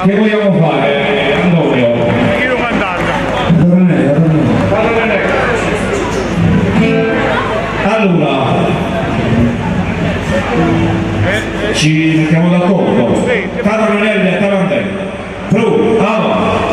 Che vogliamo fare, Antonio? Io cantante. Allora, ci mettiamo d'accordo? Taranella e Tarantella. Pronto? Avanti.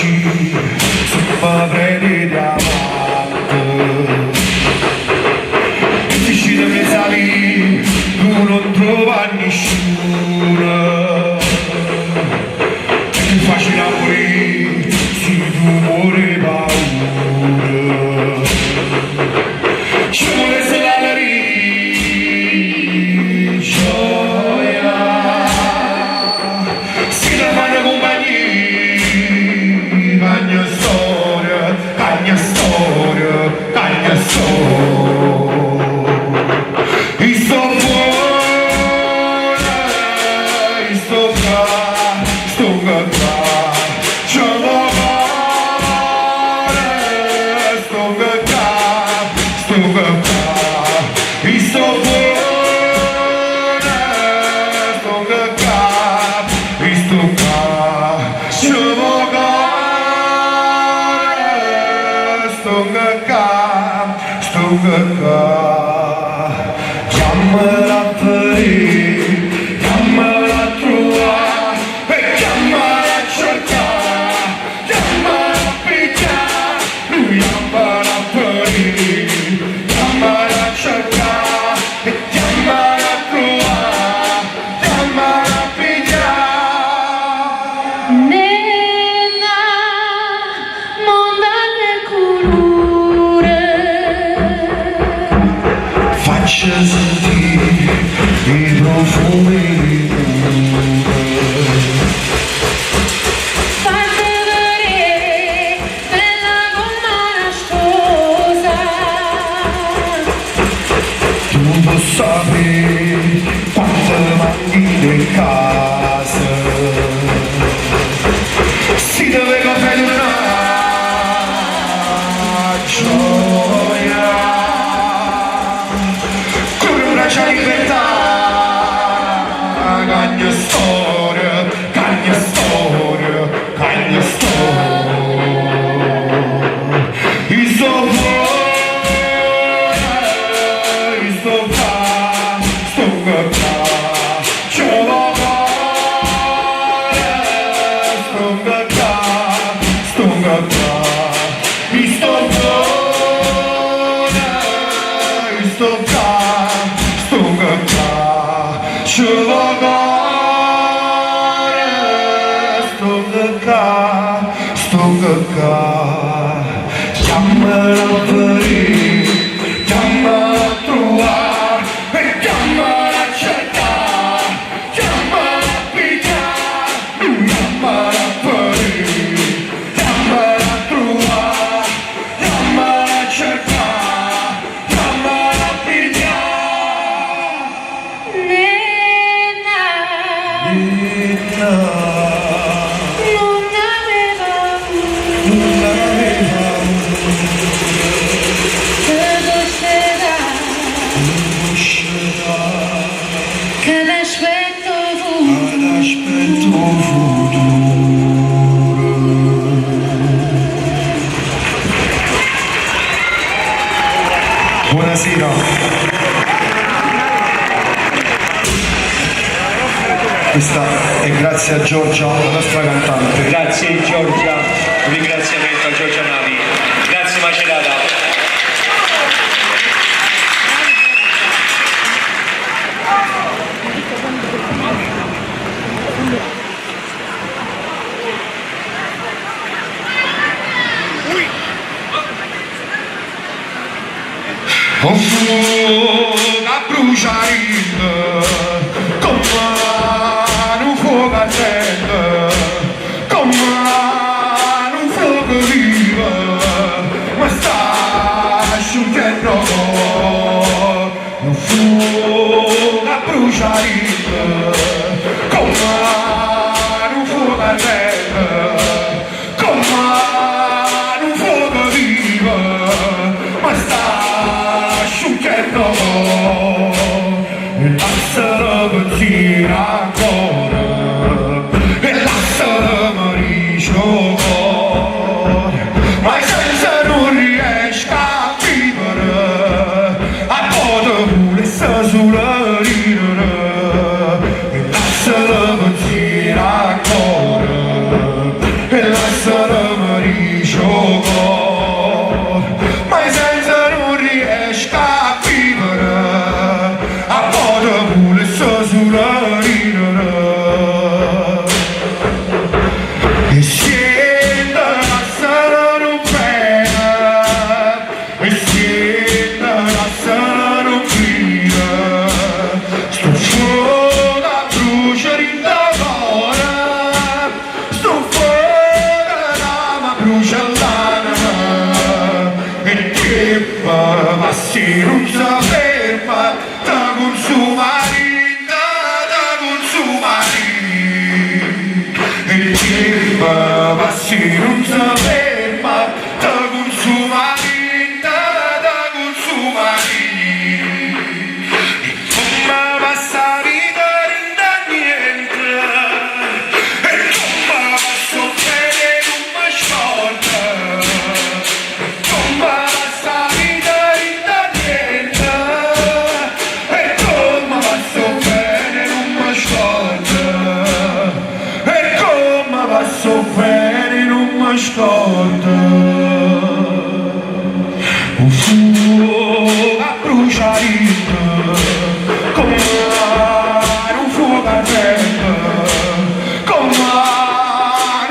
amici, sono preti di amante. Difficile mi salì, tu non trova nessuno. È più facile a morire, se tu muori paura. Ci vuole se la gioia, si la fanno compagnia, cagna storia, cagna storia, cagna storia. E sto buona, e sto qua, ci vuole, sto qua, e sto buona, sto qua, e sto qua, ci vuole, sto qua. Chiamala per chiamala a trovare e chiamala a cercare, chiamala a pigliare, lui chiamala per chiamala a cercare e chiamala a trovare, chiamala a pigliare. Nella mondane colore Faccia sentire i profumi di cuore. fate vedere bella come una sposa. Tu non puoi sapere quanto manchi in casa. Si deve capire una gioia. C'è libertà, cagna storia, cagna storia, cagna storia. E sto buona, e sto qua, ce l'ho buona, sto qua, e sto buona, e sto qua. Ce l'ho cuore, sto qua, chiamala per chiamala a trovare e chiamala a cercare, chiamala a pigliare, lui chiamala per chiamala a trovare, chiamala a cercare, chiamala a pigliare. Nella non aveva che l'aspetto futuro. Buonasera. Questa è grazie a Giorgia, la nostra cantante. Grazie Giorgia, un ringraziamento a Giorgia Navi. Grazie Macerata. Un fuoco a bruciare come un fuoco ardente, come un fuoco vivo, ma sta asciugando. Un fuoco a bruciare come un fuoco ardente, come un fuoco vivo, ma sta asciugando. Il passero continua ferma, ma se non si ferma, da consumare, da consumare. E ferma, ma se non si ferma, da consumare, da consumare. E come passa la vita non da niente, e come passo bene non mi scorda. Come passa la vita non da niente, e come passo bene non mi scorda. E come passo bene non mi scorda. Un fuoco a bruciare, come un fuoco ardente, come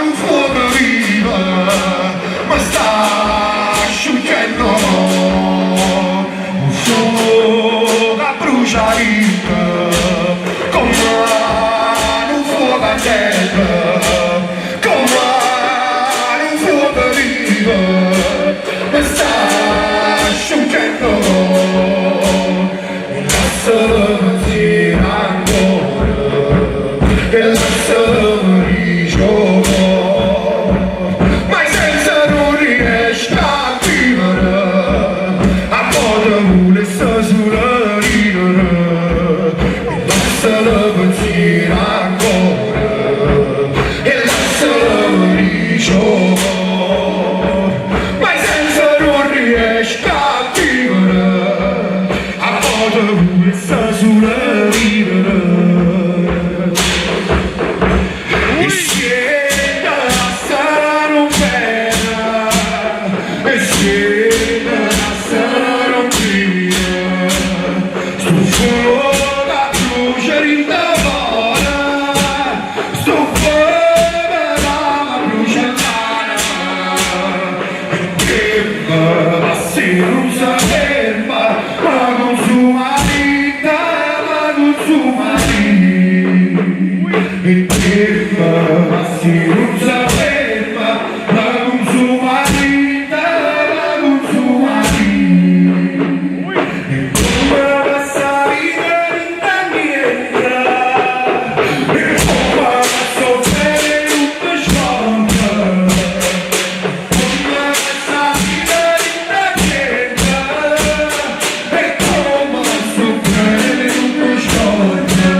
un fuoco vivo, ma sta asciugando. Un fuoco a bruciare, come un fuoco ardente, come un fuoco vivo, ma sta asciugando. Lasciami ancora, e lasciami rigiocare, ma senza non riesco a vivere, a poter vuole sta sola ridere. Lasciami ancora, e lasciami rigiocare, ma senza non riesco a vivere, a poter vuole sta sola ridere. E siete a stare un bene, e siete a stare un bene. Sto fuoco a bruciare in tavola, sto fuoco a bruciare. E ferma, se non si ferma, ma consuma vita, ma consuma vita. E ferma, se non si ferma, ma consuma vita, ma consuma vita. E come passa la vita non da niente, e come passo bene non mi scorda. Come passa la vita non da niente, e come passo bene non mi scorda.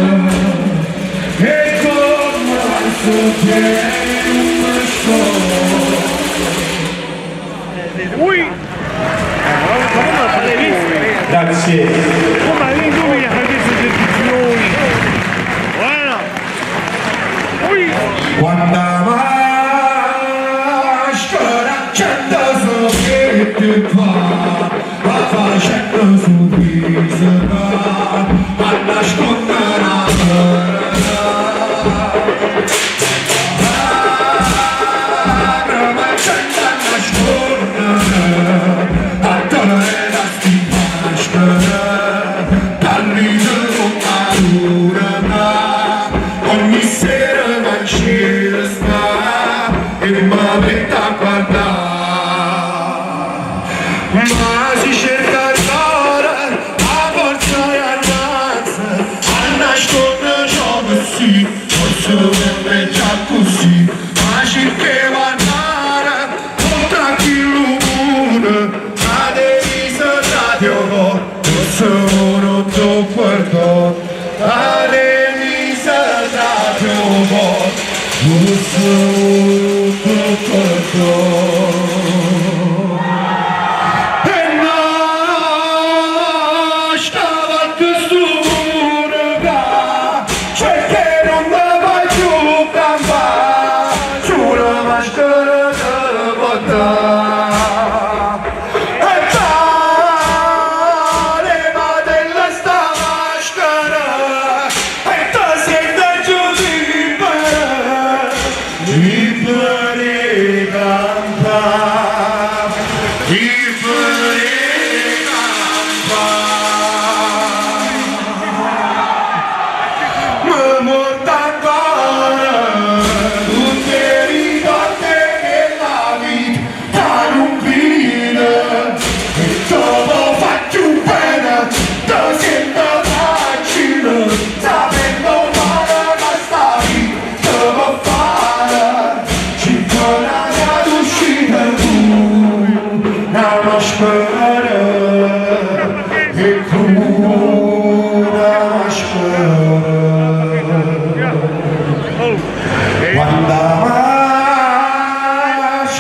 E come passo bene non mi scorda. Ui! Grazie. Come l'indomini a queste decisioni? Guarda! Ui! Quando maschera accende sopra va facendo sorriso, a nascondere la ma accende a nascondere, a togliere la maschera, dall'idea con paura, ogni sera non ci sta e mi mette a guardare. Ma si cerca ancora la forza e avanza, a nascondere ciò che si, forse non è già così, ma cerca di guardare con tranquillo cuore, ma devi saltare io, forse non ti perdono, ma devi saltare io, forse non ti perdono. E nasceva questo cuore, c'è che non mi vai più campare, sulla maschera di portare. E tale madella sta maschera, e te sei giù liberi campare, liberi campare. Mi porta ancora tutte le ricordi che la vita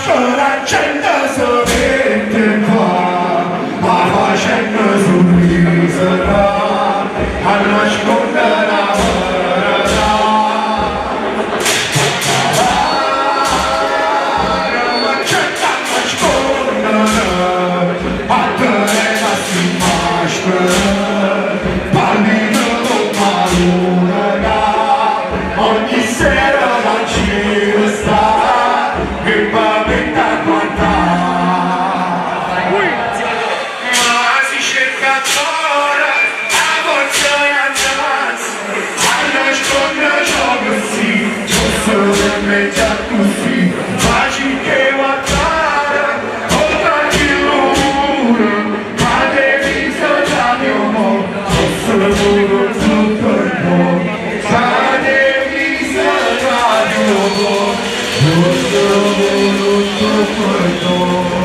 ancora accendo solamente qua, ma facendo sorriso là, a nascondere la verità. Ma c'è da nascondere, a te la si maschera, parli con malura, ogni sera la ci sta, che paventa quanta. Ma si cerca ancora la forza e anzi, a nascondere ciò che si, posso permettere così, facile che guardare, oltre che l'ora, ma devi sognare mio amore, posso pure tutto il mondo, ma devi sognare mio amore, posso pure tutto il mondo.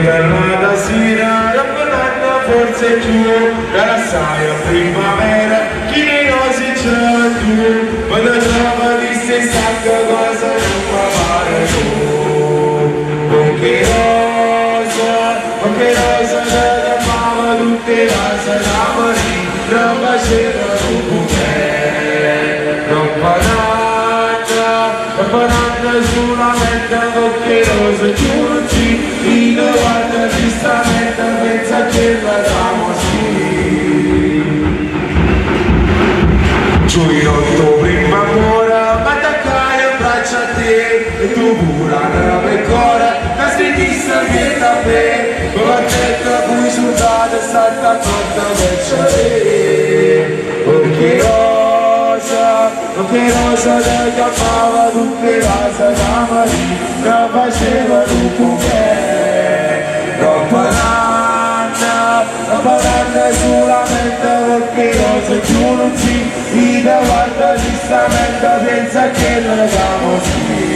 Tornata sera, rampanata forse giù, dalla saia primavera, chi ne osi c'è tu, quando trova di se stacca cosa non fa fare tu. Con che rosa, da fama tutte rasa, da morì, non faceva un buche, non panata sulla meta, con che rosa giungi, chi lo guarda giustamente pensa che la damo sì. Gioiotto prima ancora, ma t'accai in braccia a te, e tu pure una pecora, la stessa vieta a me, con la testa cui sudata e salta cotta per c'è. Oh che rosa da chiamava tutte rasa da marina, faceva un buche. La banana sulla mente perché rosa giù non si vita, guarda giustamente pensa che la damo sì.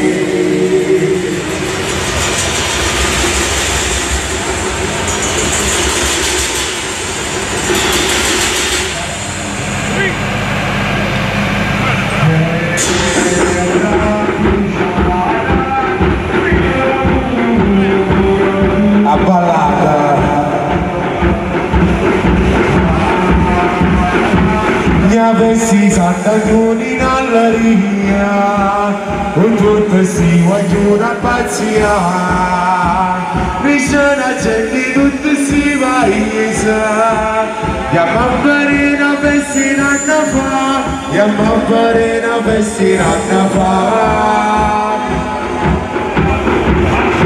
A ballata mi avessi Sant'Antonio in alleria, un giorno si voglio una pazzia, mi sono accetti tutti si paese, andiamo a fare una festina fa, andiamo a fare una festina fa.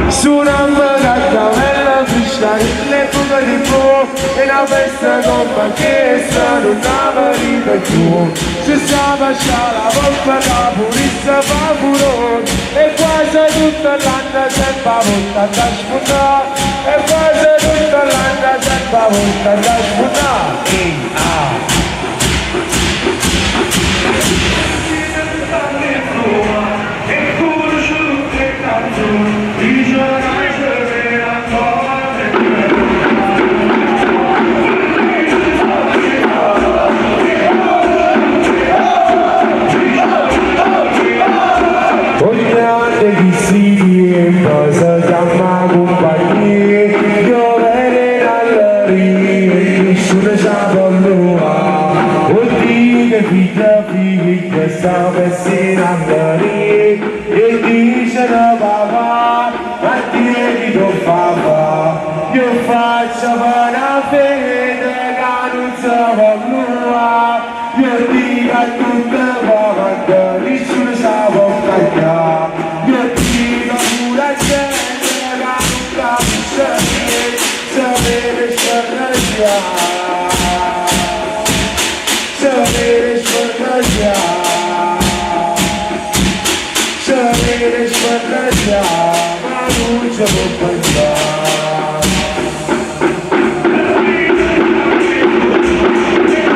Su una bagatta bella frisca, l'epoca di po', e la festa con che non andava vita più. Se stava già la volta la purista fa furore, e quasi tutta l'anno sempre volta da spuntare, e quasi tutta l'anno sempre volta da spuntare. Ogni chi si riempie, si chiama compagnia, io vede all'arrivo, nessuno sa parlare. Oddio che figlia, sta persino all'arrivo, e dice no papà, ma tieni tuo papà, io faccio una fede che non si può nulla, io dico a tutte quante, nessuno sa può tagliare, io dico pure a gente che non capisce niente, sapere scoraggiare, sapere scoraggiare, ma non ci può pensare.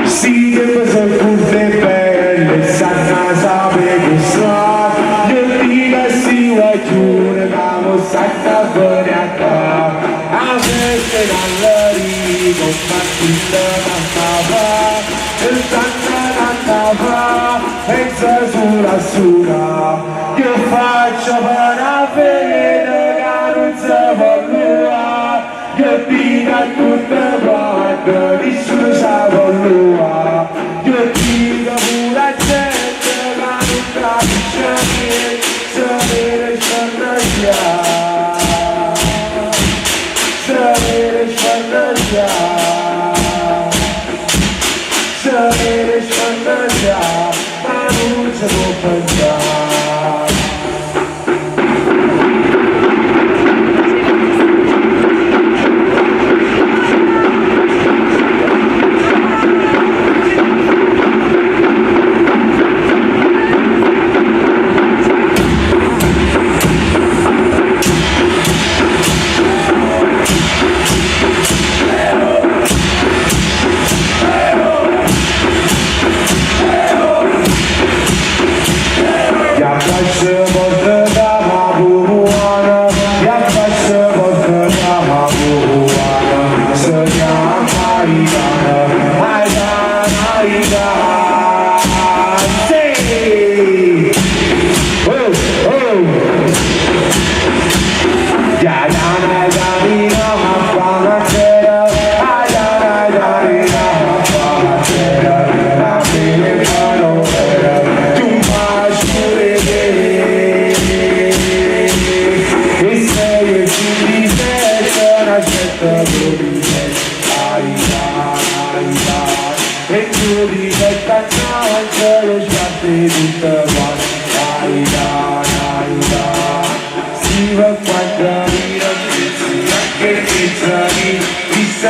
Sì che sono tutte belle, sanno sapere che so, io dico si va giù, che la mossa sta fuori a qua, a festa dall'arrivo. con Matilda cantava, il tanto cantava, pensa sulla sura, io faccio per avere che non si può l'ua, io dico a tutte quante, nessuno sa con l'ua, io dico pure a gente che non capisce niente, sapere sfannaggiare. Sapere sfannaggiare, ma non si può pensare.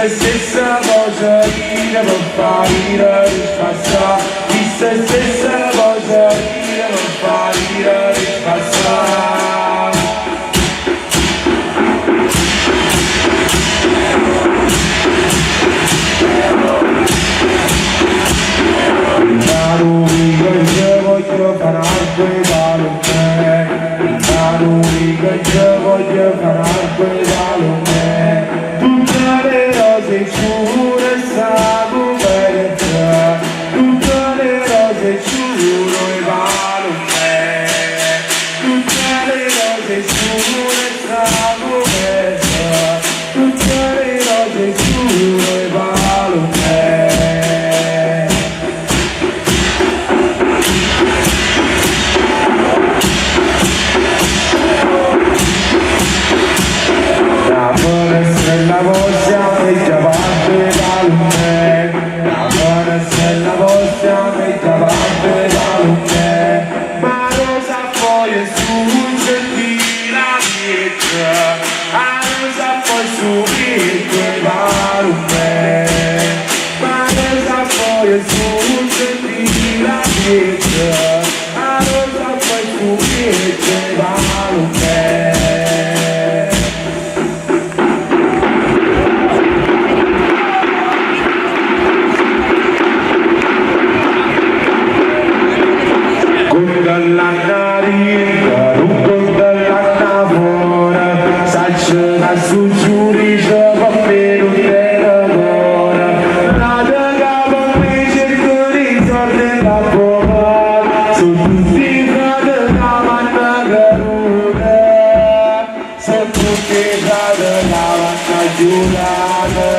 Stessa cosa dire per fare rispassa, questa stessa cosa dire per fare rispassa. Voglio fare acqua e valore, voglio fare acqua e valore, tutte le rose giuro e sapo per te, tutte le rose giuro e valore, tutte le rose giuro e sapo per te, tutte le rose giuro e valore. La vostra vecchia parte da lume, la buona vostra vecchia parte da lume, ma non sa poi sentire la vita, non sa poi subire quel lume, ma non sa poi sentire la vita, non sa poi subire quel lume. Dalla narica, lungo dalla navona, saccia da su giudice, va bene un terrore, nada capo mi cerco di sorte da buona, su tutti i frate da manna caruta, su tutti i frate da manna giurata,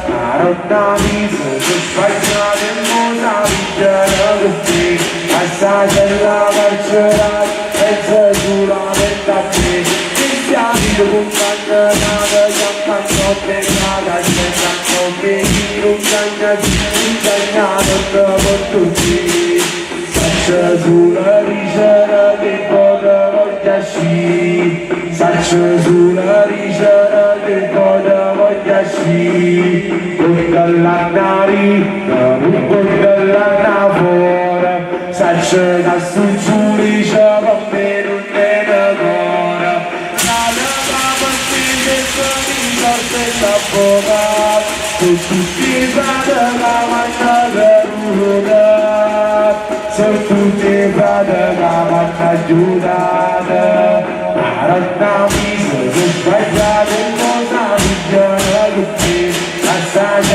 la rotta mi sono sbagliata e musa vincere così. Assaggia la marcerà, pensa sulla vetta a te, cristiani di compagna nata, chiamando pecata, aspettando che chi non cagna si incagnato dopo tutti. Saccia sulla ricera che poca voglia sci, saccia sulla ricera che poca voglia sci, con dalla narica, con dalla navora, saccia da su giudice va bene un terrore, nada capo mi cerco di sorte da buona, su tutti i frate la manna caruta, su tutti i frate la manna giurata, la rotta mi sono sbagliata e cosa mi viene qui, assaggia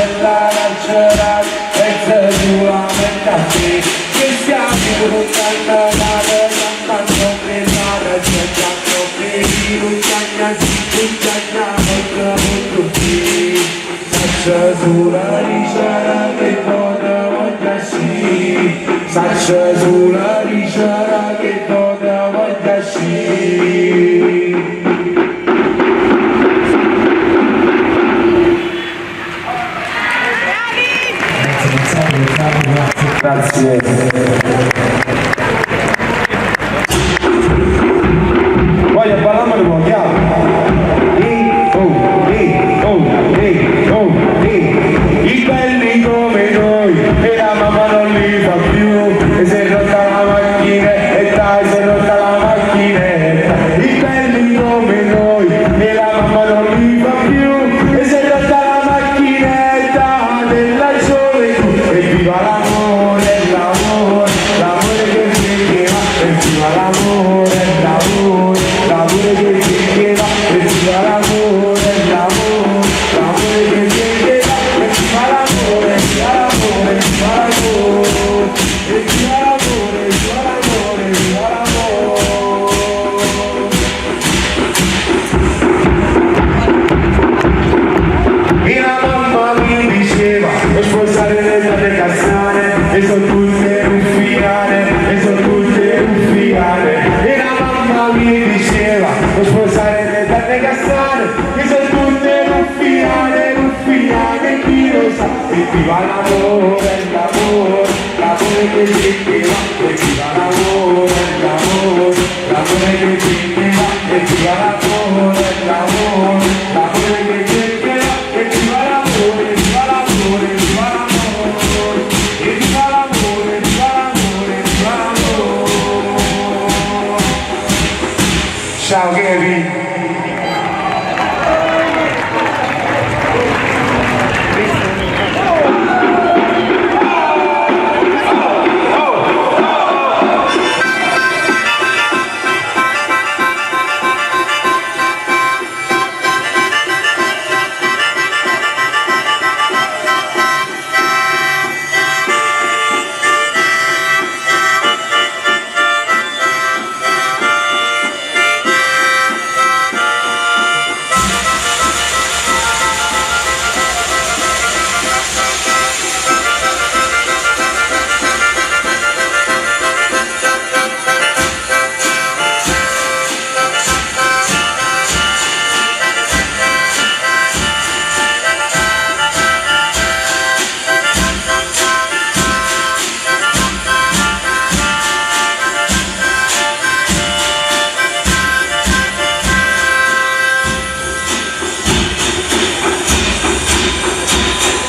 sulla ricciara che non voglia sì, saccia sulla ricciara che non voglia sì. Grazie. Voglio parlare con gli altri. I belli come noi e la mamma non li fa più e si è rotta la macchinetta e si è rotta la macchinetta. I belli come noi e la mamma non li fa più e si è rotta la macchinetta della gioventù. E viva l'amore, l'amore, l'amore che vinceva, e viva l'amore, l'amore, l'amore che vinceva, e viva l'amore, l'amore, l'amore che vinceva, e viva l'amore, viva l'amore, viva l'amore, e viva l'amore, viva l'amore, viva l'amore. E la mamma mi diceva, non sposare le tante cassane, e sono tutte ruffiane, e sono tutte ruffiane. E la mamma mi diceva, non sposare le tante cassane, e sono tutte ruffiane, ruffiane, chi lo sa. E viva l'amore, l'amore, l'amore che vinceva, e viva l'amore, l'amore, l'amore che vinceva, e viva l'amore, l'amore, l'amore che vinceva, e viva l'amore, viva l'amore, viva l'amore, e viva l'amore, viva l'amore, viva l'amore. Ciao Kevin.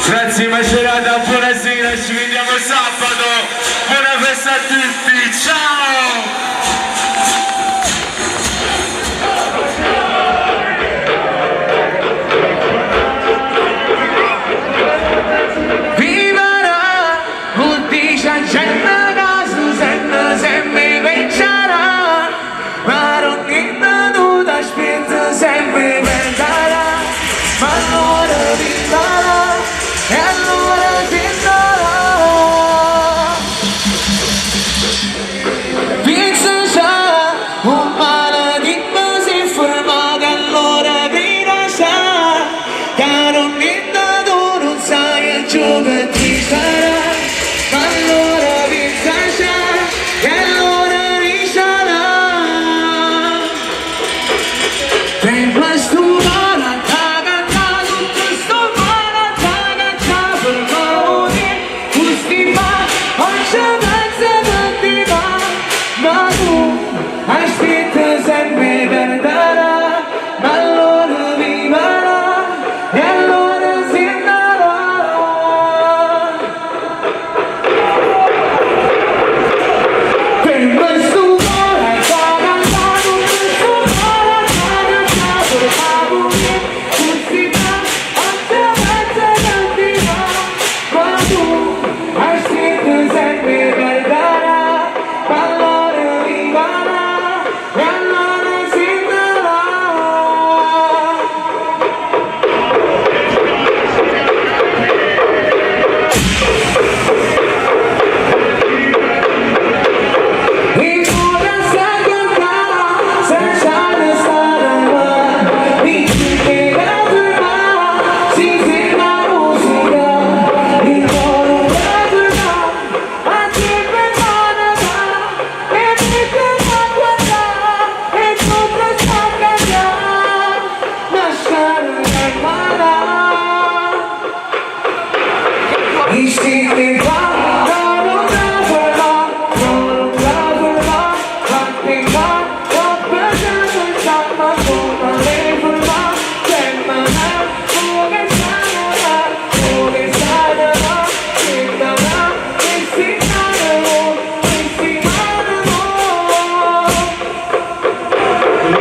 Grazie Macerata, buonasera, ci vediamo sabato, buona festa a tutti, ciao!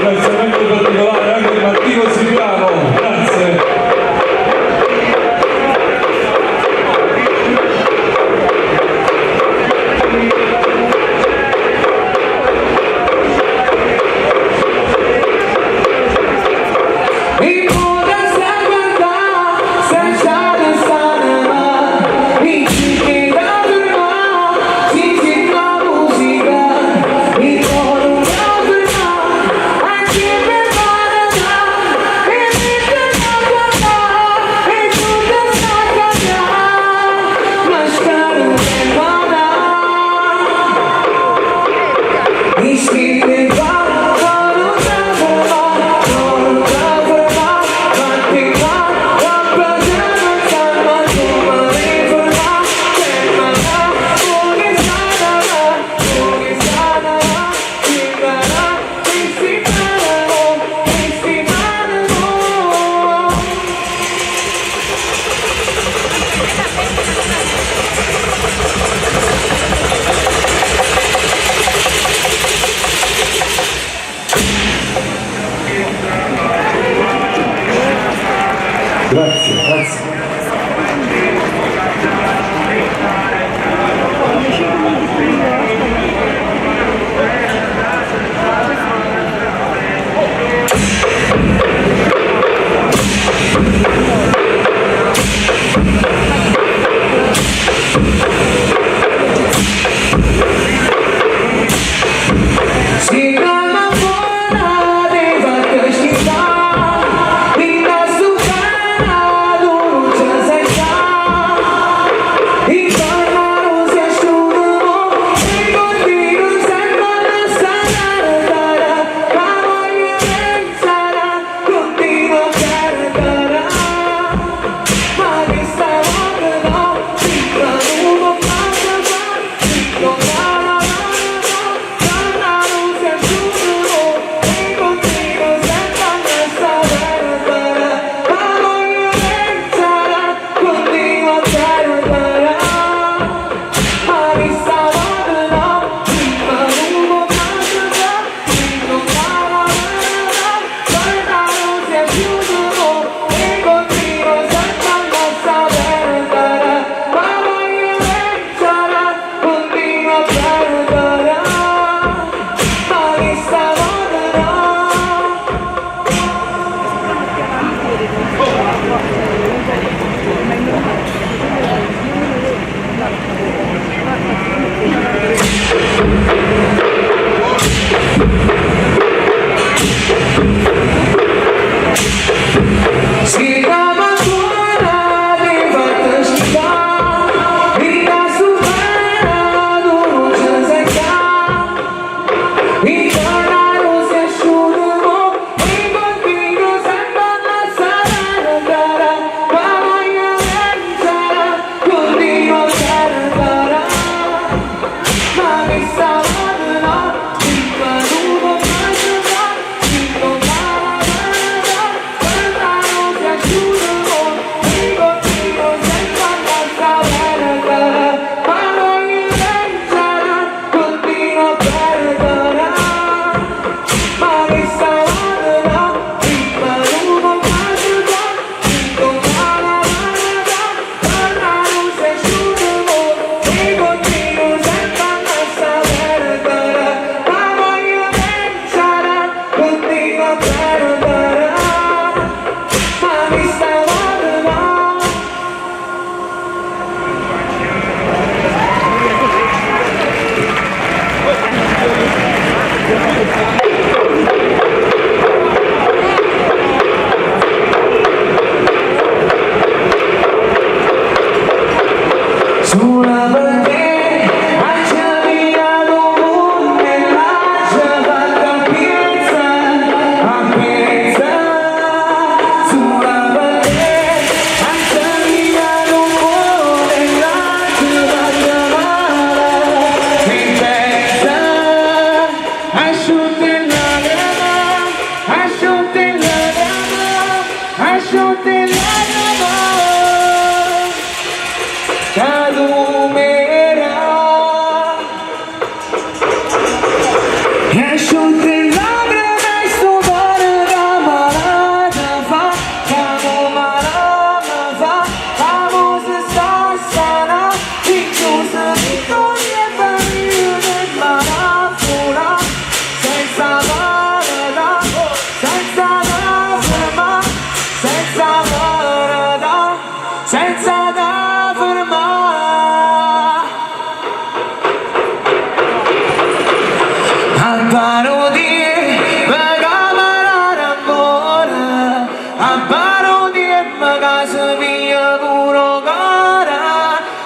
ringraziamento particolare anche a Martino Silviano, grazie. Grazie, grazie.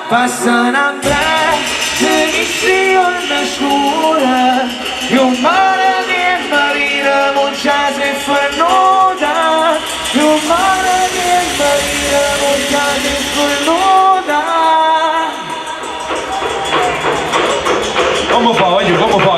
passano a me, se mi stio una scura, io mare di marina, non c'è se fa nuda, io mare di marina, non c'è se fa nuda. Come fa, voglio, come fa?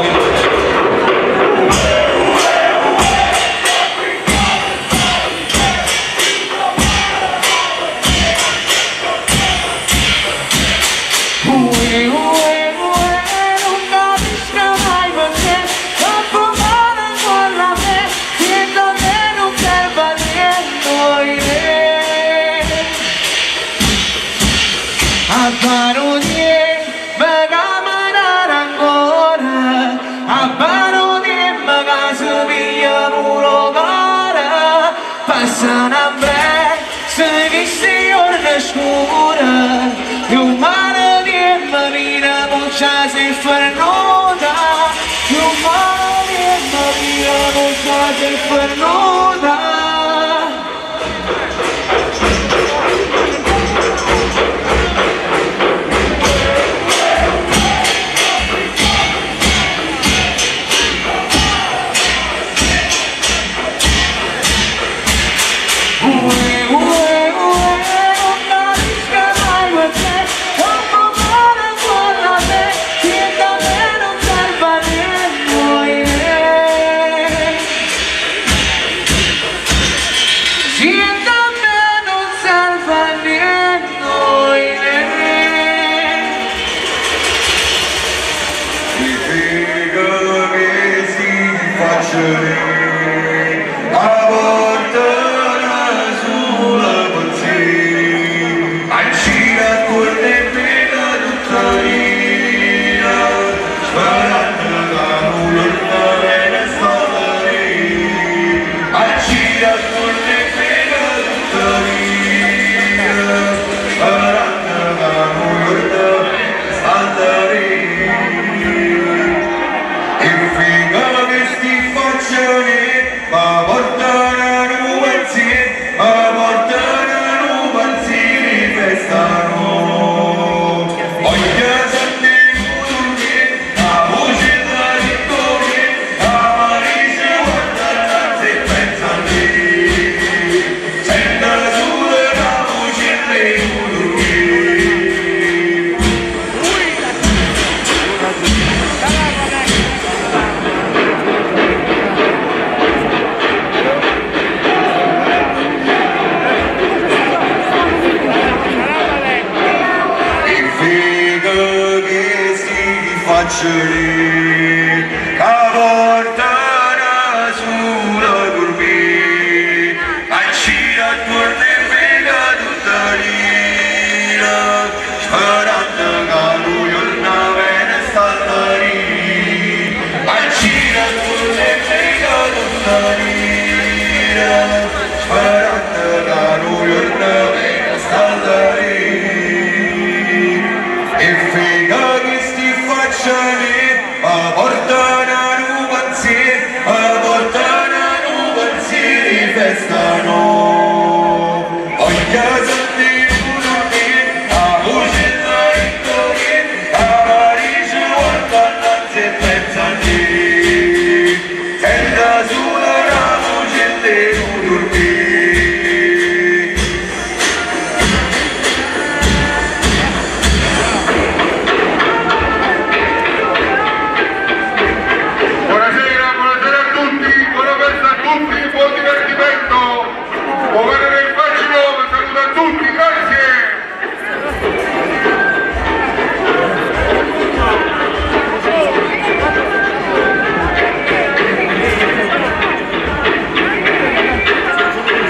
Passano a me, se visti una scura, io mare di marina, non c'è se far nuda, io mare di marina, non c'è se far nuda.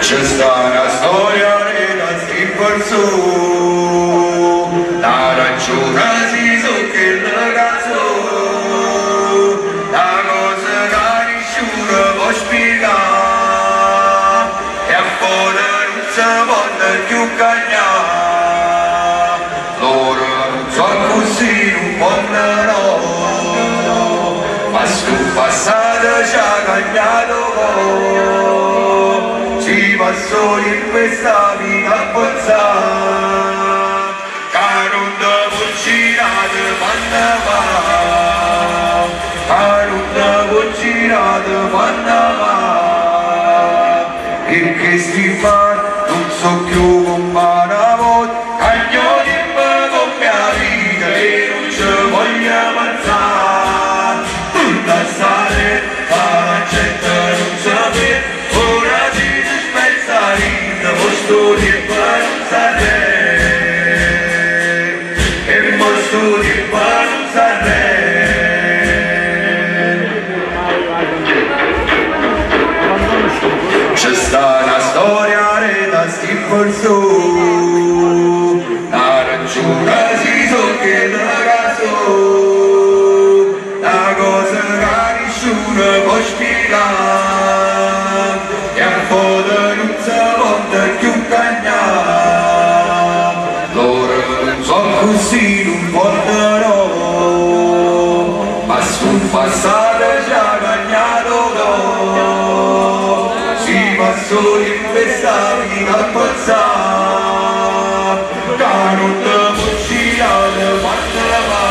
C'è sta una storia ragazzi per su, la ragione si so che la caso, la cosa che nessuno può spiegare, e a fuori non si può più cagnare, loro non so così non possono, ma sul passato ci ha cagnato. Ci passo in questa vita a pensare che non posto di Panzarre. C'è sta una storia da sti forzo, la ragione si so che da caso, la cosa che nessuno può spiegare, e a foto non si porta più cagnare, loro non sono così, non portano, ma sul passato ci ha cagnato no. Solo in questa vita passata, che non devo girare quando va,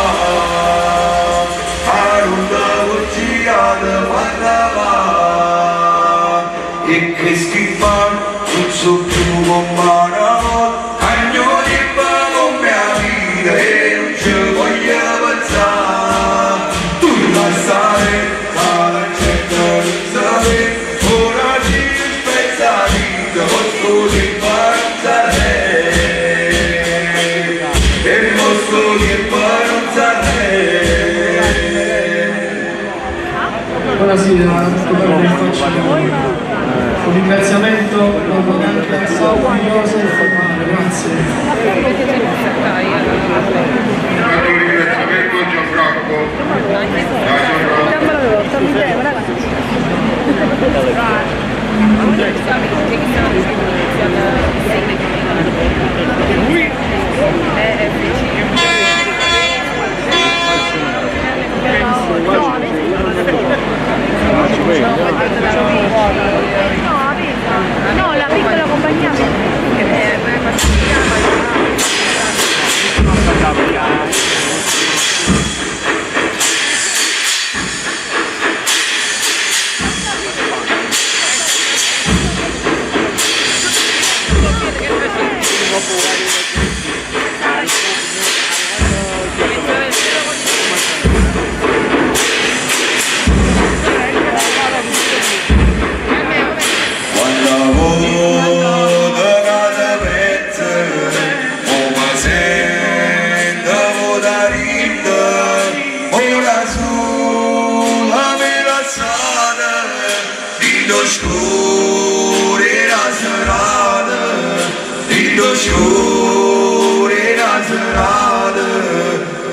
che non devo girare quando va, e che schifo non so più come una volta, ognuno di con mia vita e non ci voglio pensare, tu la sai, ma la gente non sapere. Posto di Panzarre, e posto di Panzarre. Buonasera, un ringraziamento dopo tante orgogliose e formale, grazie. Un ringraziamento a Gianfranco. No, la piccola compagnia.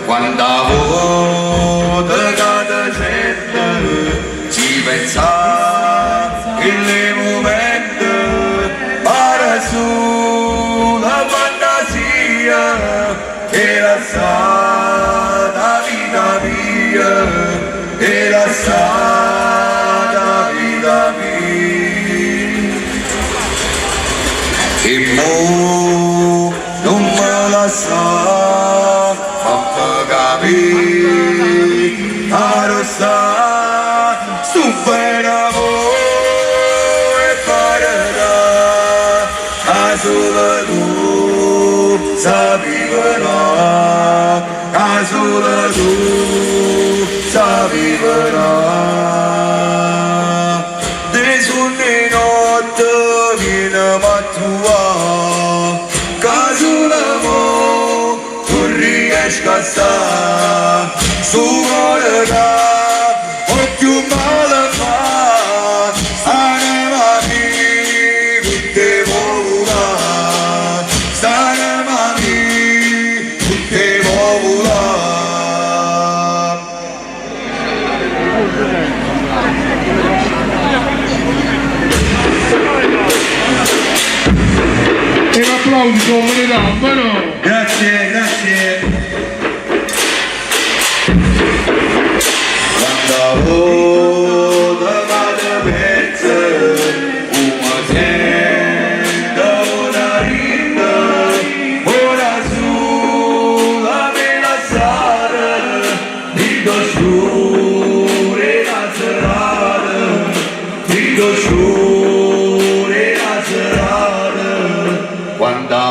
Quando volta cada gente ci pensa che le momenti para sulla fantasia che la sa la vita mia che la sa la vita mia e mo non me la sa Arosta, superamo e parerà, a solo tu sapiverà, a solo tu sapiverà. De sunne notte viene matua, caso l'amore tu riesci a stare. Su volerà, occhio male fa, anima mia, tutte vola, anima mia, tutte vola. E l'applauso me ne dà, ma no? Grazie, grazie. Quando vado a pezzo, una senda, una rinda, ora sulla melassara, dico sciure la serata, dico sciure la serata, quando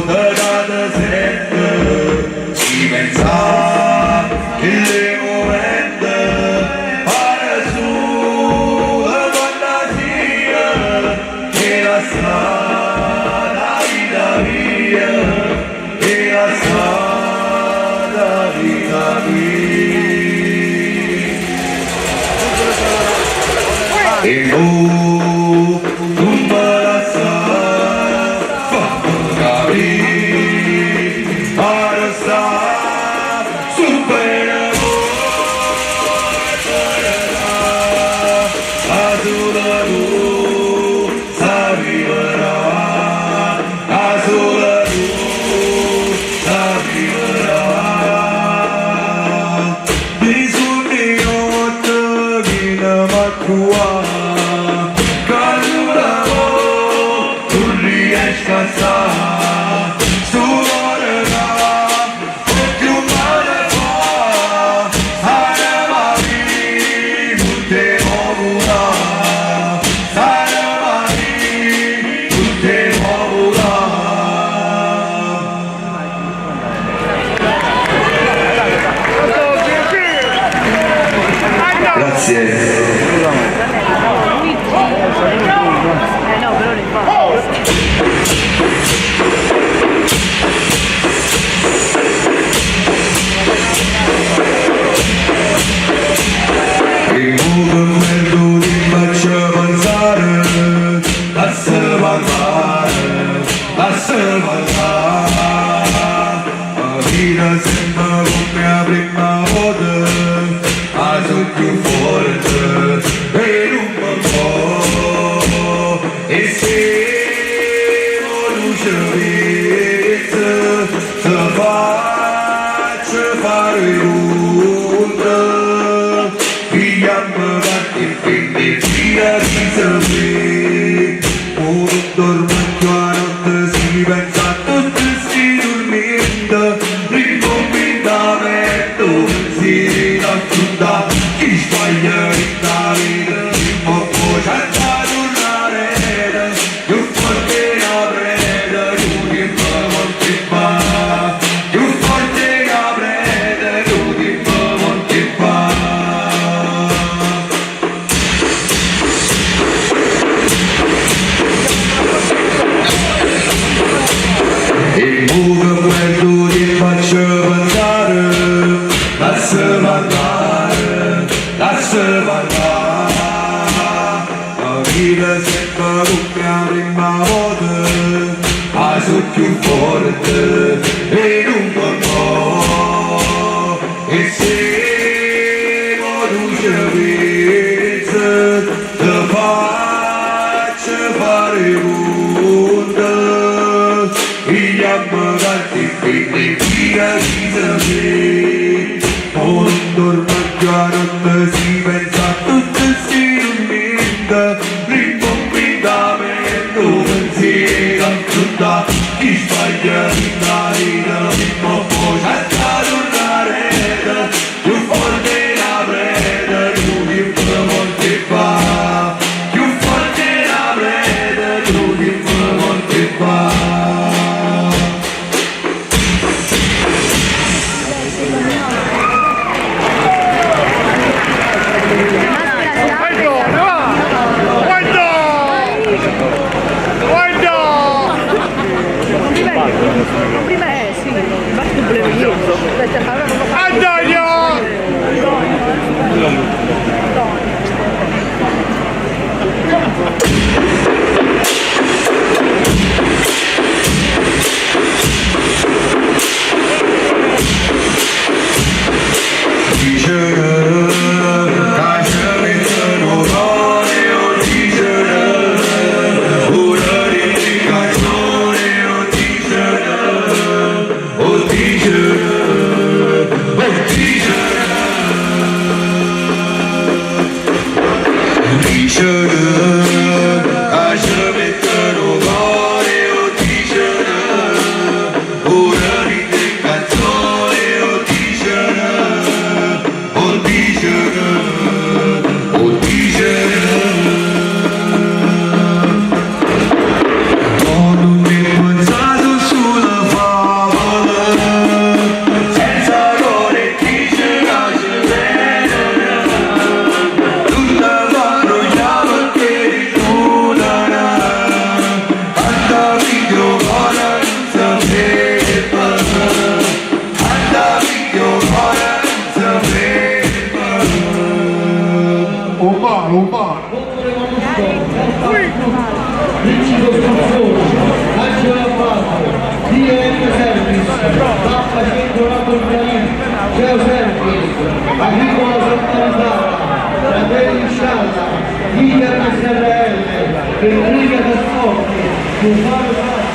vado a senda, ci pensa che le la vita mia e la E non me la sa fammi capire ora sta super sola tu s'arriverà sola tu s'arriverà bisogna notte che ne va qua tu riesci a stare solo là o più male fa sarà lì tutte morirà sarà lì tutte morirà grazie. No, però le fa. Il movimento ti faccia pensare, lascia parlare, la vita sembra come la prima volta, ma sono più forte e non mi può, e se luce vizza, te faccio fare l'onda. Pigliamo avanti e quindi via di sapere non dormo più a notte si pensa a tutti sti dormendo rinconvintamento si rinacciunda chi sbaglia in la vita ma poi c'è da tornare più forte la preda più che fa molti fa più forte la preda più che fa molti fa. Il movimento ti faccio pensare, lascia parlare, la vita sembra come la prima volta, ma sono più forte e non mi può, e se luce vizza, te faccio fare l'onda. Pigliamo avanti quindi via di sapere non dormo più a notte si pensa a tutti sti dormendo rinconvintamento pensiero affronta chi sbaglia in la vita ma poi c'è da tornare più forte la preda più che molti fa più forte la preda più che molti fa. Prima sì, ma tu volevi io. Antonio! che Enrico del Forte, Giuseppe Pazzi,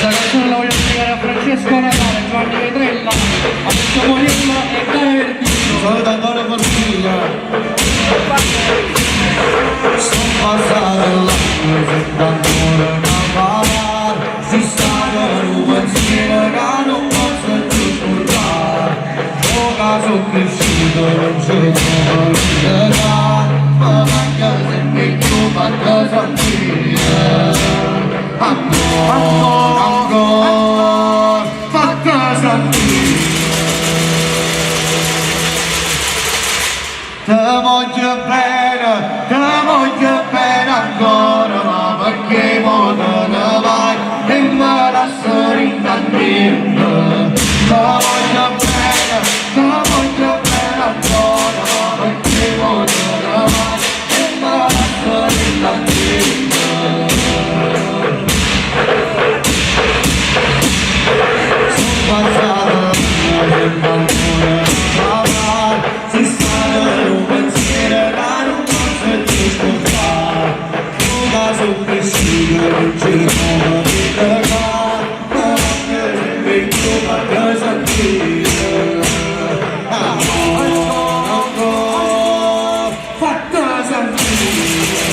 Questa canzone la voglio dedicare a Francesco Natale, Giovanni Vetrella, a Maurizio Molino e Gaia Verdino. Saluto Antonio Portiglia. Sono passato l'anno senza ancora una parola, si sta un pensiero che non posso più scordare. Ora sono cresciuto e non ce lo rivedere, ma manca se mi chiudo cosa dire. Ancora, fa cosa dire. Te voglio bene ancora, ma perché mo te ne vai e me la sto rintanendo. Te voglio bene ancora, ma perché mo te ne vai e me la sto rintanendo. Sono passato senza ancora parlare, si sta un pensiero che non posso più scordare. Ora sono cresciuto e non ci sono più legare, ma anche se mi chiudo a casa mia. Ancora, fa casa mia.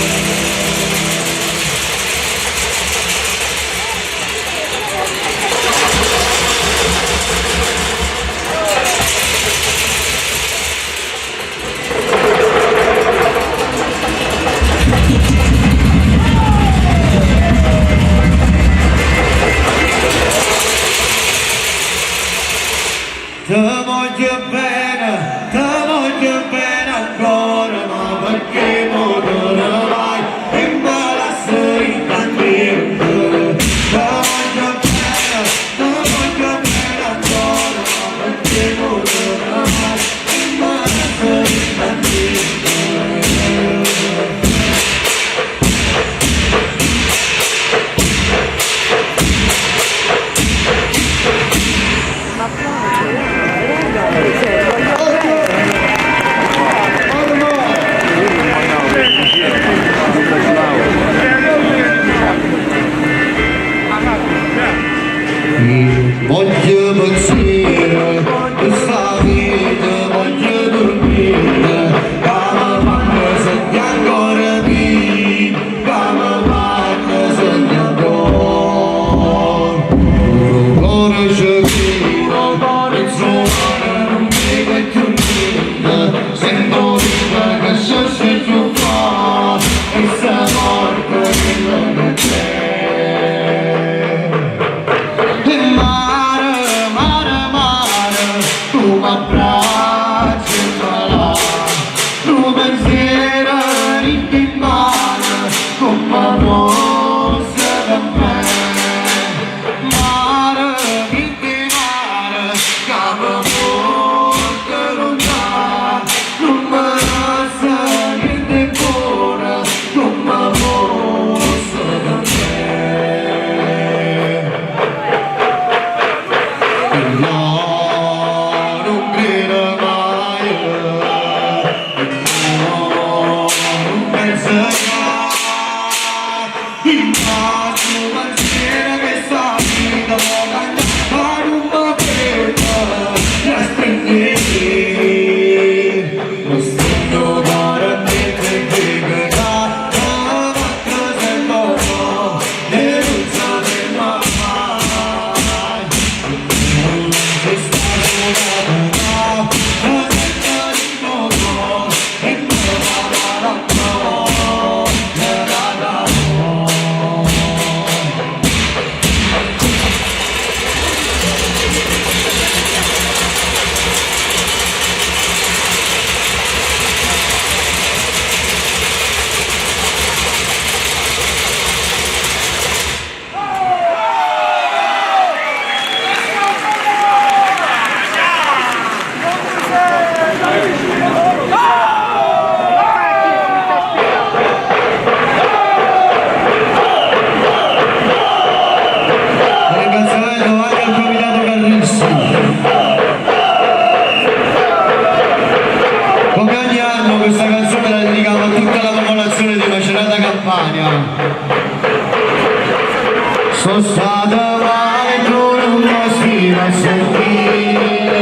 sono stato male, non posso a sentire,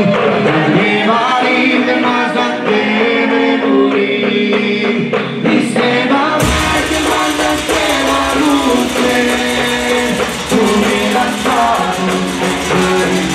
le valide ma deve morire, mi sembra che manda che la luce, tu mi lasciato per il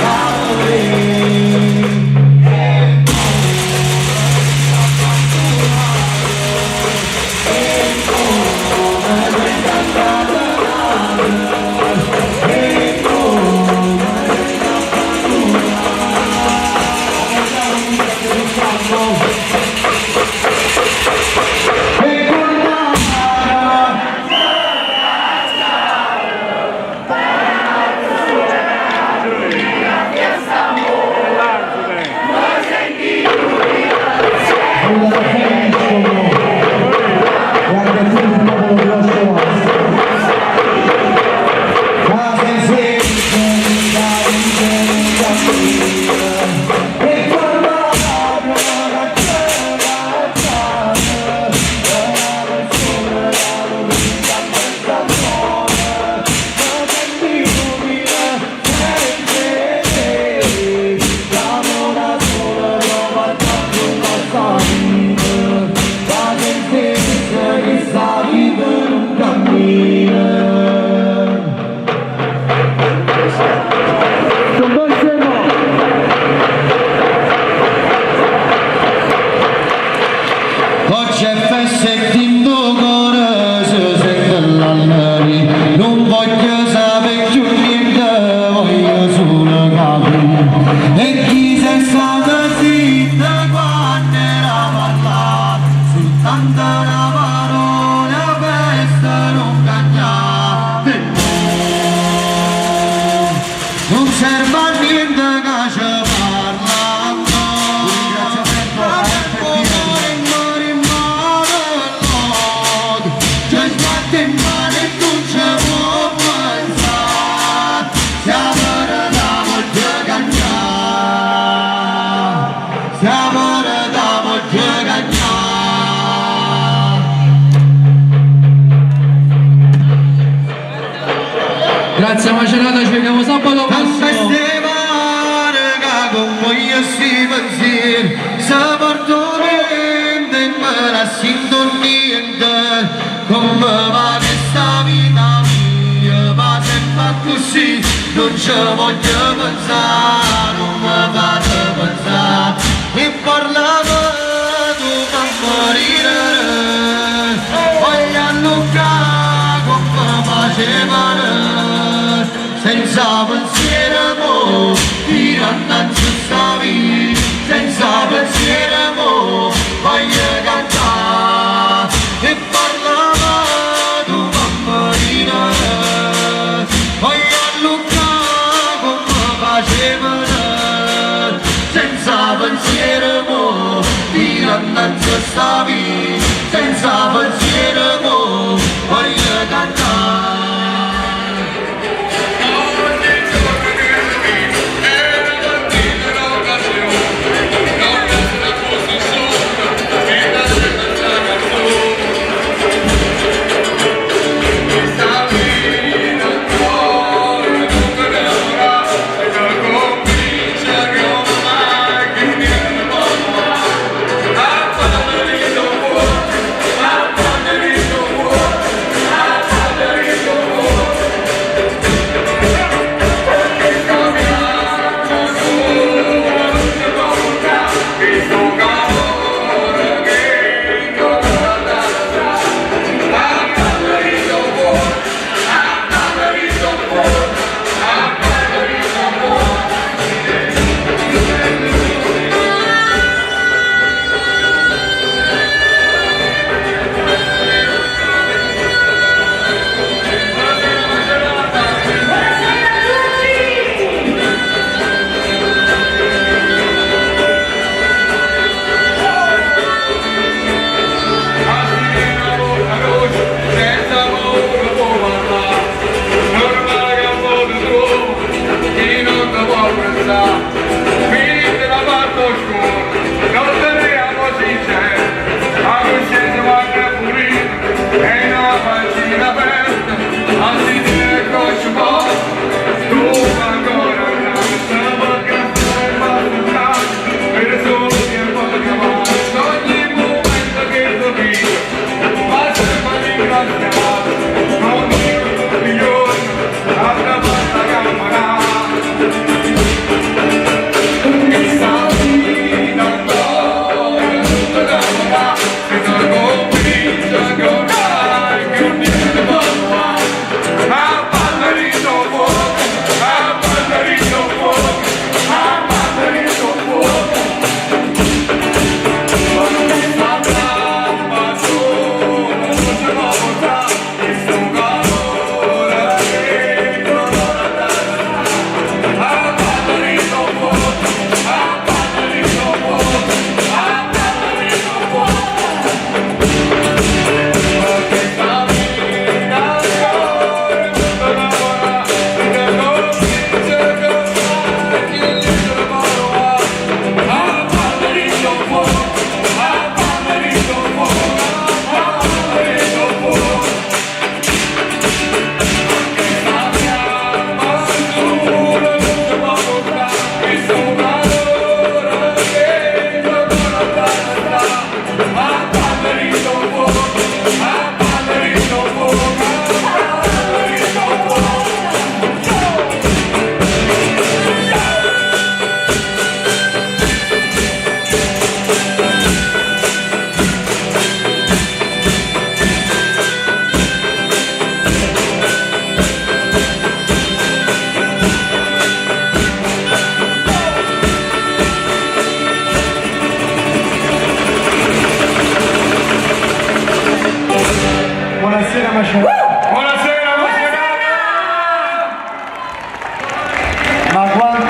non voglio sapere più niente, voglio solo capire. E chi sei stata zitta quando era parlata, soltanto una parola questa non cagnate. Non serve a niente che ci parlano, Grazie Macerata, ci vediamo sabato prossimo. Con voi si pensieri, sabato niente, ma la sintonia, come va questa vita mia, ma sempre così, non ci voglio pensare, non mi fate pensare, e parlavo tu per morire, voglio allungare come facevano, senza pensiero, tirannanza stavi, senza pensiero, voglio cantare, e parlava tu bambolina, voglio allungare come facevano, senza pensiero, tirannanza stavi, senza pensiero, voglio cantare.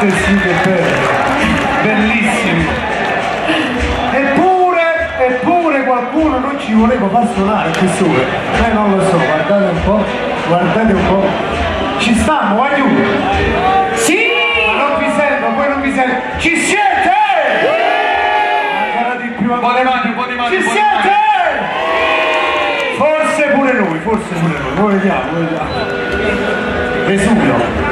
sì che bello, bellissimi. Eppure qualcuno non ci voleva far suonare questo non lo so, guardate un po', ci stiamo, aiuto! Sì! Ma non vi sento, poi non vi sento, ci siete? Ancora di più, Un po' di mani, ci siete? Forse pure noi, poi vediamo. Vesuvio.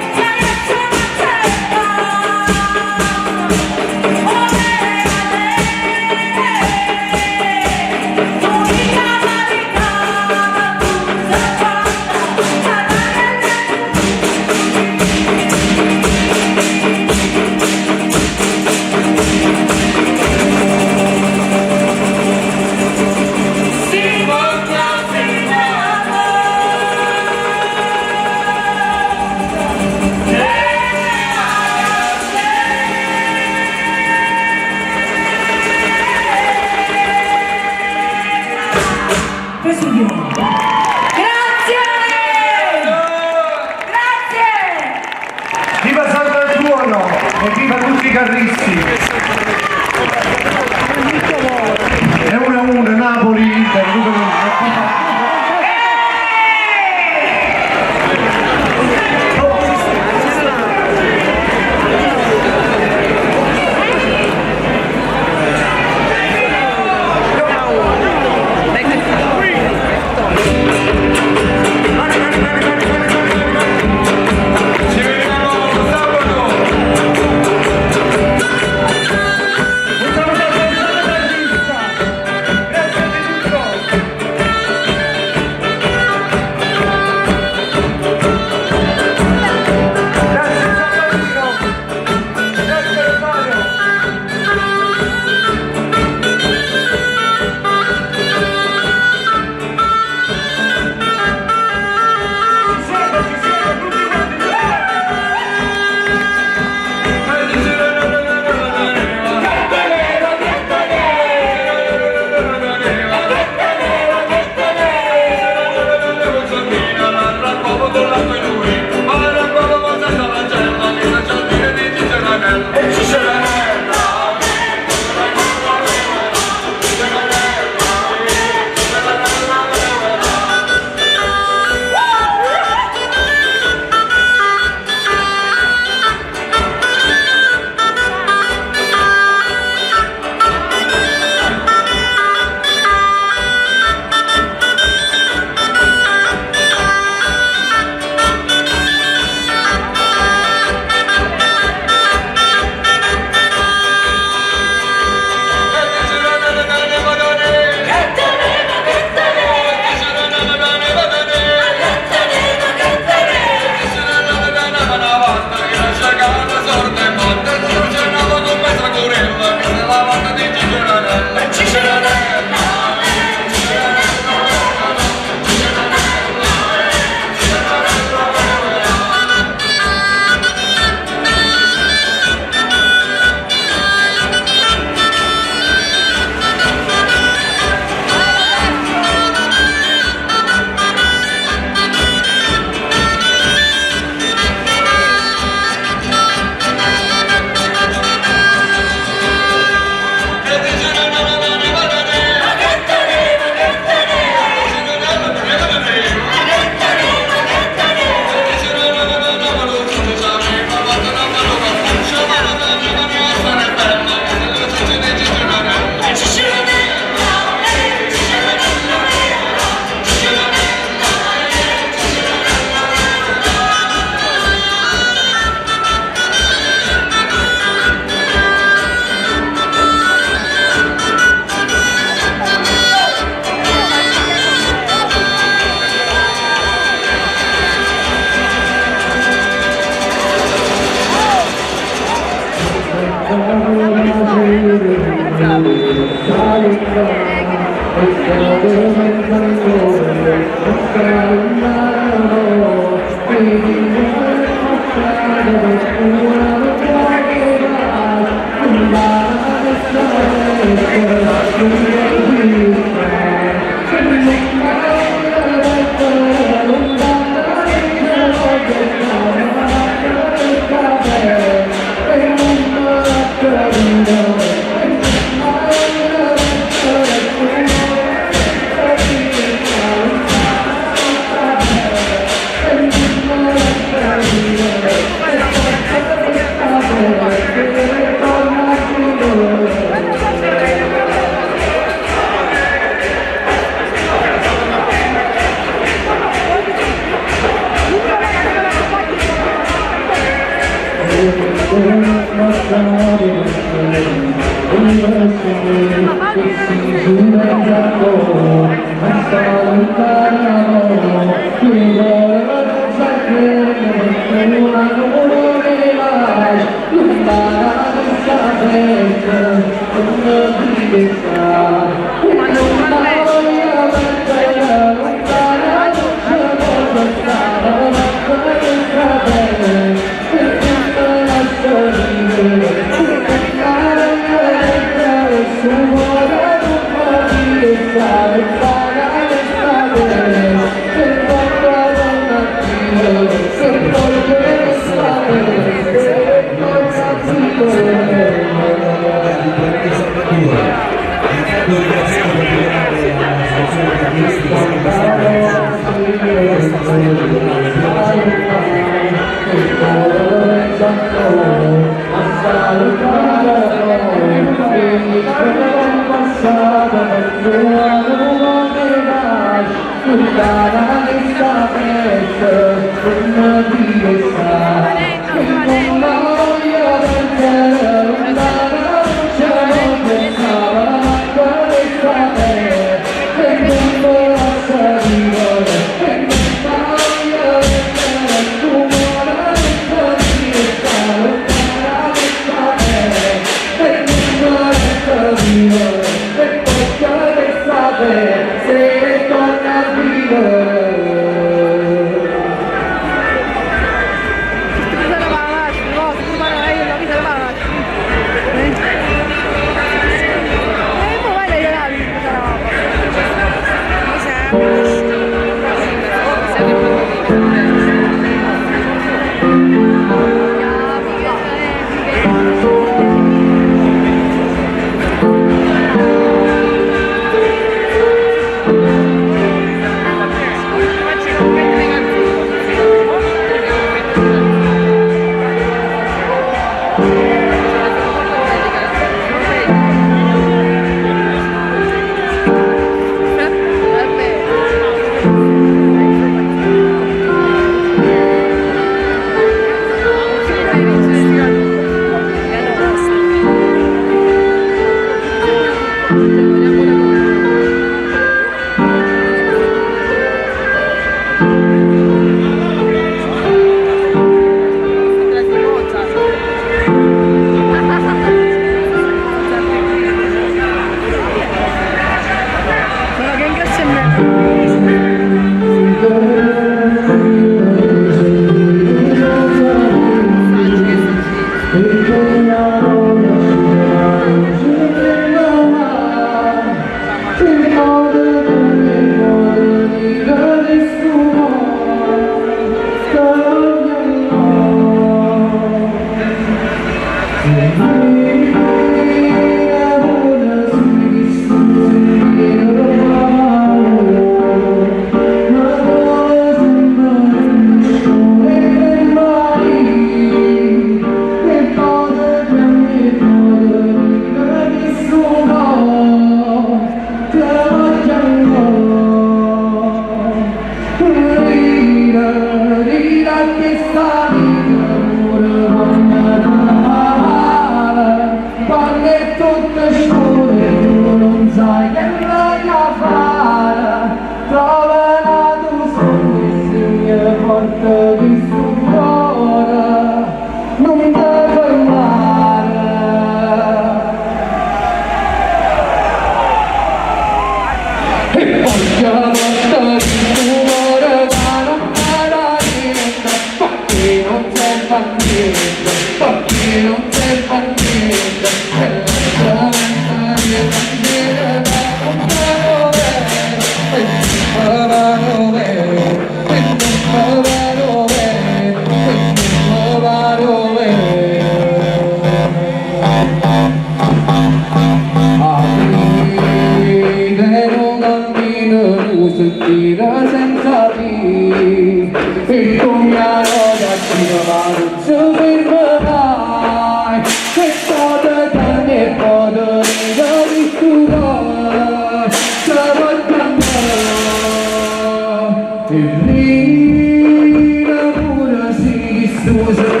Pura si, su, se,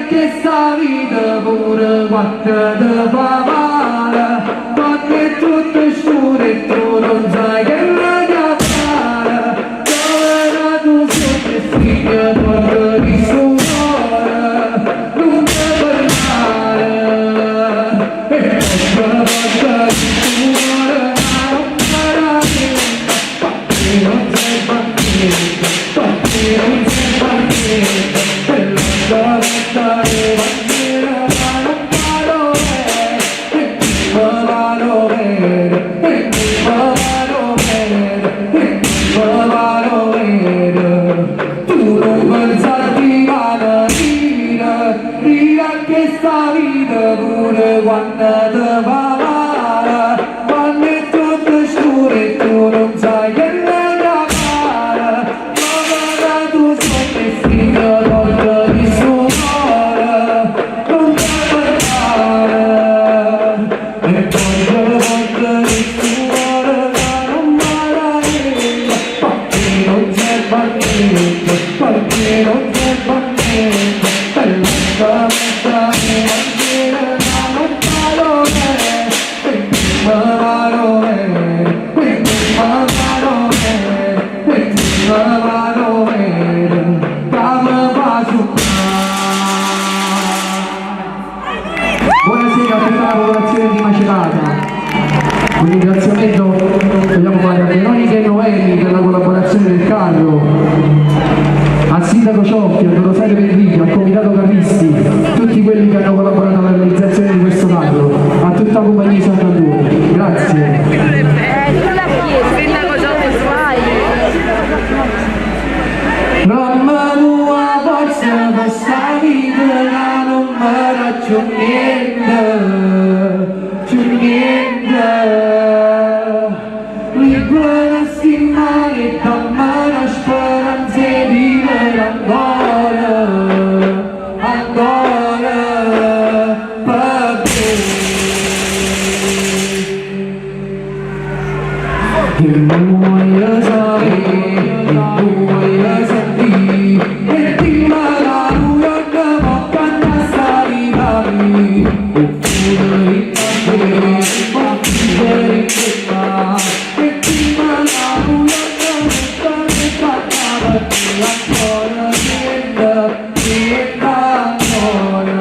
che sta vita pure quanto te fa male, quando è tutto scuro e tu non sai che raga fare, dove la tua sempre figlia porta di suo cuore, non te parlare, e porta di suo cuore, non parlare, perché non sei partito, perché non sei partito, per la stare bandiera, ma non vado bene, e mi vado bene, e mi vado bene, e mi vado bene, tu non pensarti a dire che sta vita pure quando te va male, quando è tutto scuro e tu non sai che raga fare, ma tu sei figlio porta di suo cuore, non te parlare, e porta di suo cuore, ma non parlare, perché non c'è partito, perché non c'è partito, per la stare bandiera, ma non vado bene, e mi vado bene, e mi vado bene, e mi vado bene, come va su. Buonasera a tutta la popolazione di Macerata. Un ringraziamento vogliamo fare a Veronica e Noemi per la collaborazione del carro, al sindaco Ciocchi, al Rosario Pedrichi, al comitato Carristi, tutti quelli che hanno collaborato alla realizzazione di questo carro, a tutta la compagnia di Sant'Antonio. Grazie. Sindaco Giorgio Fai. Mamma tua forza per sta vita non mi raccio niente, c'è niente. Libera sti mani, dammi la speranza di vivere ancora, ancora per te. E non voglio sapere, non voglio sentire, e ti la luce che mi canta sta vita mia, oppure in te, oppure in te, e ti la luce che mi canta per te, ancora niente, niente ancora,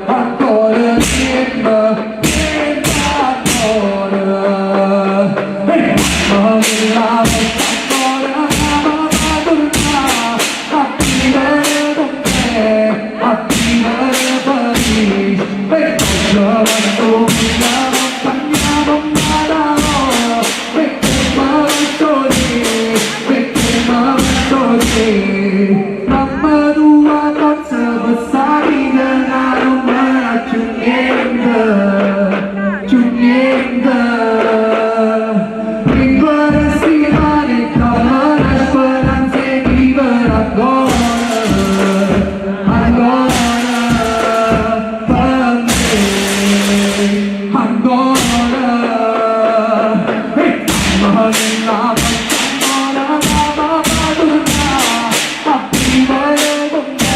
ancora niente, niente ancora, e ma mi lavo ancora, ma torna a vivere con te, a vivere felice, e non camminiamo mai, perché mi metto lì, perché mi metto lì. Mamma tua forza per sta vita non mi raccio niente, c'è niente. Libera sti mani, dammi la speranza di vivere ancora, ancora per me, ancora. E dammi la forza ancora, ma torna a vivere con te,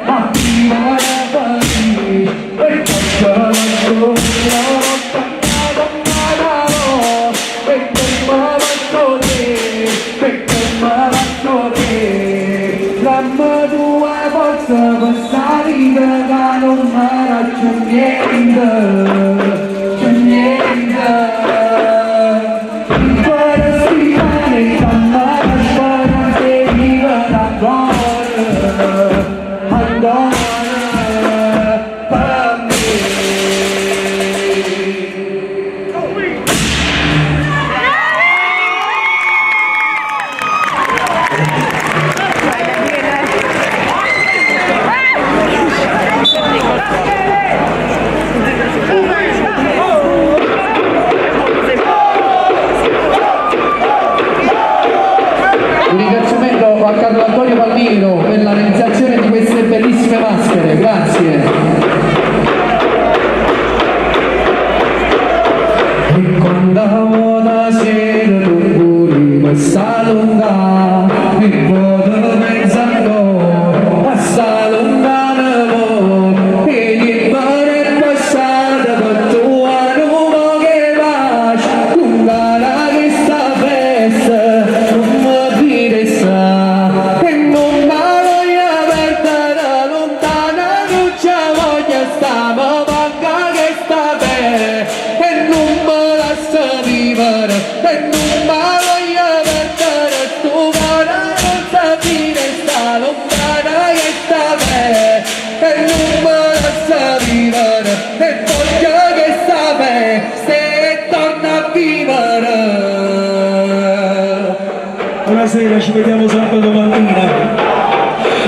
a vivere felice, e porta la tua lotta, perché mi lascio te, dammi tua forza per sta vita che non mi raccio niente, c'è niente. Libera sti mani, dammi la speranza di vivere ancora, ancora per me. Un ringraziamento a Carlo Antonio Palmiro per la realizzazione di queste bellissime maschere, grazie. E quando amo la sera tu pure questa lunga, mi posso pensare a sta lunga fine sta lontana che sta me e non me la sa vivere e voglio che sta me se torna a vivere. Buonasera, ci vediamo sabato mattina.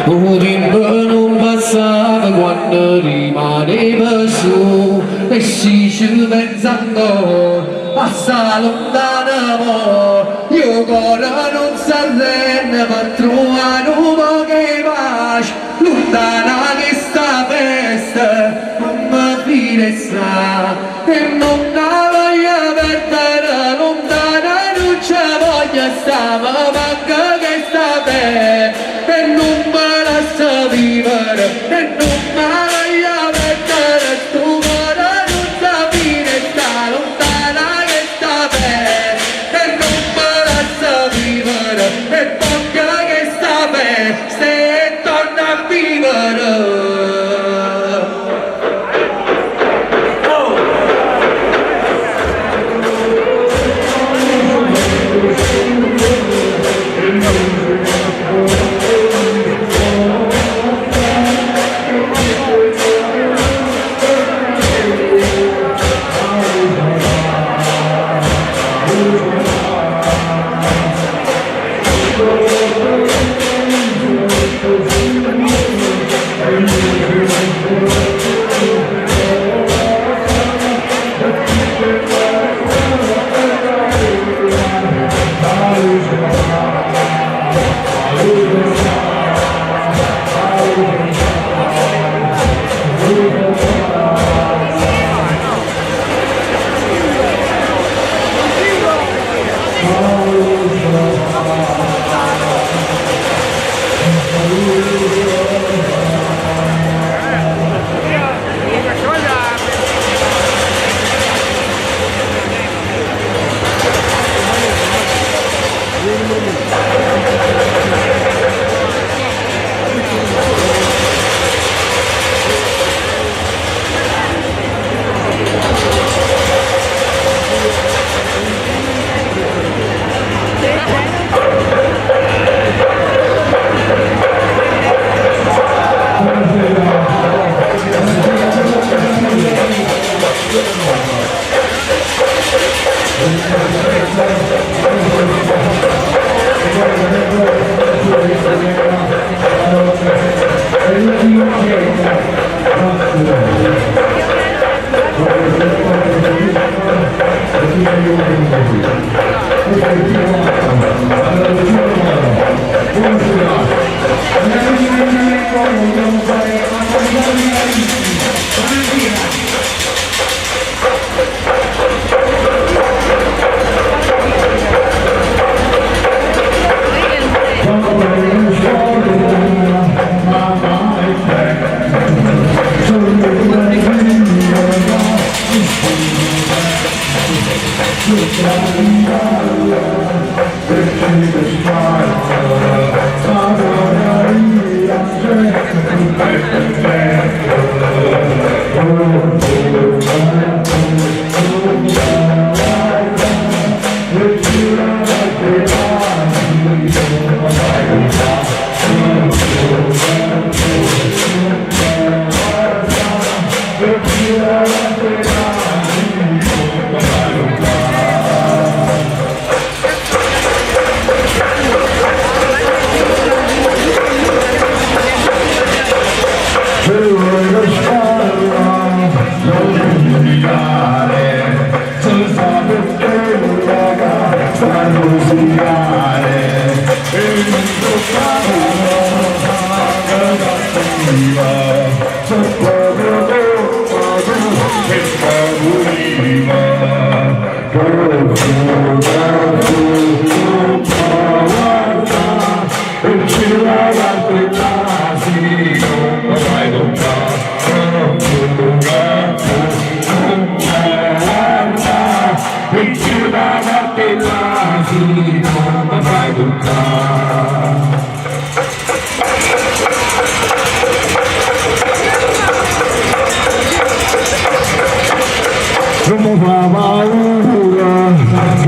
Un tempo non passava quando rimaneva su e si ci pensando passa lontano io ancora non s'arrende per trovare un po' che pace lontana che sta festa non mi finestra e non la voglio perdere lontana non ci voglio stare ma manca che sta bene e non me la sa vivere e non me la voglio perdere tu cuore non sa fine sta lontana che sta bene e non me la sa vivere e voglio che sta bene se torna a vivere.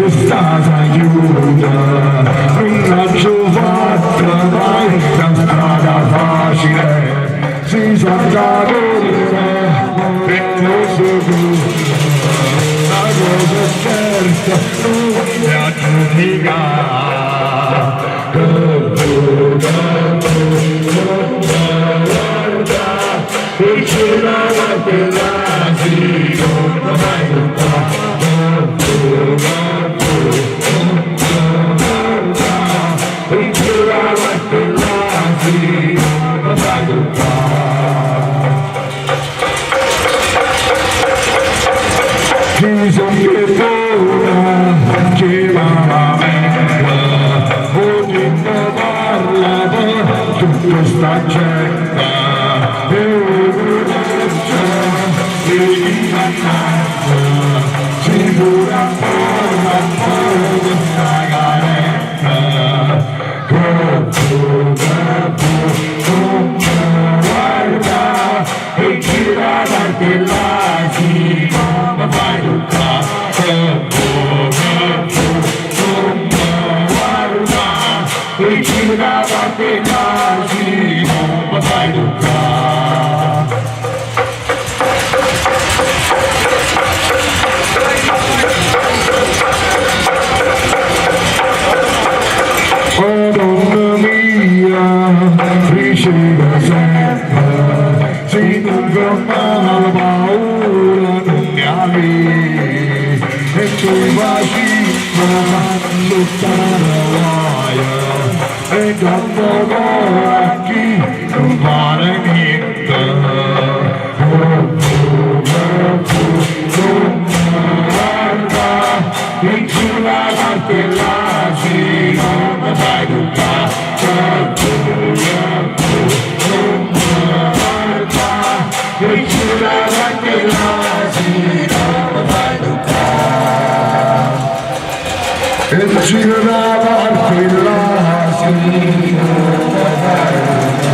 Stata chiusa, non la giovata si s'accadono e non si chiude, la cosa è certa, non mi aggiudica. E c'è la guarda si non mai e c'è la guarda si non chi son che torna che va la merda ogni parla tutto sta gente sicura forma questa garetta guarda e gira parte là si ma fai tutta guarda e gira parte là si ma fai tutta. Oh donna mia, riceve sempre, se non ferma la paura non mi avevi, e tu facciamo lottare guaia, e dopo a chi non vale niente. E giù la parte là si non fai tutta e giù la parte là si non fai tutta e giù la parte là si non fai tutta.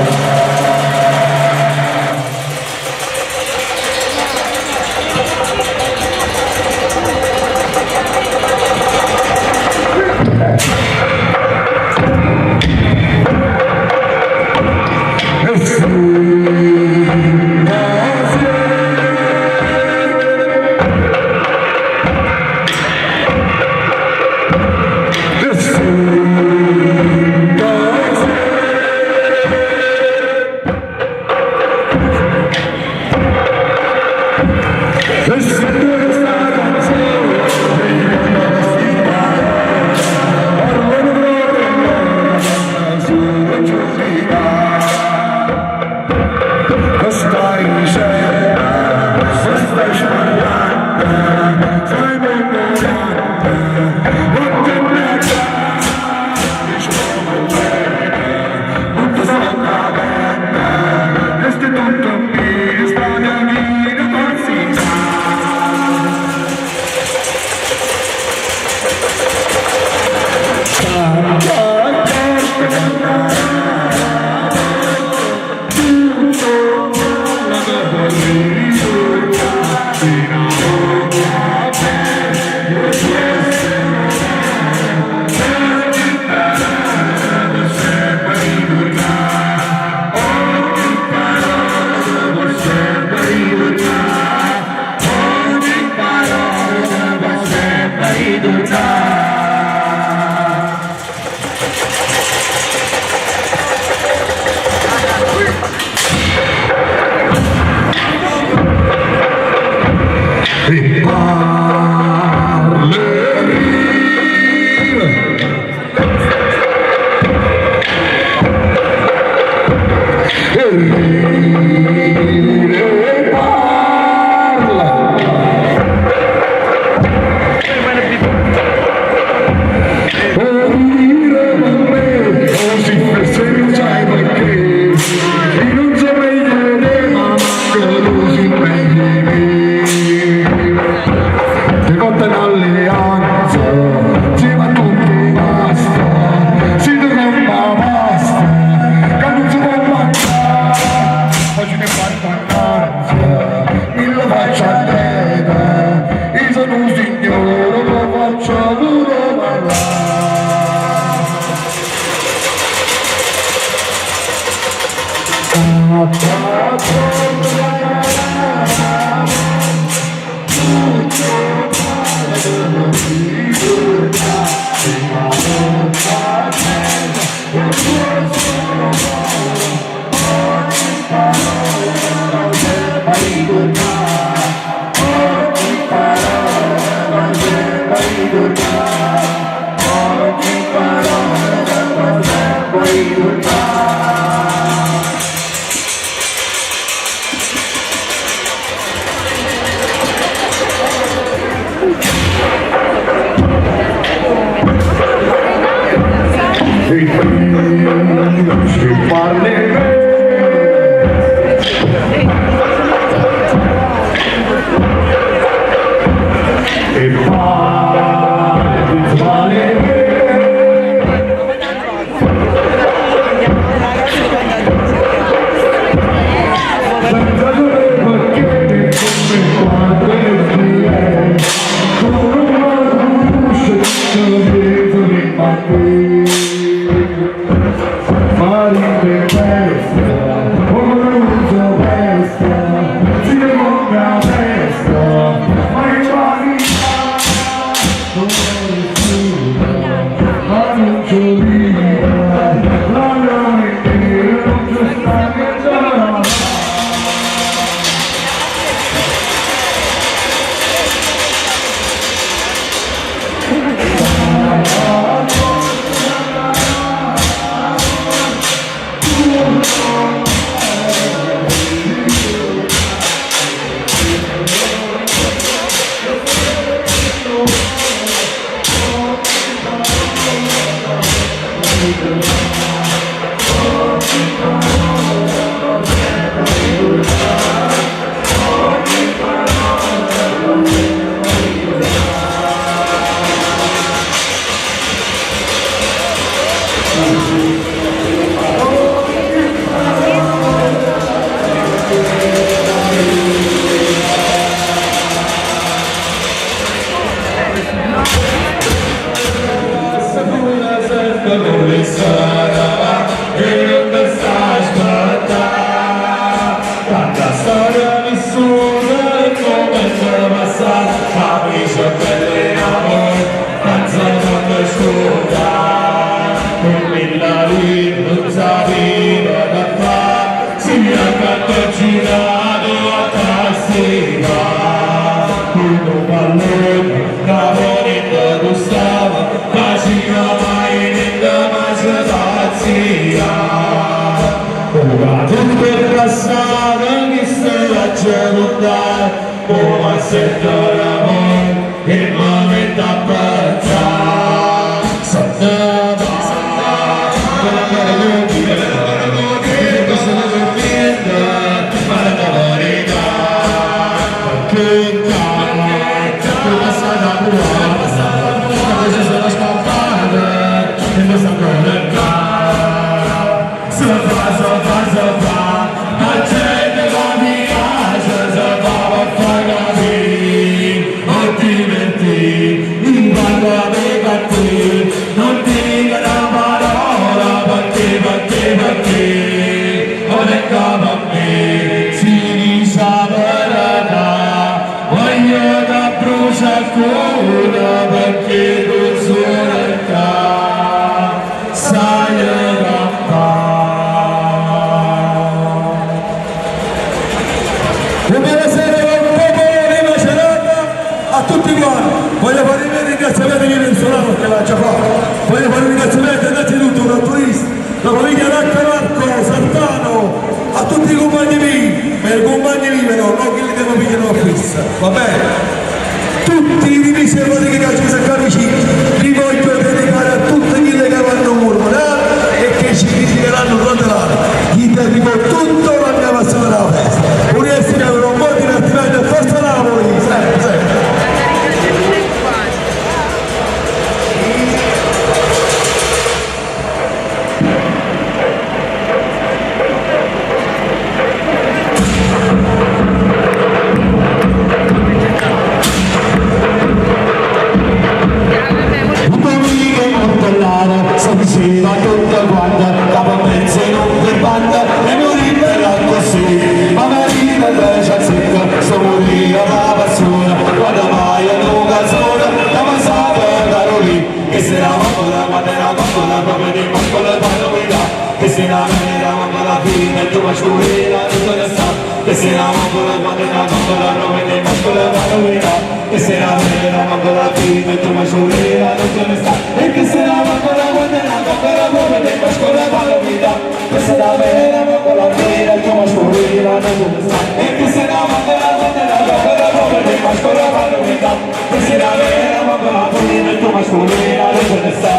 vera bambola fine tu masculina tutto ne sa che se la bambola quando è una bambola provene mascola vanno via che se la vera bambola fine tu masculina tutto ne sa e che se la bambola quando è una bambola provene mascola vanno via che se la vera bambola fine tu masculina tutto ne sa e che se la bambola quando è una bambola provene mascola vanno via che se la vera bambola fine tu masculina tutto ne sa.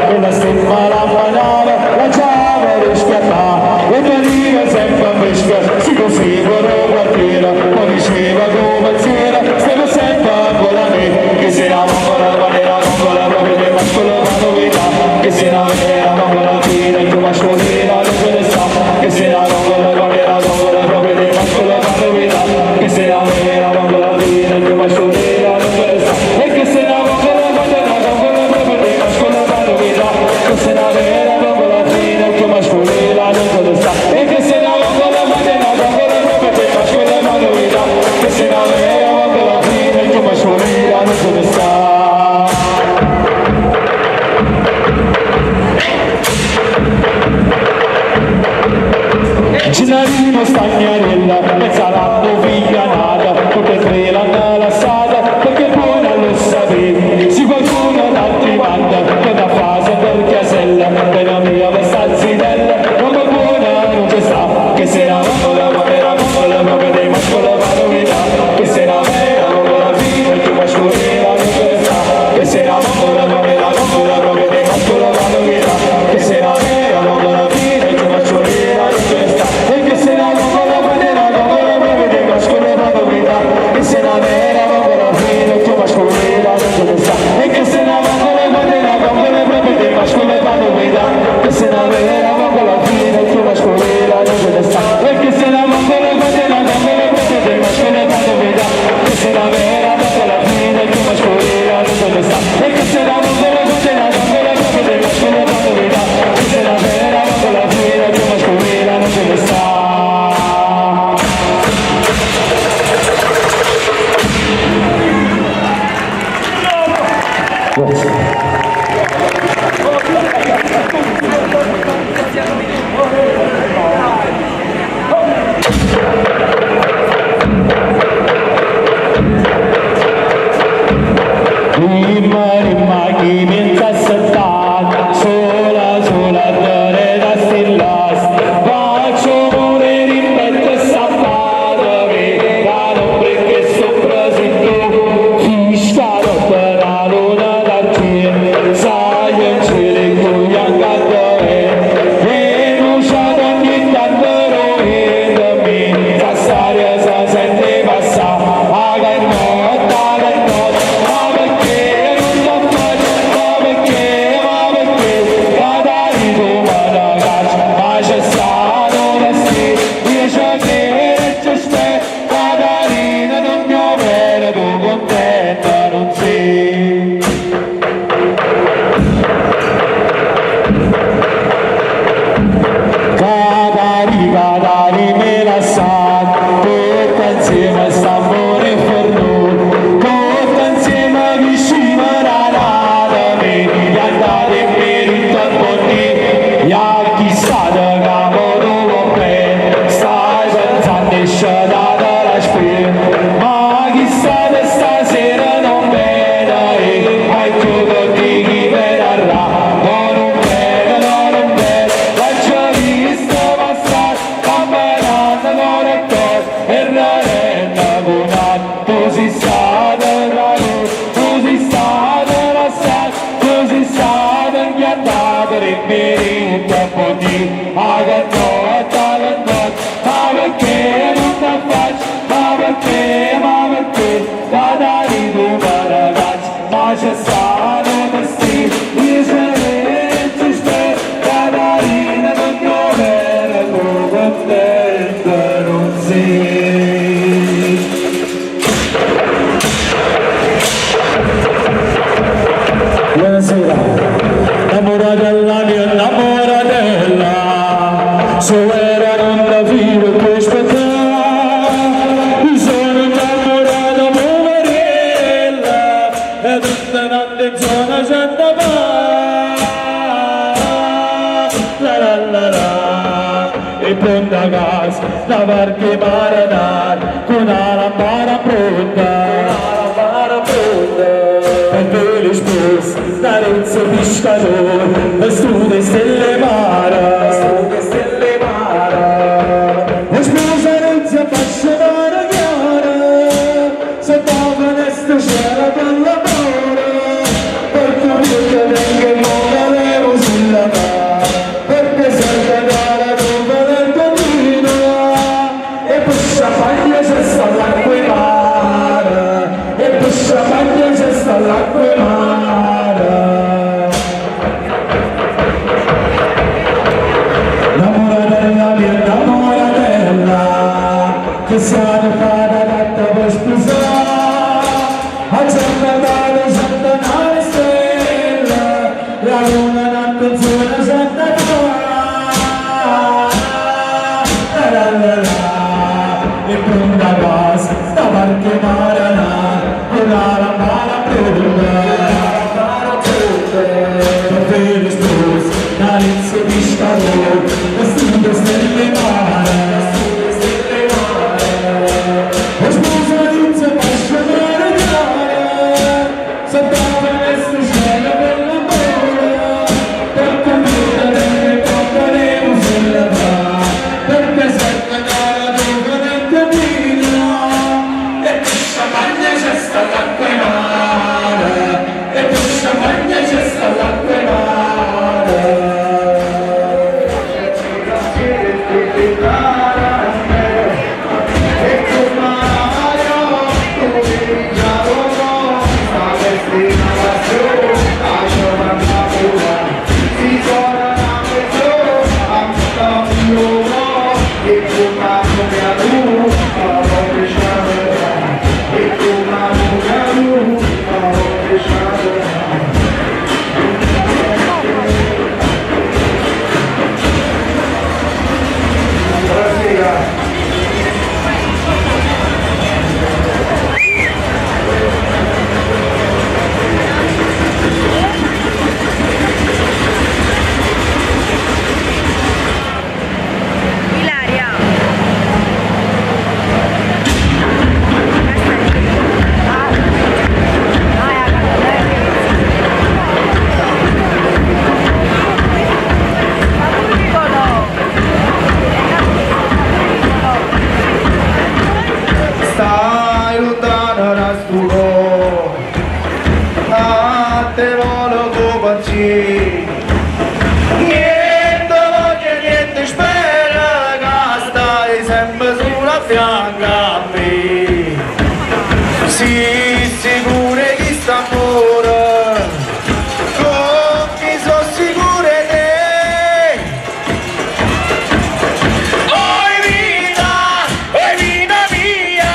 Quella stemma la manava, la giava riscattava e veniva sempre fresca, si conseguono quartiera, poi diceva come c'era, stava sempre con la me, che se la bambola valera, bambola proprio del mascolo vanno vita, che se la vera bambola fina, il tuo mascolina non se ne sa, che se la bambola valera, bambola proprio del mascolo vanno vita, che se la vera bambola fina, il tuo mascolina non se ne sa, e che se la bambola valera, bambola proprio del mascolo vanno vita, che se la vera bambola fina, il tuo mascolina non se ne sa, e che se la bambola valera, bambola proprio del mascolo vanno vita, che se la vera bambola fina, il tuo mascolina non se ne sa. Ginarino stagnarella, mezza l'anno figlia nata, tutte e tre l'hanno lasciata, perché buona lo sapevi, se qualcuno d'altri manda, per la fase per casella, per la mia versa zitella, roba buona non c'è sta, che se la bambola proprio dei mascolo vanno vita, che se la vera bambola fina, il tuo mascolina non c'è sta, che se la bambola proprio dei mascolo vanno vita, che se la vera bambola fina, il tuo mascolina non c'è sta. E che se la bambola valera, bambola proprio del mascolo vanno vita, che se la vera bambola fine, il tuo mascolina non ce ne sta. E che se la bambola valera, bambola proprio del mascolo vanno vita, che se la vera bambola fine, il tuo mascolina non ce ne sta. E che se la bambola valera, bambola proprio del mascolo vanno vita, che se la vera bambola fine, il tuo mascolina non ce ne sta. E che se la bambola valera, bambola proprio del mascolo vanno vita, che se la vera bambola fine, il tuo mascolina non ce ne sta. Rimma chi pensa stata sola dare da stillas faccio pure rimpetto sappata da non perché sopra si tu fiscalo per la luna da te sai che c'è le cui anche e non c'è ogni tanto da me la storia si sente passare a notte ma perché non lo faccio ma perché cada ritorno ragazzi ma c'è stato vestito io c'è che c'è ste cada rina non mi avere tu contenta non sei Cadari me la sa, porta insieme st'amore ferno, porta insieme vicino alla me, gli andate per il tempo di, gli occhi state capo dopo me, stai pensando e sciatata la spina, ma chi state stasera non viene, hai tutto di chi verrà, non bene, l'ho già visto passare, camminando con il cuore, e rarenda con tu si stata tra noi, tu si stata lasciata, tu si stata inghiandata, rimpiri un tempo di, ma perché non te faccio, ma perché, cada ritorno ragazzi, ma c'è stato destino, io ci spero, cada rina non mi avere, tu contenta non sei. Buonasera, innamoratella mia innamoratella, so era non da vivo per aspettare, pescatore, studia stelle mare, studia stelle mare. E sposa non si appassionare chiara, se poi onesta c'era per l'amore, perché io vengo e non la levo sulla mano, perché serve dare dove nel cammino, e poi champagne c'è sta l'acqua e mare, e poi champagne c'è sta l'acqua e mare. Namoratella mia, namoratella, che siamo fata tanta per sposare, a giornata santa nave stella, la luna n'attenzione santa e pronta casa, sta parte marana, e la lampada per vedi sposi, carizze pescatore, vestito stelle mare, e sposa non si appassionare chiara, se dava questo cielo per l'amore, per convivere e porteremo sulla mano, perché serve dare dove nel cammino, e per champagne c'è sta l'acqua e mare, e per champagne c'è sta l'acqua e mare. Ilaria. Stai lontano da studio, a te volevo partire. Niente voglio, niente spera, che stai sempre sulla fianca a me. Sii sicuro che sta amore, con chi sono sicuro di te. Oi vita mia,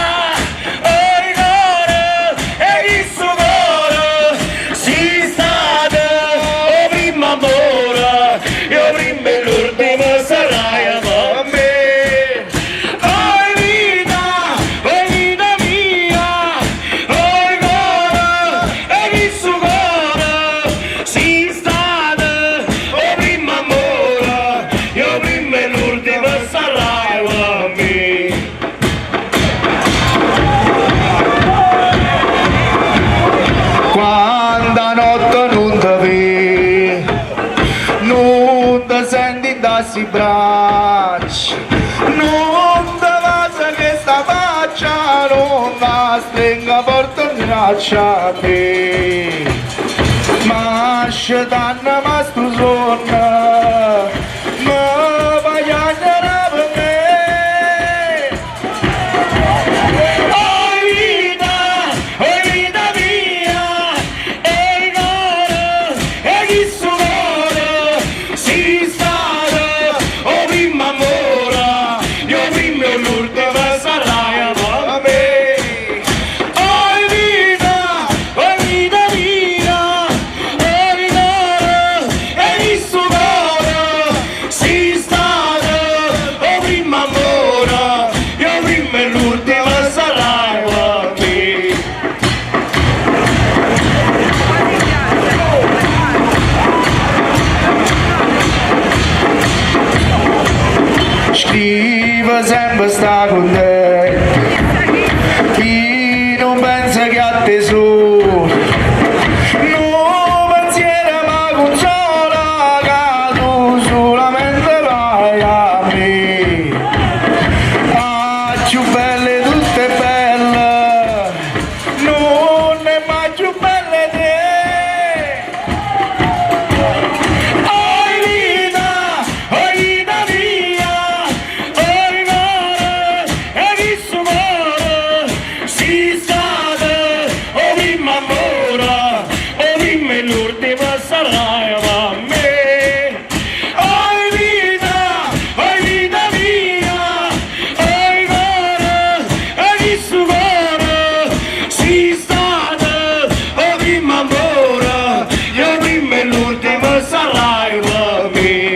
oi cuore, e chi suo cuore, si state, o prima amore, io prima e l'ultimo sarai a me. Oi vita mia, oi cuore, e chi suo cuore, si state, o prima amore, io prima e l'ultimo sarai a me. Quando notte non ti vedi, non ti senti da si braccia, non ti passa che sta faccia, non ti stringa porta in braccia a te. Ma scetanna ma stu sonno, ma vai a andare per me. Oi vita mia, e cuore, e chi suo cuore, si state, o prima amore, io prima e l'ultima sarai a me. Oi vita mia, e cuore, e chi suo cuore, di suo cuore si state o prima ancora io prima e l'ultimo sarai per me.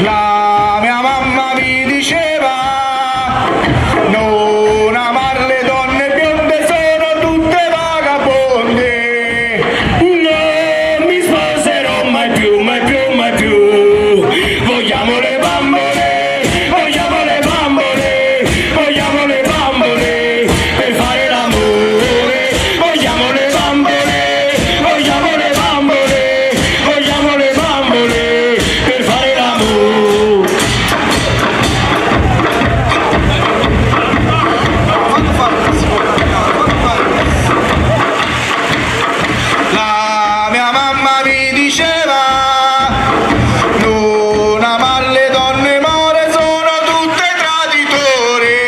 La mia mamma mi diceva non amare le donne bionde, sono tutte vagabonde. Non mi sposerò mai più, mai più, mai più. Vogliamo le bambole, vogliamo le bambole, vogliamo le bambole per fare l'amore. Vogliamo le bambole, vogliamo le bambole, vogliamo le bambole per fare l'amore. La mia mamma mi diceva non amare le donne more, sono tutte traditori.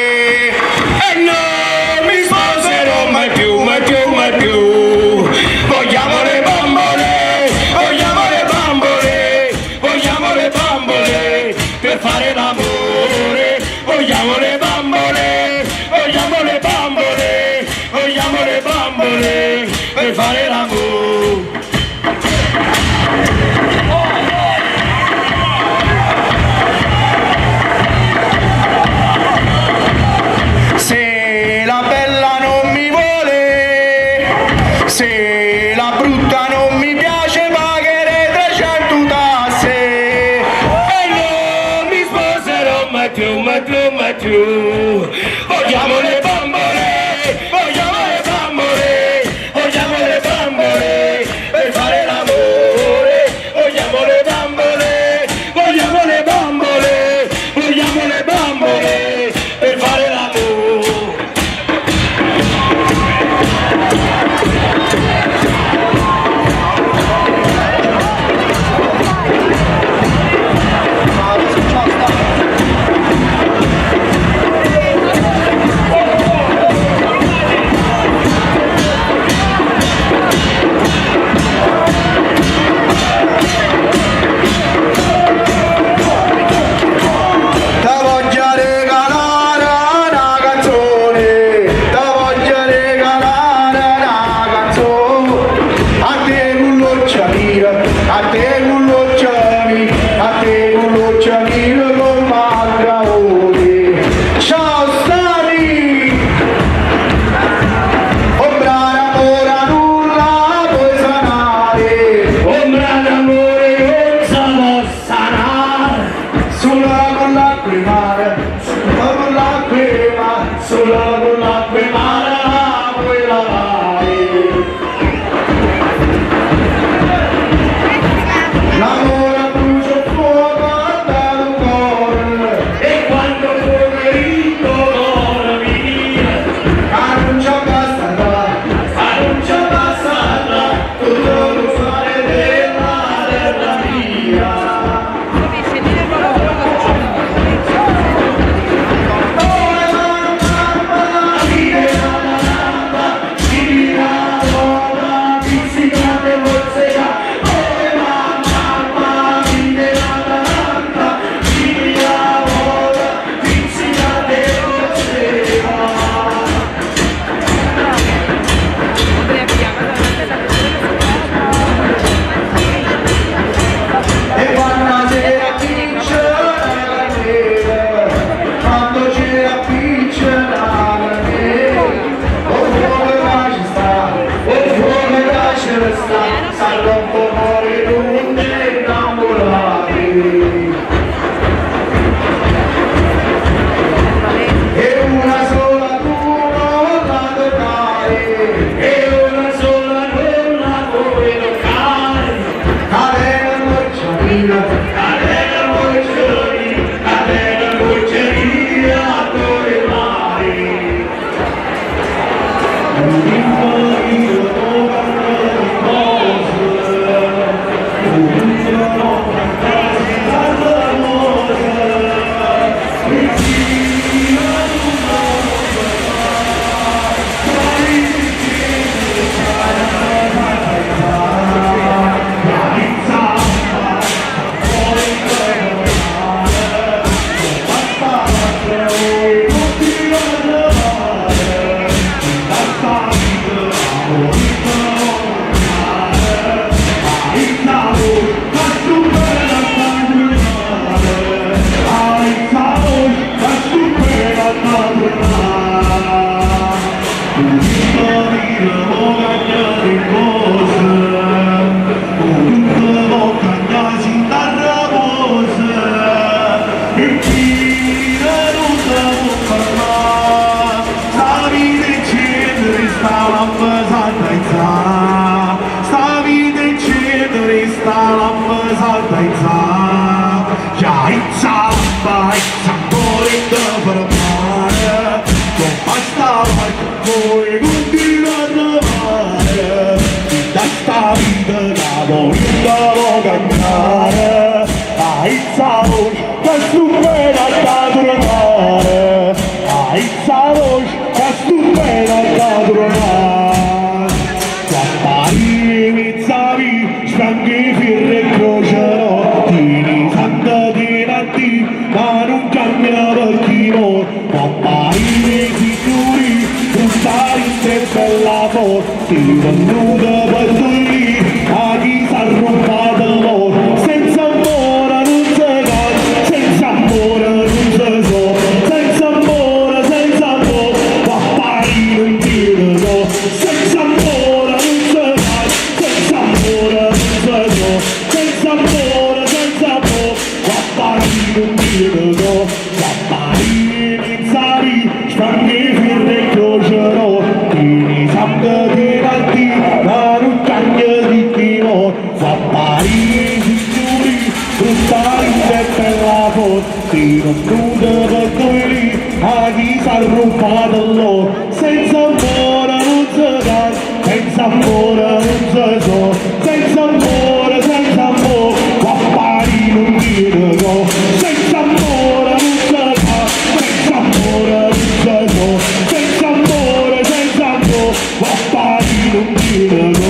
E non mi sposerò mai più, mai più, mai più. Vogliamo le bambole, vogliamo le bambole, vogliamo le bambole per fare l'amore. Vogliamo le bambole, vogliamo le bambole, vogliamo le bambole per fare l'amore. Se la bella non mi vuole, se la brutta non mi piace, pagherei 300 tasse. E non mi sposerò mai più, mai più, mai più. Vogliamo le bambole, vogliamo le bambole, vogliamo le bambole per fare l'amore. Vogliamo le bambole, vogliamo le bambole, vogliamo le bambole per fare l'amore. voce che stupenda da trovare, aizza voce che stupenda da trovare. Quattari mizzavi, spanghi firre e crocerò, tiri santa di natti, ma non cambia per chi mo. Quattari signori, fruttari stretta la porta, ti venduta per lui, a chi s'ha rubato l'oro. Senza amore non si va, senza amore non si so, senza amore, quattari non ti so, senza amore non si va, senza amore non si so, senza amore, quattari non ti so, quattari mizzavi, spanghi firre e crocerò, tiri santa di natti, ma non cambia di chi mo. Quattari signori, fruttari per la foto, ti venduta per quelli, a chi s'ha rubato l'oro. Senza amore non si va, senza amore non si so, senza amore, quattari non ti so, senza amore non si va, senza amore non si so, senza amore, quattari non ti so.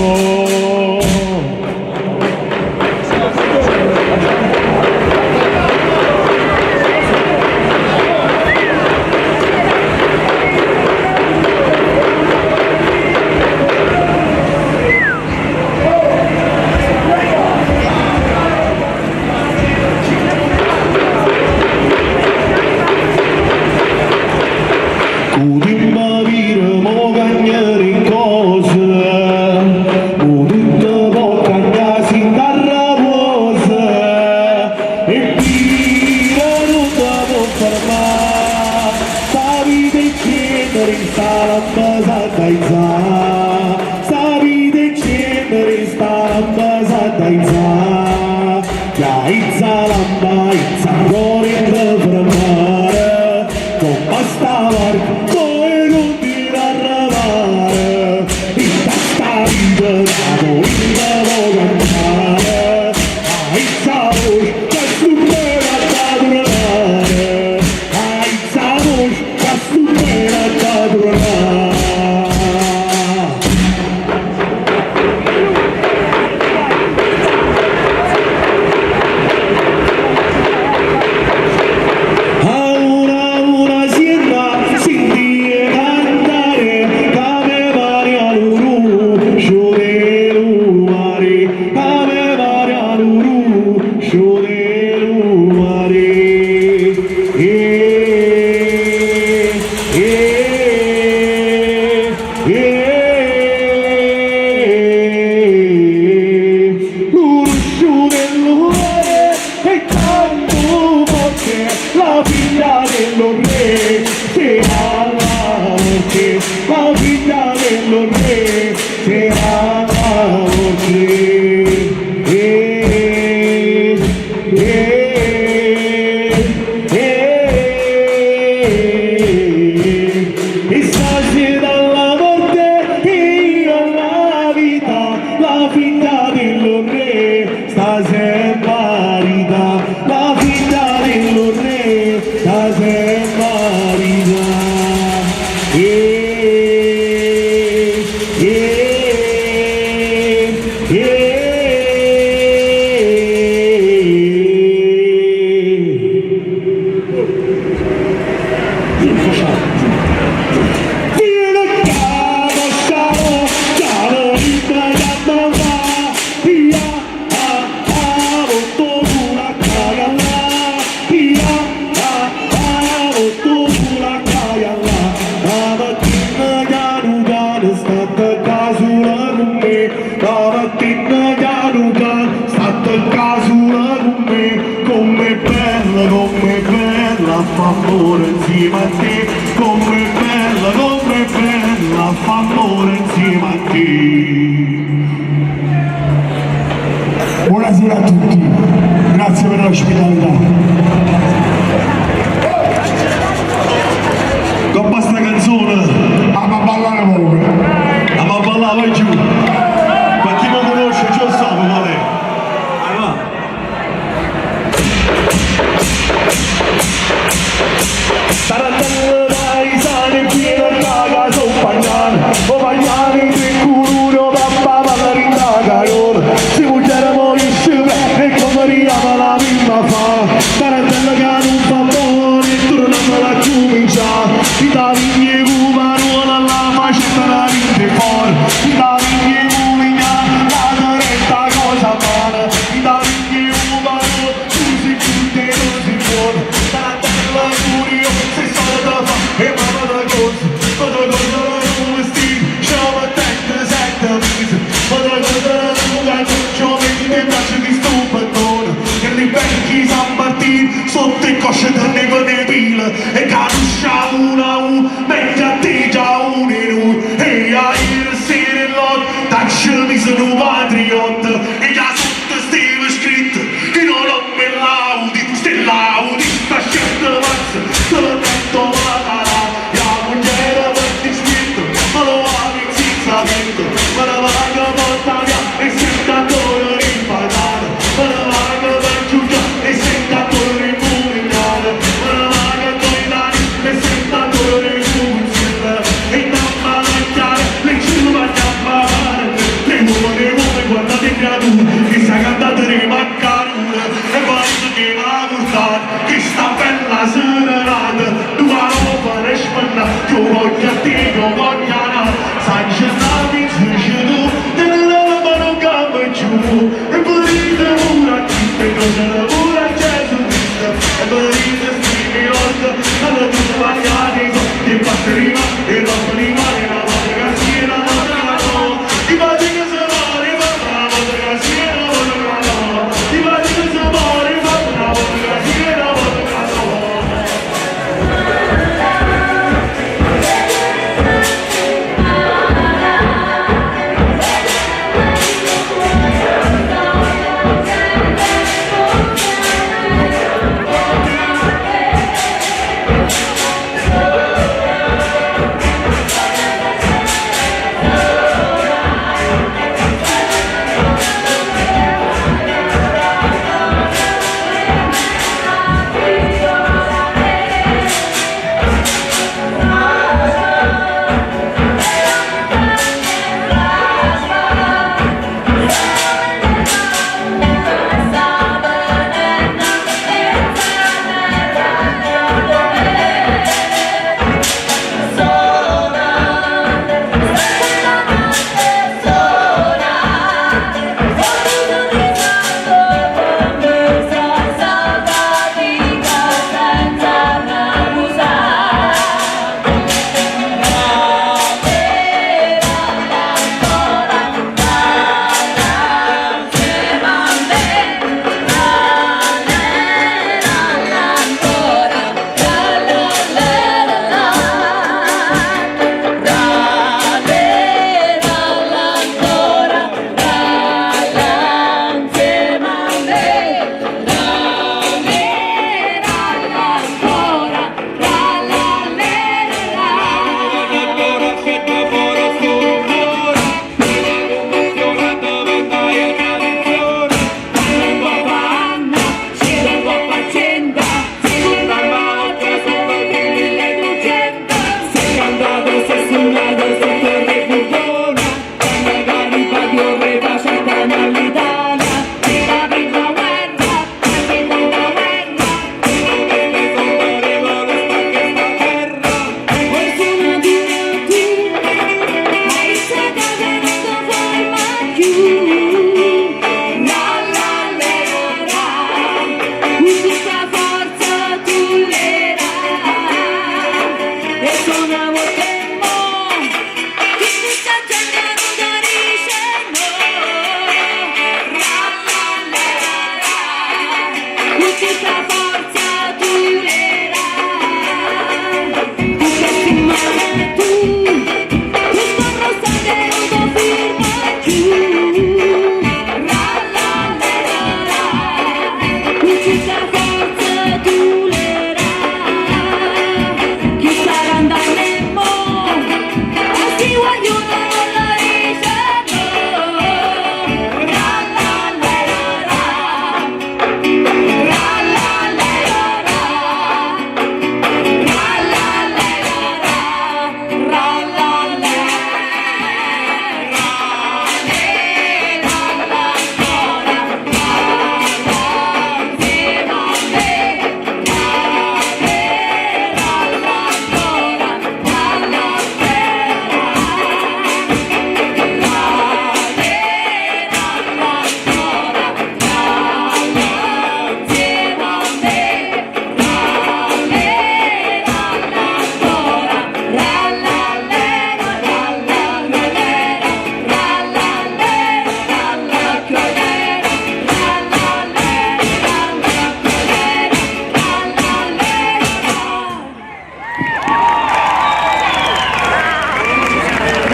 Udimma vire mo cagnere in cosa, uditto po' cagnasi in carraposa, e vira non da può fermare, sta vita e cenere sta l'ambassata in za, sta vita e cenere sta l'ambassata in za, già in za l'amba in za ancora in da fermare, con basta varco. Amore insieme a te, come bella, fa amore insieme a te. Buonasera a tutti, grazie per l'ospitalità. Con questa canzone, a ballare voi. A ballare vai giù. Per chi non conosce, già sa qual è. Allora. cantar questa bella serenata, tu la roba risponda, tu voglio a te, tu voglio a noi, sai c'è stato in tu, te ne roba non cambia giù, e venite ora a te, cosa lavora a Gesù Cristo, e venite scrivi l'orto, alla tua sbagliata, ti basta prima, e dopo rimane la volta che si è la volta che no, ti basta che se muore, ma la volta che si è la volta che no, ti basta che se muore, ma la volta che si è la volta che no.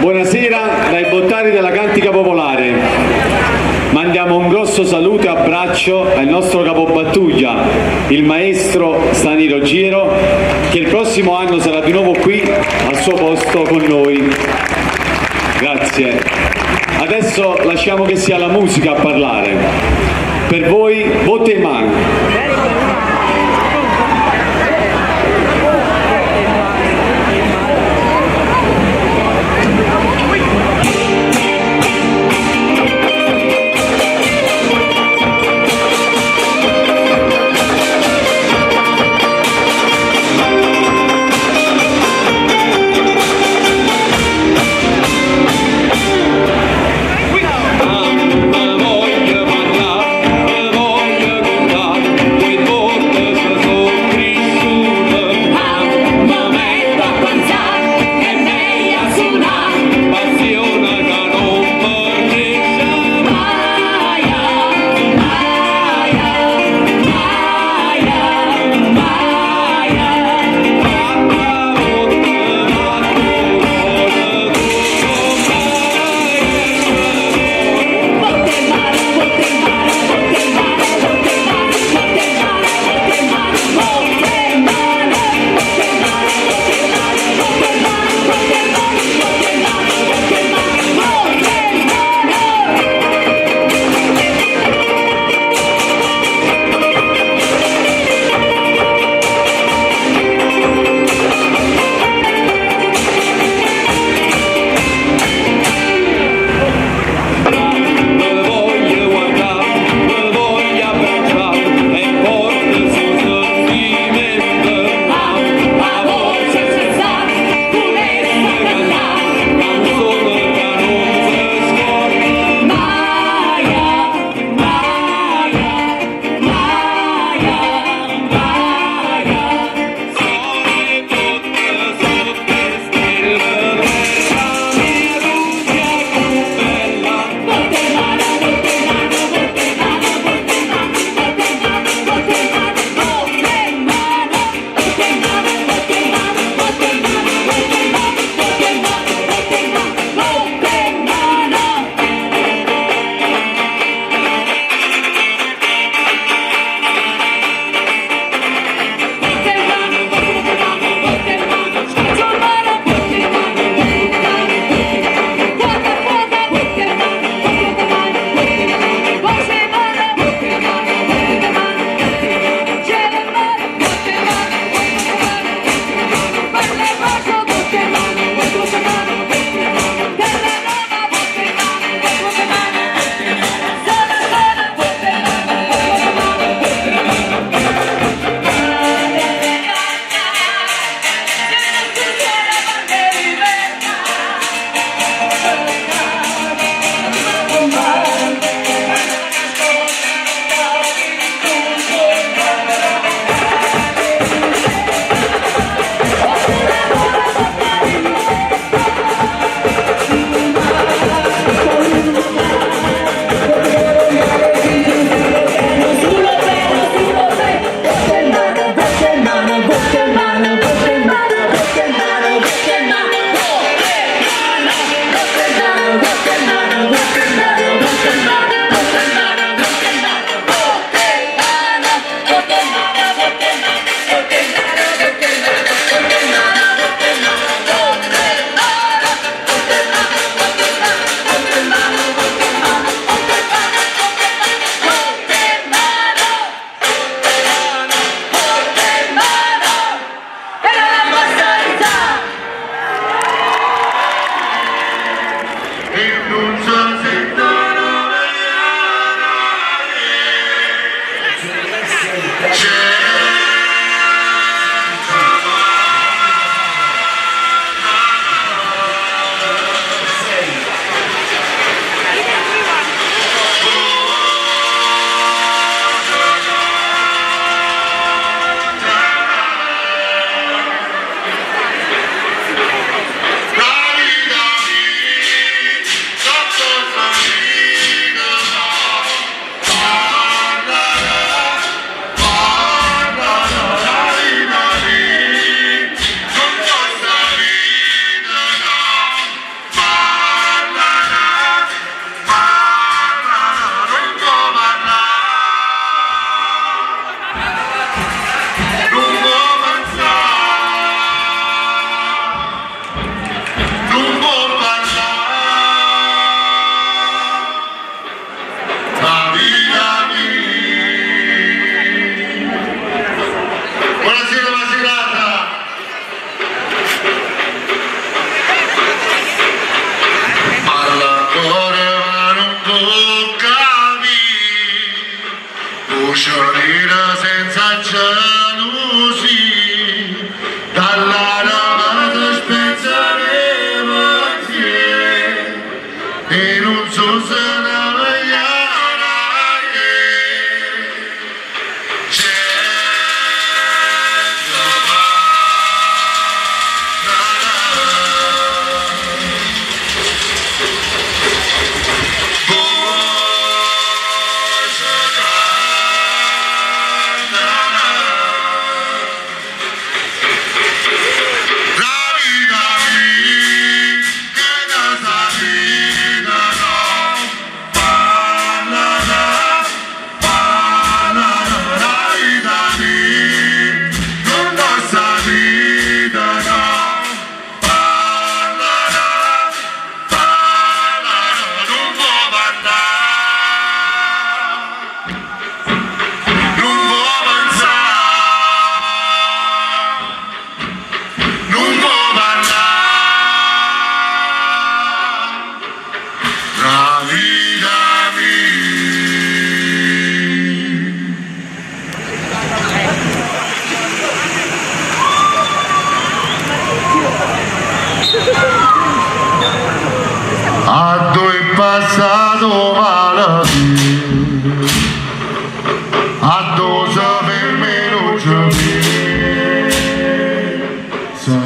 Buonasera dai bottari della Cantica Popolare. Mandiamo un grosso saluto e abbraccio al nostro capobattuglia, il maestro Staniro Giro, che il prossimo anno sarà di nuovo qui al suo posto con noi. Grazie. Adesso lasciamo che sia la musica a parlare. Per voi, Vote Man.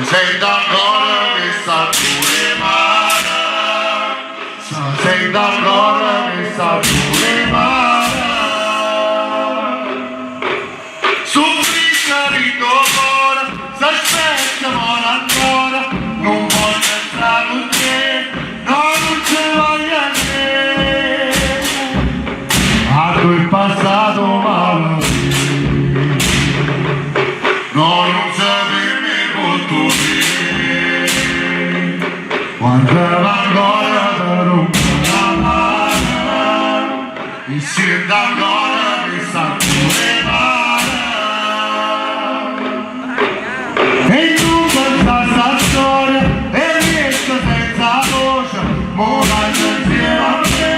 sento ancora che sta pure male, sento ancora che sta pure male. Soffrisce ritorno, s'aspettiamo ancora, non voglio stare con te, no, non ci voglio andare. A tu il passato male, no, non sapevi molto bene, guardava ancora da rompere la mano, e sento ancora che sta pure male. E tu questa sta storia, e riesco senza voce, morando insieme a me,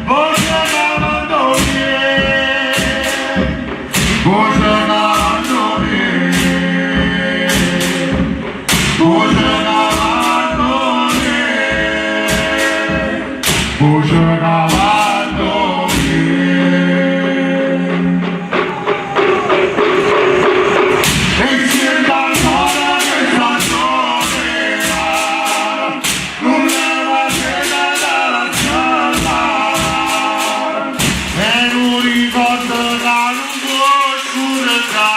voce cavando via, voce cavando via, voce cavando via, voce cavando via. E sento ancora che sta sola, non è la pena della strada, e non ricordo la lunga oscurità,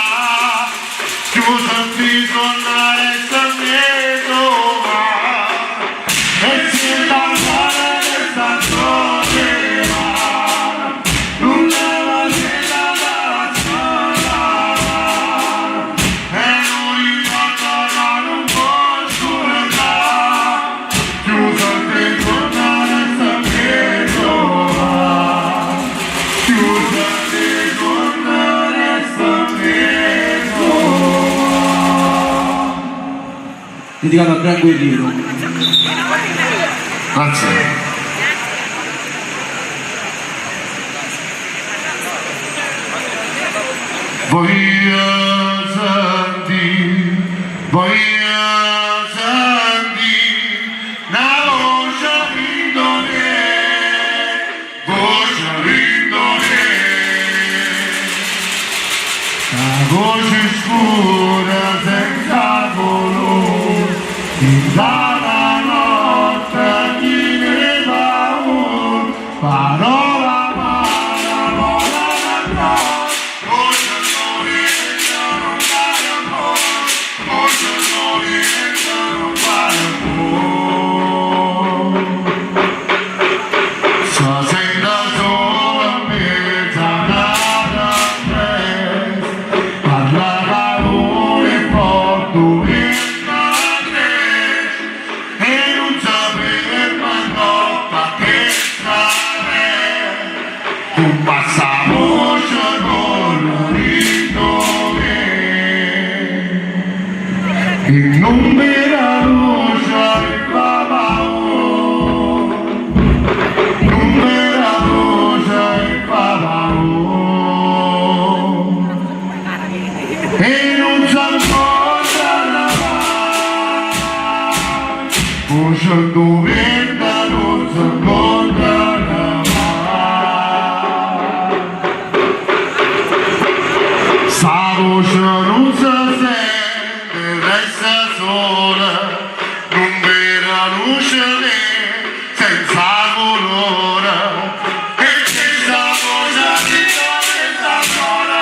chiuso di suonare sangue e sento ancora che sta sola, non è la pena della strada, e non ricordo la lunga oscurità, chiuso di suonare sangue, chiuso di suonare sangue. Dedicato al Gran Guerriero. Grazie. Voglio sentire una voce una voce scura senza colore, dalla notte chi ne va un parola parola voce non riesce non vale ancora, voce non riesce non vale ancora. So sento solo a mezzanotte parla parole portoghese e non sapere quando che stare con passa voce colorito e non mi la luce il papao, non mi la luce il papao e non si incontra la voce doventa non si incontra la sa voce non si sente, resta sola, non vera luce né senza colore, e questa voce di questa sola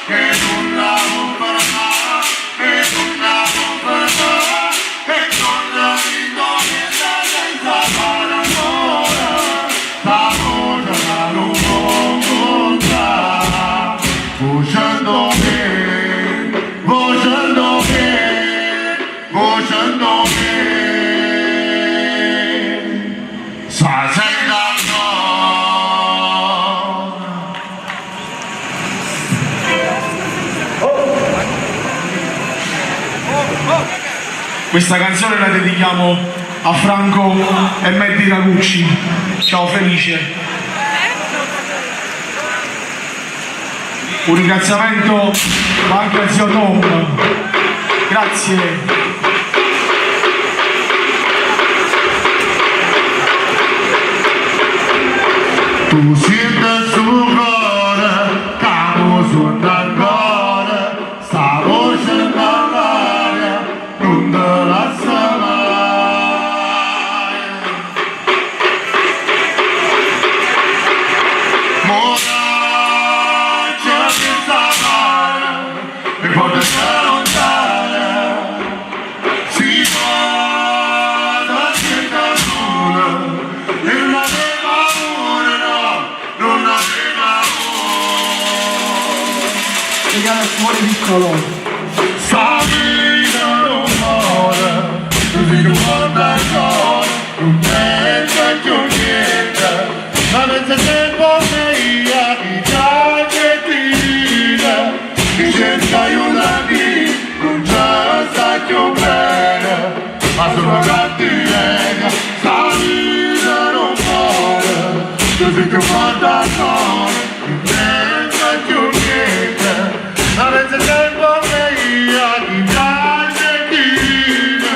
che non la può fermare, che non la può fermare, e non la indovina senza parole, la voce la non può incontrare, voce dove, voce dove, voce dove, sa senta Questa canzone la dedichiamo a Franco e Mandy Ragucci. Ciao Felice. Un ringraziamento va anche a zio Tom. Grazie. tu sientes su cuore, camo suona ancora. porta già lontana, si guarda senza nulla, e non aveva amore, no, non aveva amore. Regala fuori piccolo. Sta vita non muore, così non guarda il cuore, non pensa più niente, ma pensa tempo mia, chi già che tira, chi cerca aiutati, non già sta più bene, ma sono cattiveria, sta vita non muore, così che guarda il cuore, non pensa più niente, ma pensa tempo mia, chi già che tira,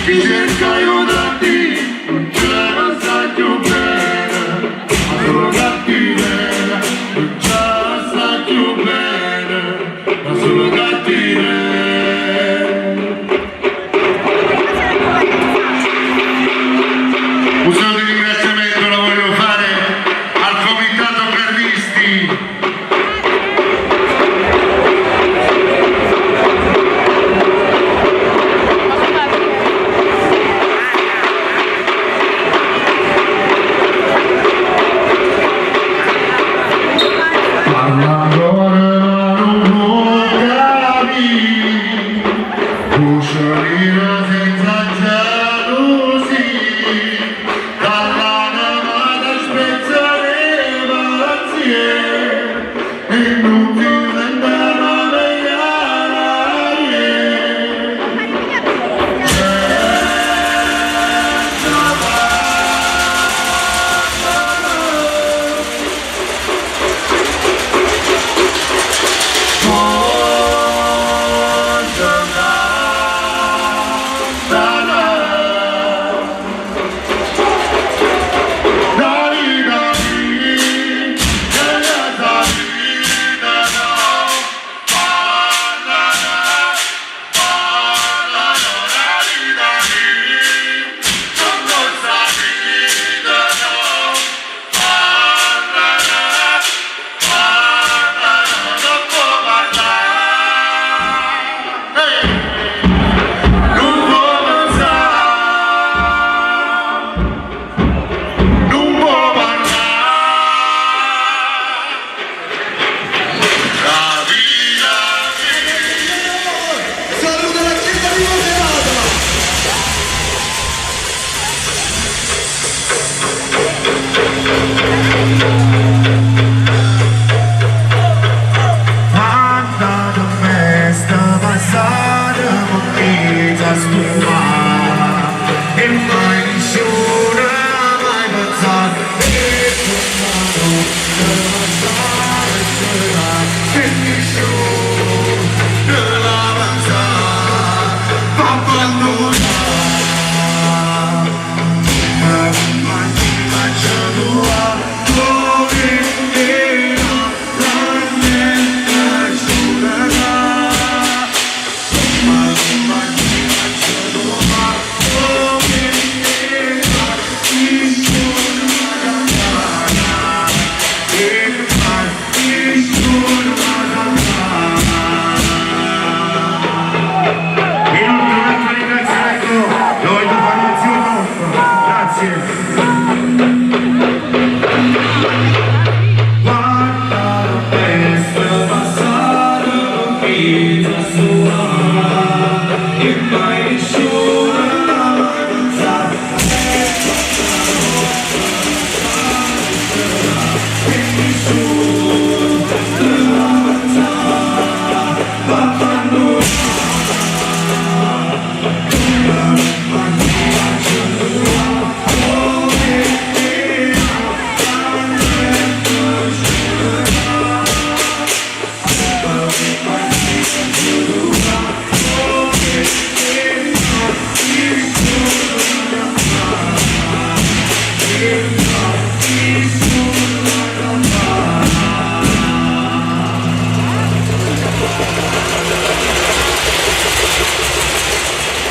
chi cerca aiutati, non c'è sta più bene, ma solo cattiveria, non c'è sta più bene, ma solo cattiveria. Un saluto di ringraziamento lo voglio fare al comitato carristi.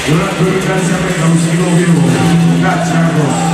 Durante il ringraziamento non si muove più. Grazie a voi.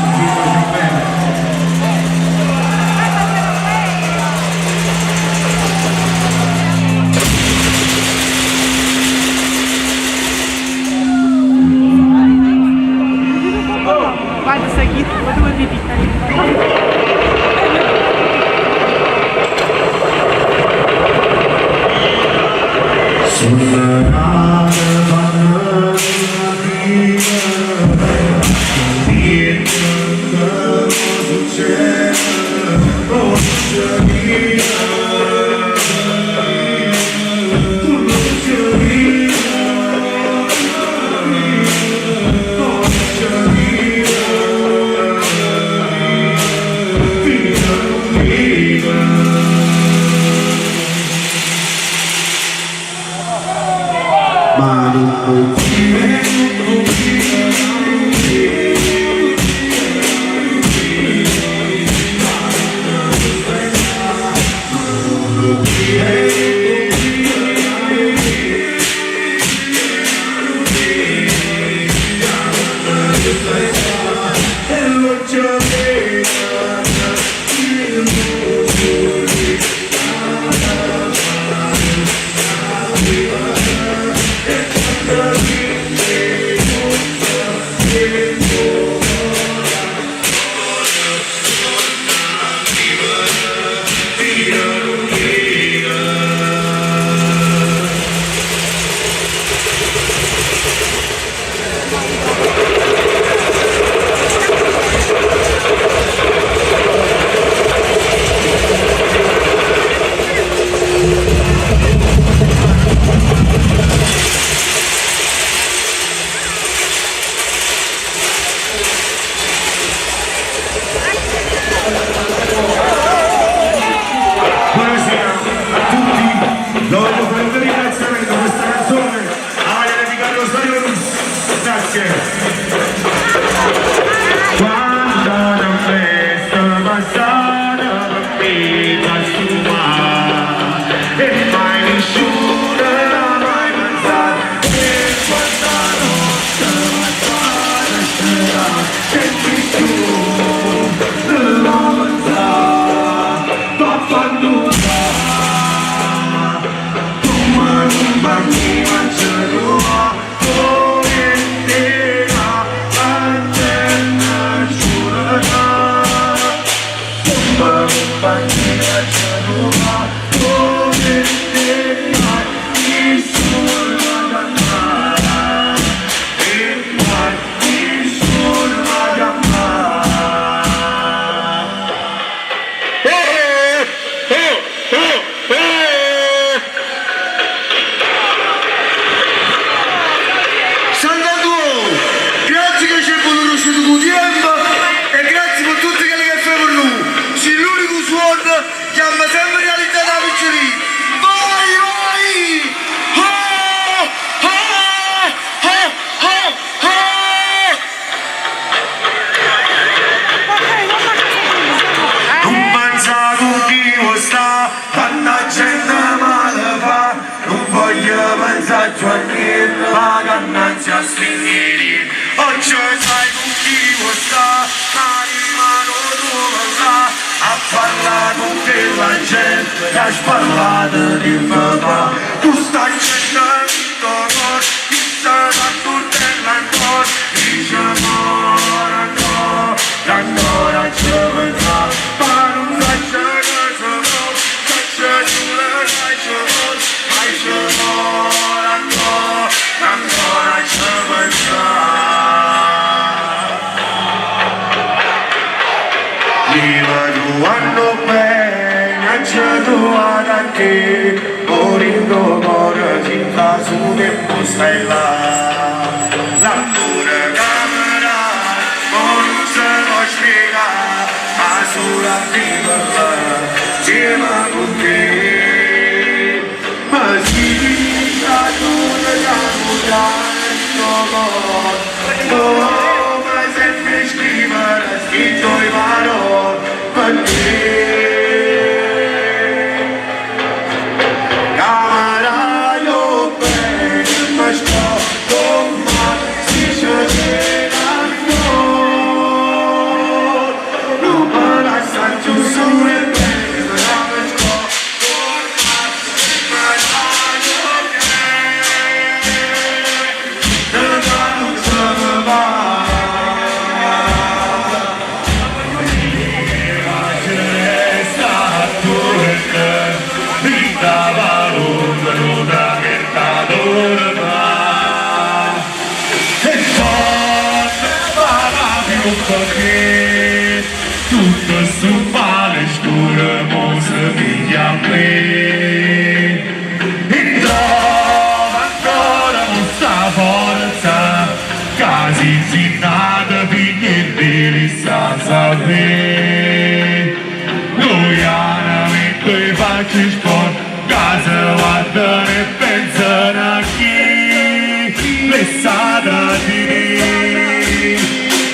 guardano e pensano a chi le sa da dire,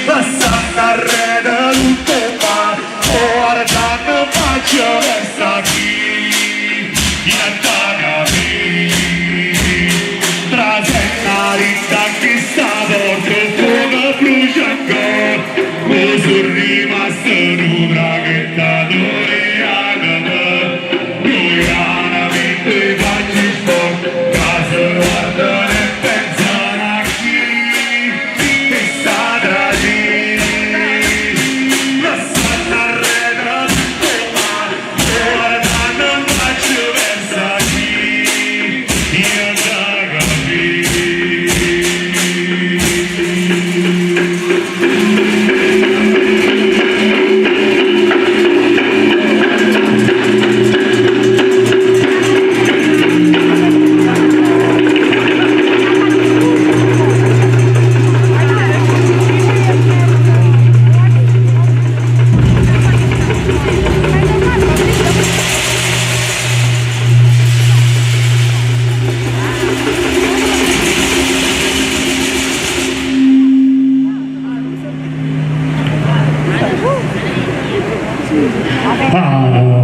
passando a rete tutte fa, ora danno faccio verso chi diventa capire, trasenarita che sta porto come brucia ancora, ma sono rimasto in un raghettatore.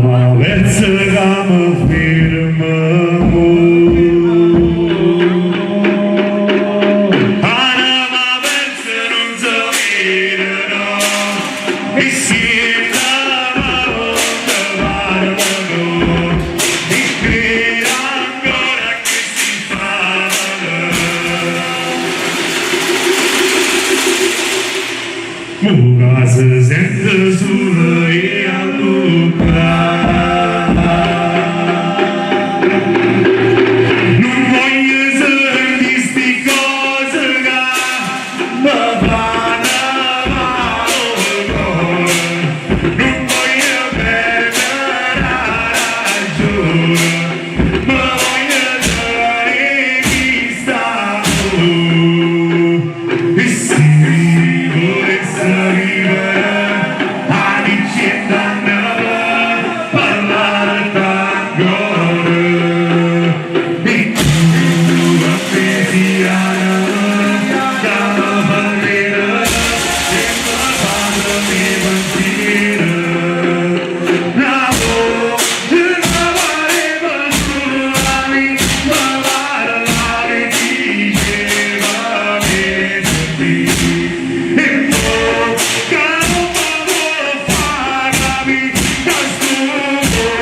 Ma verso che mi fermo, Anima verso non si vedono, e si trovano davanti, e credo ancora che si fanno. Muga si sente solo e allora non voglio sentire sti cose che mi fanno male al cuore, non voglio perdere la ragione, ma voglio dare chi sta e se volesse vivere a vicenda parlare d'ancora e tu appesi alla cama barriera e la padre mi pensiero la voce la valeva sulla vita la diceva mi sentì e poi caro favore pagami casto mondo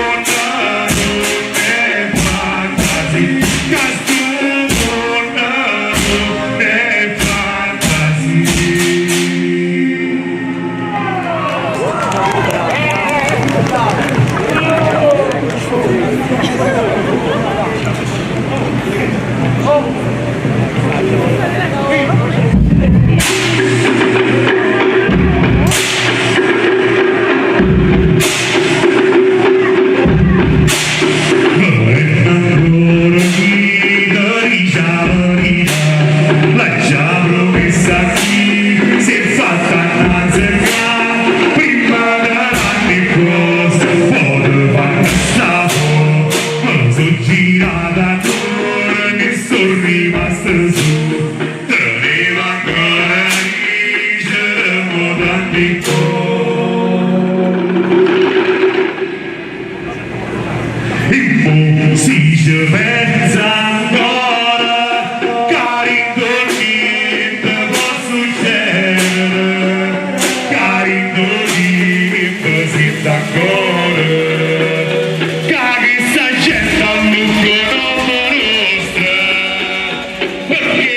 non è fantasia casto mondo non è fantasia. Ancora chi diceva la già promessa chi si è fatta innanzi prima dell'anno cosa può fare stato ma sono girata ancora che sono rimasto su teneva ancora dicere tanti si ci pensa ancora, cari dormite può succedere, cari dormite siete ancora, che sta gente a lungo non nostra, perché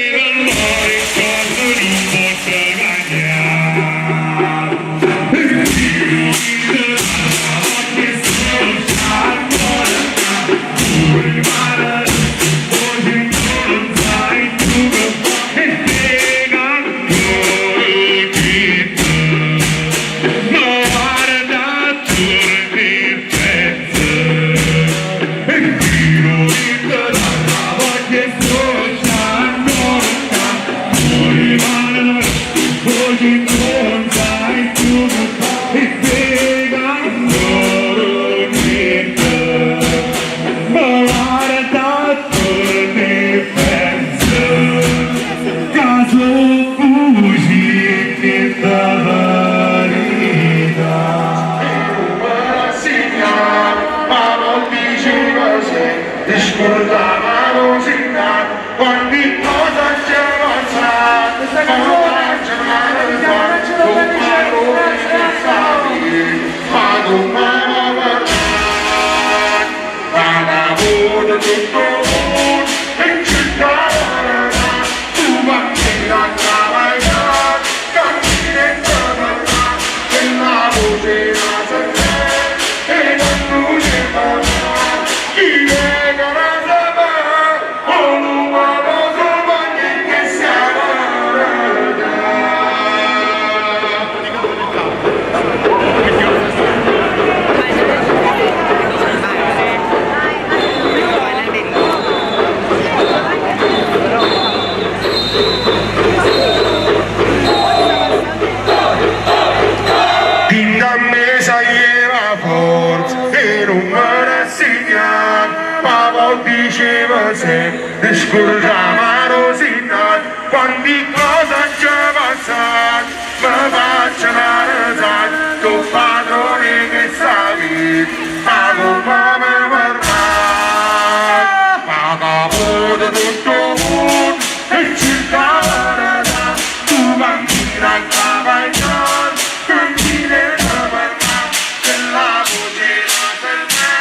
Scusami Rosina, quanti cose ci passano, mi faccio una risata, tu padrone che sapi, ma come mi vorrai, ma capo di tutto il mondo, e circa la verità, tu bambina a cavagliare, che mi deve parlare, che la cucina per me,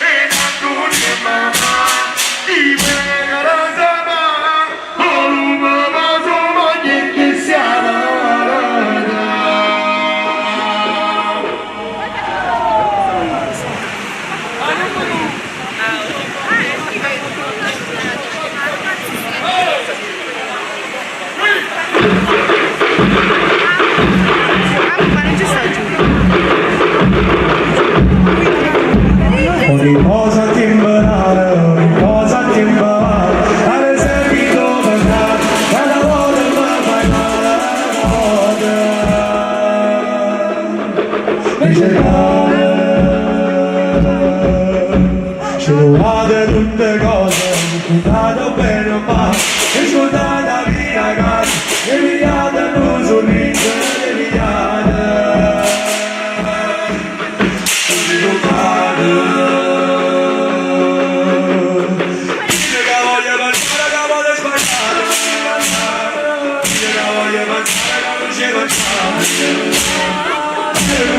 e non tu ti mamma, ti prego la sapere, o lume ma sono che siamo la Ma non ci sta giù. Ogni cosa ti imparare, ogni cosa ti imparare, hai sentito parlare, cada volta mi fai male la notte. Scusate tutte cose, scusate bene o male, e scusate la mia casa, e mi date un sorriso, e mi date.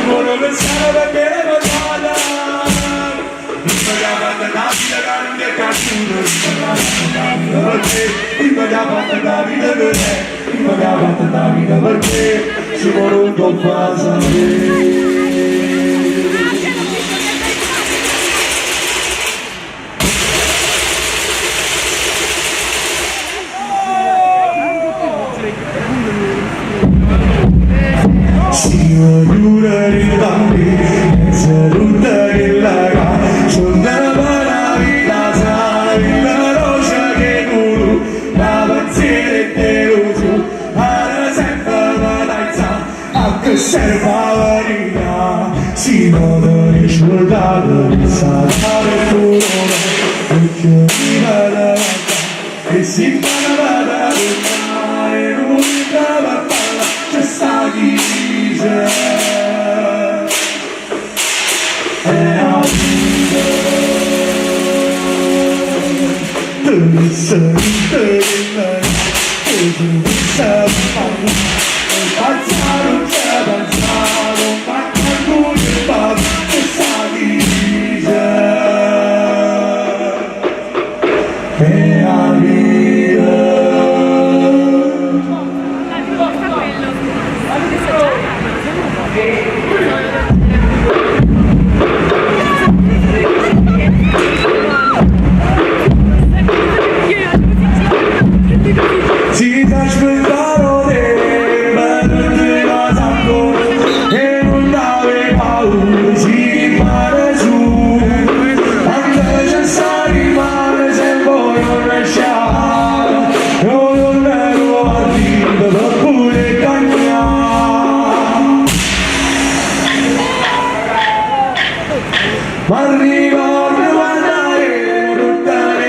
Voglio pensare perché è passata, vogliamo andare la vita che non mi è piaciuta, vogliamo andare la vita per me, vogliamo andare la vita perché ci vuole un po' passare. Signora di bambini, saluta che la ca, suonava la vita sana, la rosa che tu, la pensiera e te tu, alla sempre valenza, a che serve la vita, si nota riscioldato, sarà per tu, perché mi va davanti, e si fa la vada del mare, non mi dava palla, c'è sta chi. Si t'aspettavo te, ma non ti va tanto, e non avevi paura, si rimane su, quando c'è sta rimane se poi non lasciare, io non ero partito per pure cagnare, ma ricordo quando ero lontane,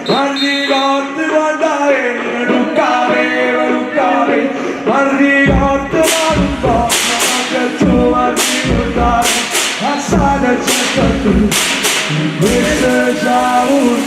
ma ricordo quando ma ricordo un po', che tu mi ricordare, passate certo tu, questo già un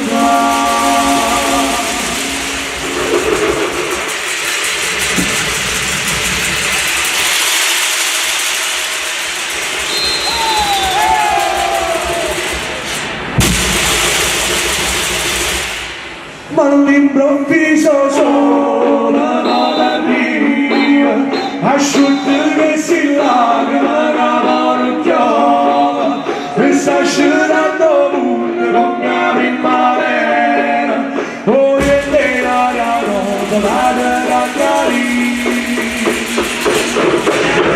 ma all'improvviso sono una nota mia, asciutte che si laga la mano chiola, e sta scendendo punto con mia primavera, ora è vera la nota, la terra chiarì.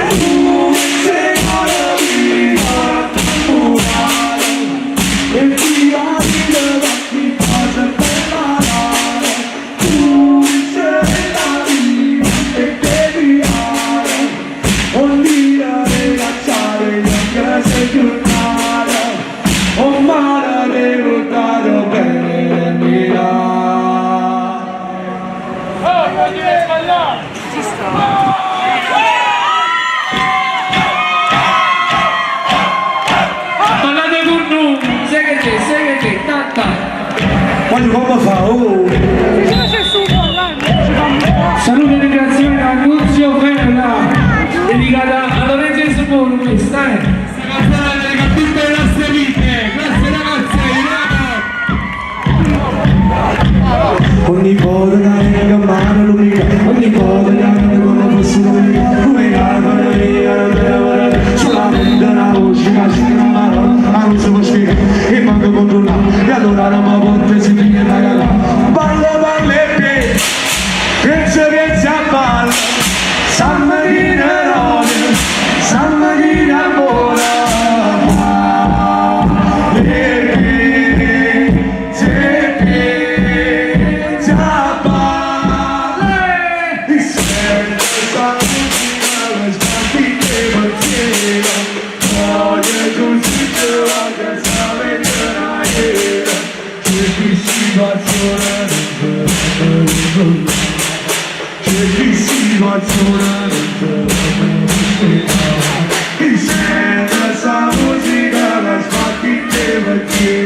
Tu sei la vita, e ti arriva di cose bella. Oh, mare, devo stare bene, come fa? Saluto e ringraziamento a Nunzio Fella, dedicata a Lorenzo e Simone, questa è. Questa canzone dedica a tutte le nostre vite, grazie ragazzi, ogni volta che io mano l'unica, ogni volta che io come fosse l'unica, come cantano io, solamente una voce che si chiama, ma non si può spiegare, e manco controllare, e allora non mi porta si viene la gara, parla e piedi, penso che si appalla, San Marino Rode, San Marino Amore, e sente essa musica la sbattite perché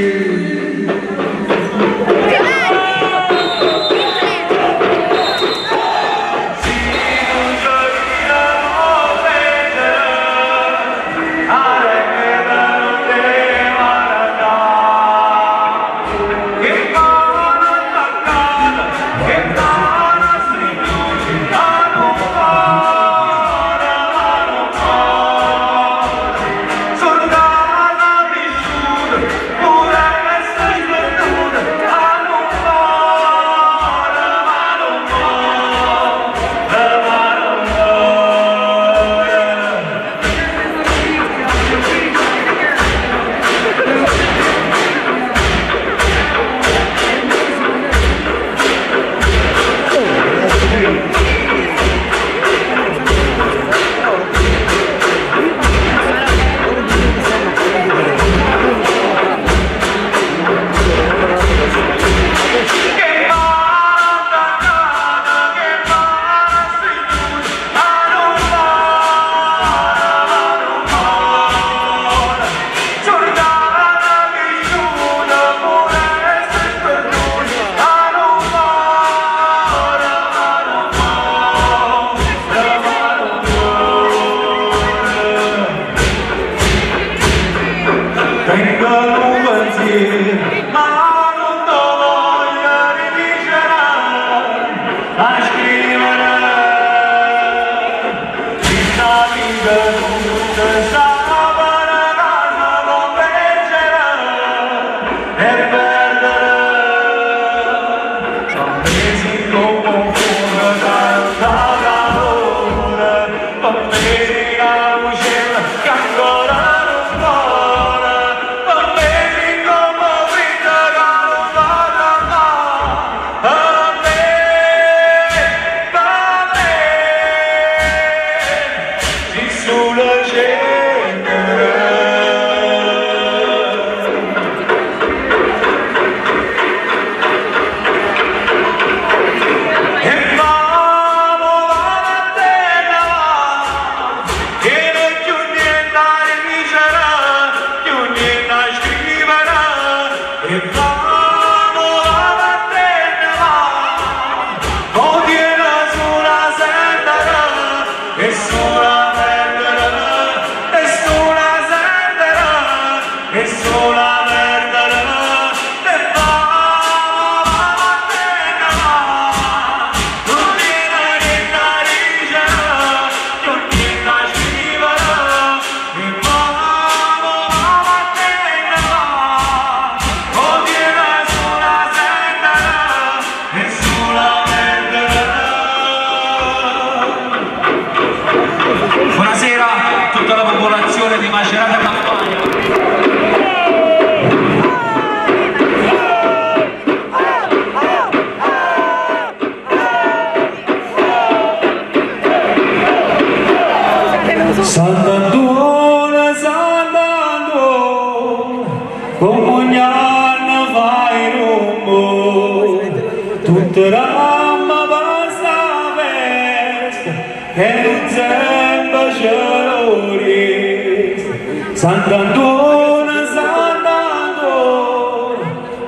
Sant'Antonio, Sant'Antonio,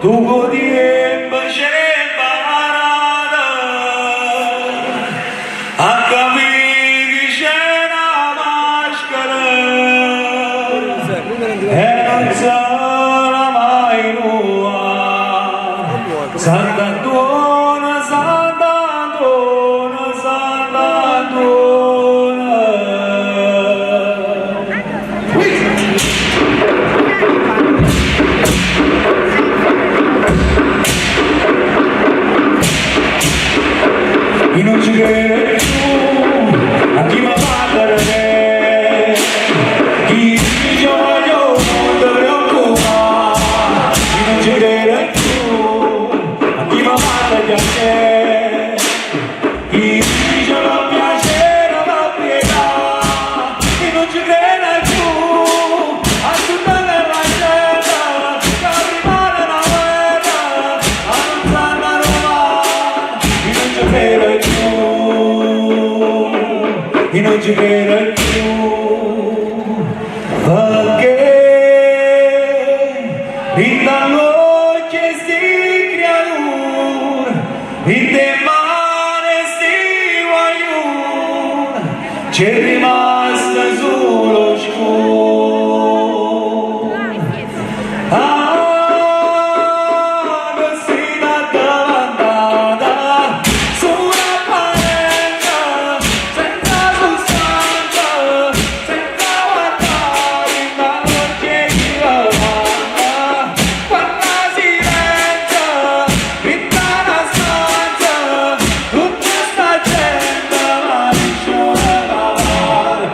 tu godi e Sant'Antona, Sant'Antona, Sant'Antona. Chi non ci crede più a chi mi parla di te, chi dice voglio non ti preoccupare, chi non ci crede più a chi mi parla di te, chi dice non piacere ma pietà, chi non ci crede più a tutta la gente che rimane una guerra a non sanno romano, chi non ci crede più, chi non ci crede più, perché rindanno questi creature, in te mani sti guaglione, c'è rimasta solo scuro. Così addormentata su una panetta, senza sostanza, senza guardare in mano che ti lavanda, quando si renta, tutta la stanza, tutta sta gente ma dice una parola.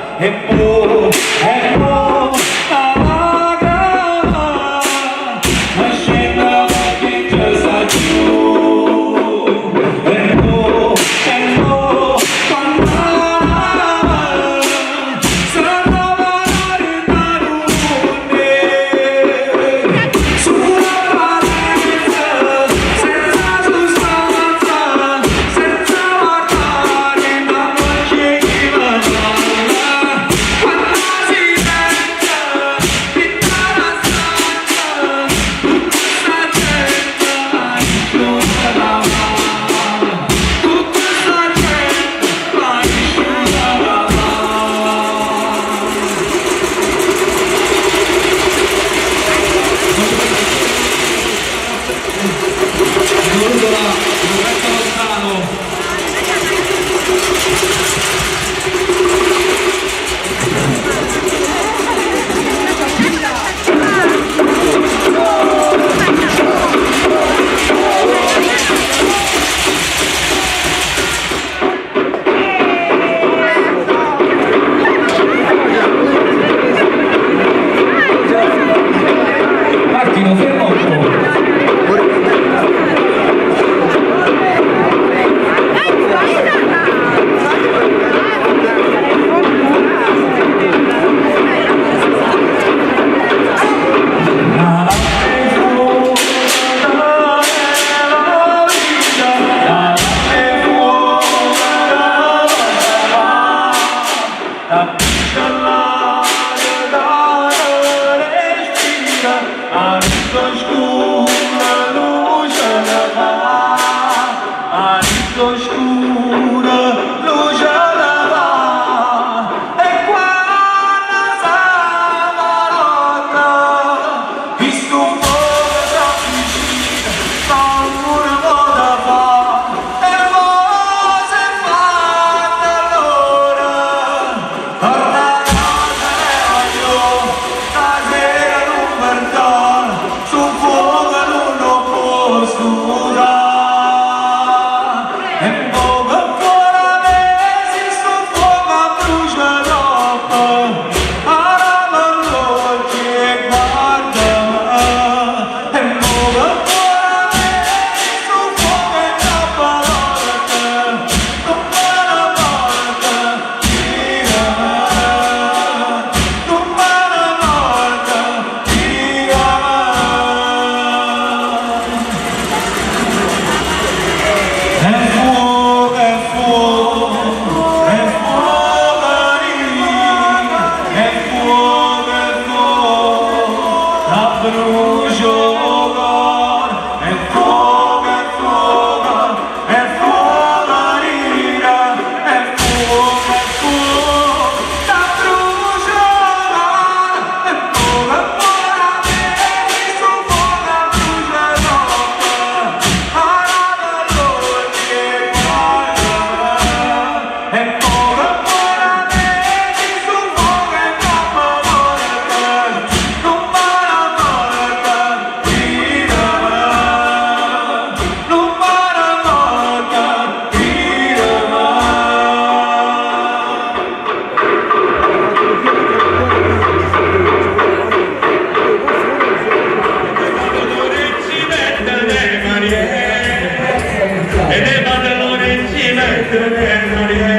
e ne mandano in cimento dentro di me.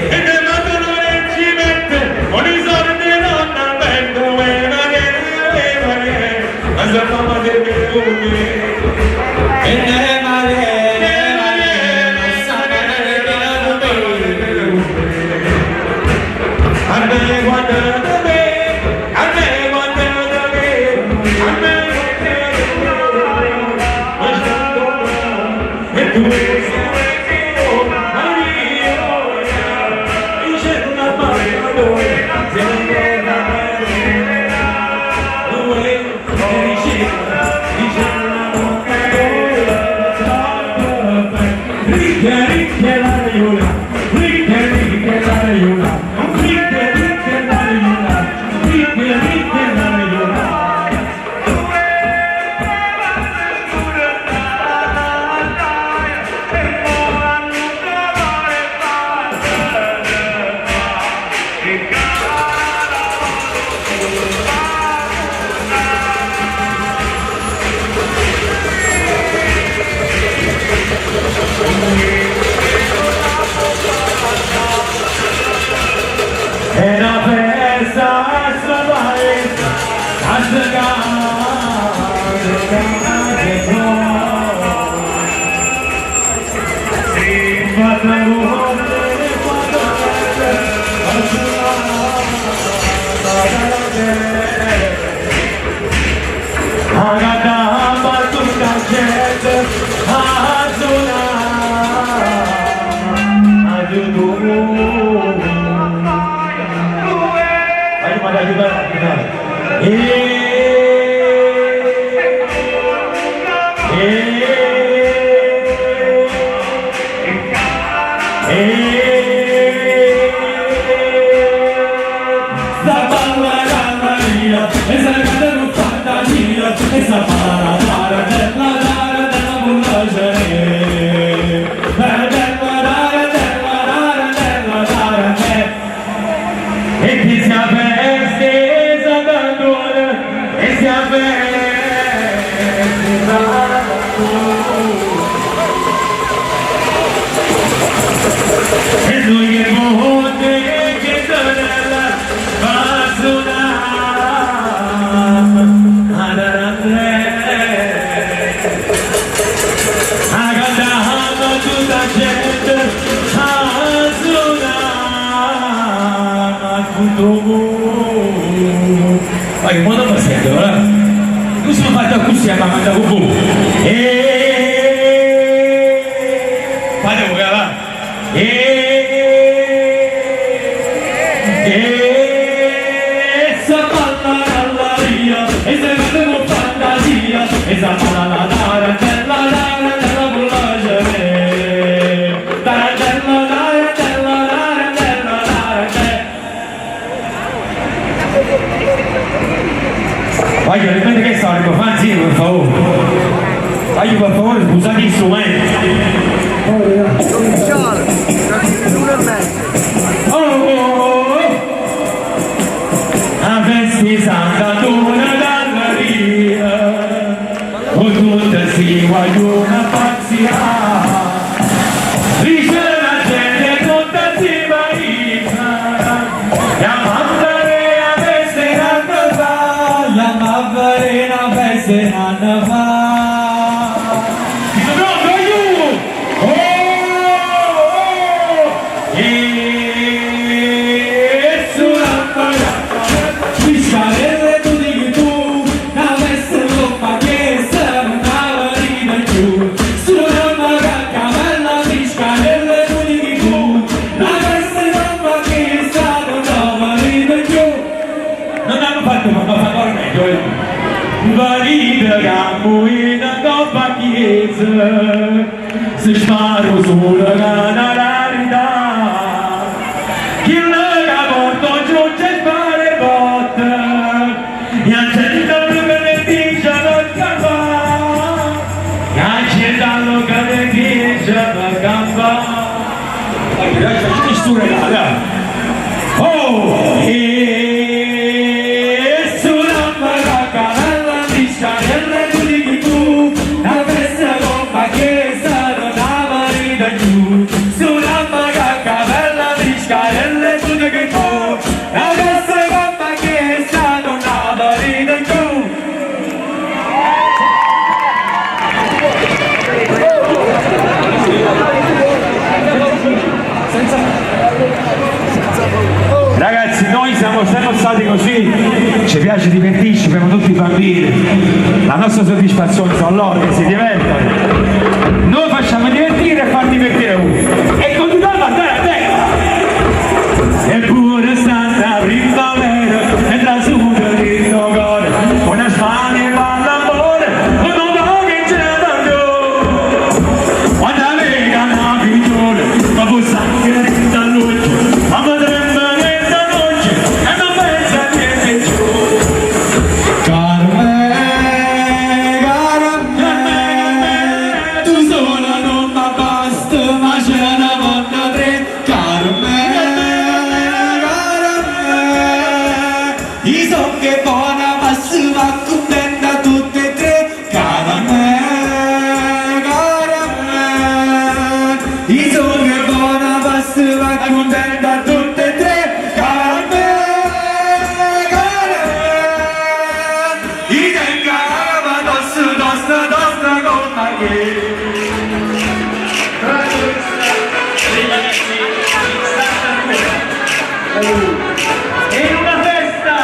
E ne mandano in cimento con i soldi non avendo ma se mamma del perfume E ne male a me guarda me, a me guarda me, a me guarda me, e tu era festa a salvare a sgare si fatta agada battuta gente a suonare e chi si avveste d'andore e si avveste e lui che monte che torna va suonare ad a cantare tutta gente a ma che modo passiamo, eh? Non sono fatto così, ma manda cucù. Fate un va. Essa palla alla via, e se vedevo fantasia, essa palla la tarantella della bullagere. Tarantella. Voglio, ripete che storico, fanzino per favore. Voglio per favore scusate gli strumenti. A vesti santa d'una galleria, con tutta si voglio una pazzia. Dice la gente tutta si marita, Varena vesena nava Valida camuina coppa chiesa, si sparo sulla canalarità. Chi la caporto giunge e fare botte, e accettano che ne dice non campa, e accettano che ne dice non campa. Ma che lascia ci sturerà, oh, Canella di Sciarelle di tu, la festa con la chiesa siamo sempre stati così, ci piace divertirci, abbiamo tutti i bambini, la nostra soddisfazione sono loro che si divertono, noi facciamo divertire e far divertire uno e continuiamo a andare a te. Eppure stata primavera e trasuda il tuo cuore, una smania e l'amore, un uomo che c'è da noi, quando lega una pigione, ma può sangue da luce, ma potremmo da noce e non pensa niente più. Carmen, Carmen, tu sola non mi basta, ma ce ne vanno tre. Carmen, Carmen, i so che buona ma si va contenta tutte e tre. Carmen, Carmen, i so che buona ma si va contenta tutte e tre. Carmen, Carmen, i tenga ma dosta con me. In una festa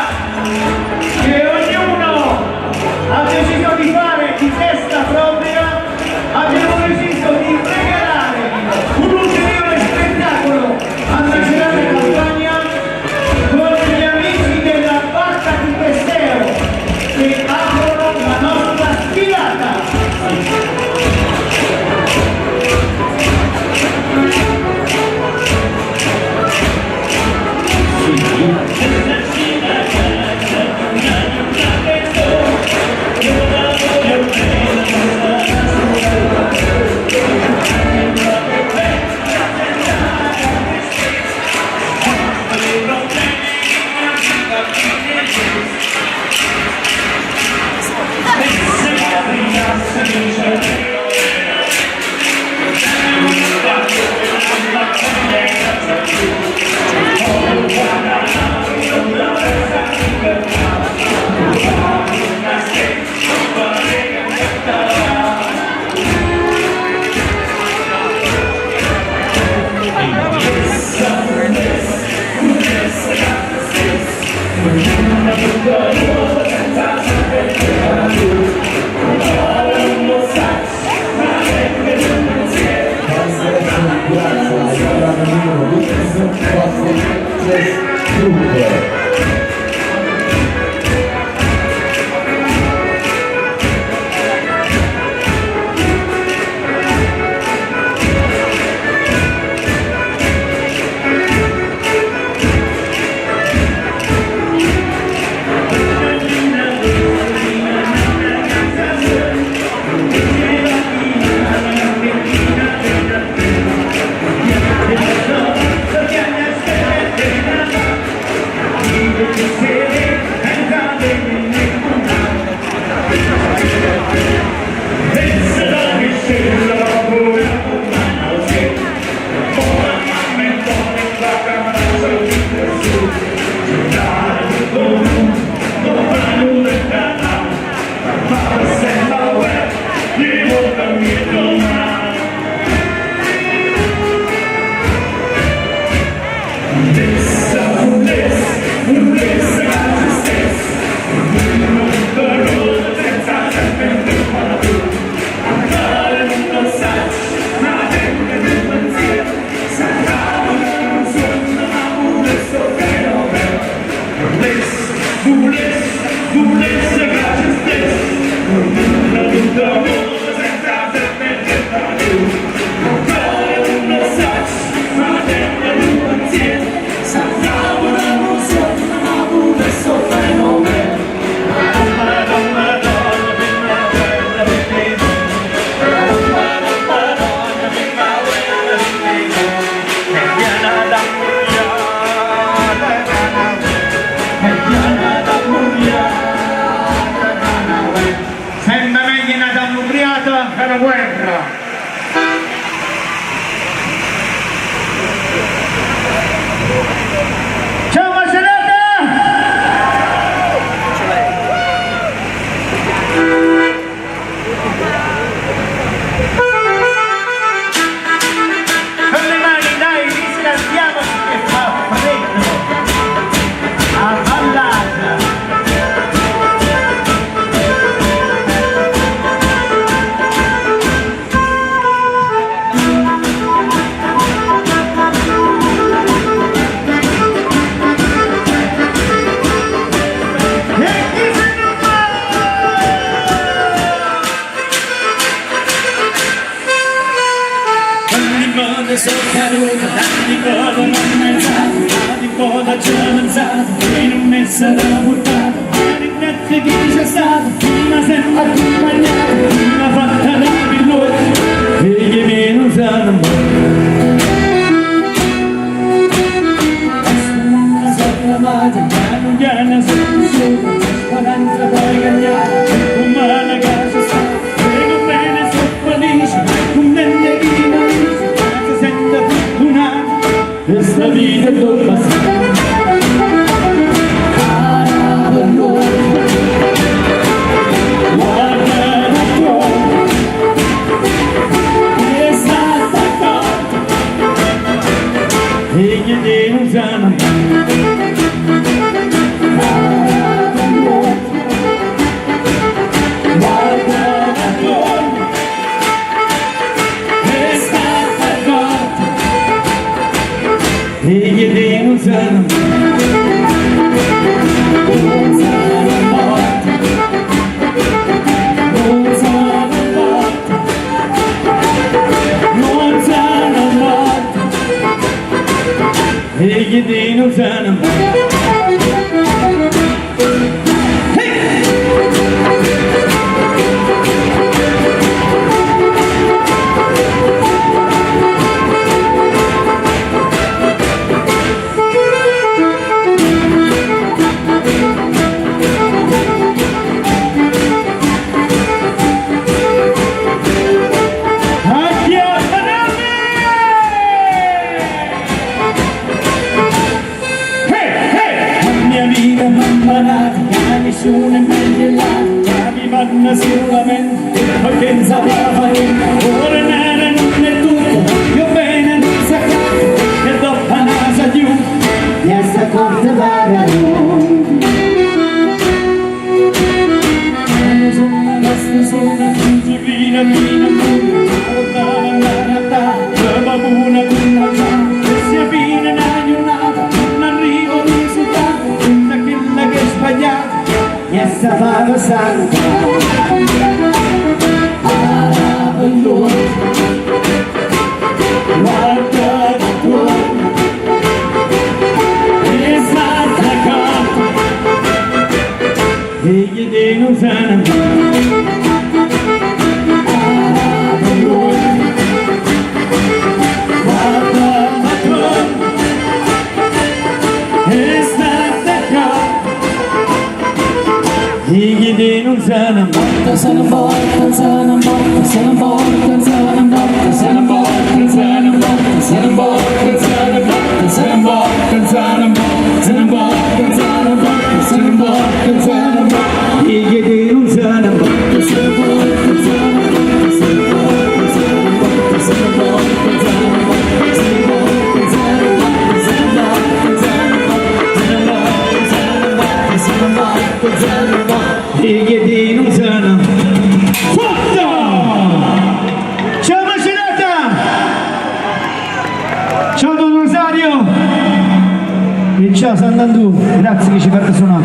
che ognuno ha deciso di fare di testa propria, abbiamo deciso di regalare un ulteriore spettacolo alla grande campagna con gli amici della Barca di Peseo che aprono la nostra sfilata. Senza Tanti cosa non pensato, tanti cosa ci ho pensato, e non mi sarà portato, grazie che c'è stato, ma sempre accompagnato, una fatta da piloti, e che me non sanno mai. Una sola madre, piano piano sempre sopra, speranza poi cagnare, umana casa sta, prego bene, sono felice, contente di morire, si sente fortunato, questa vita è troppo passata. E che te non sanno e che te non sanno e che te non sanno nessuno è meglio là, ma mi vanno solamente perché sapeva fare, ora nera non è tutto, io bene non sa capo, e dopo la nasa giù, e sta corte vaga lui. Quando sono basta sola, tutti vina, guardava andare a te, la babuna con la già, e si avvina in agnonata, non arrivo al risultato, tutta quella che è sbagliata. Yes, I have a son. I Lord. What God done is not the God. He did no son. I Lord. What God done is not the God. E che non sana morta, sana morta, sana morta, sana morta, sana morta, sana morta, sana morta, sana morta, sana morta, sana morta, sana morta, sana morta, sana morta, sana morta, sana morta, e che non sana morta, sana morta, sana morta, sana morta, sana morta, sana morta, sana morta, sana morta, sana morta, sana morta, sana morta, sana morta, e che ti non sana forza! Ciao Macerata! Ciao Don Rosario! E ciao Sant'Andù, grazie che ci fate suonare.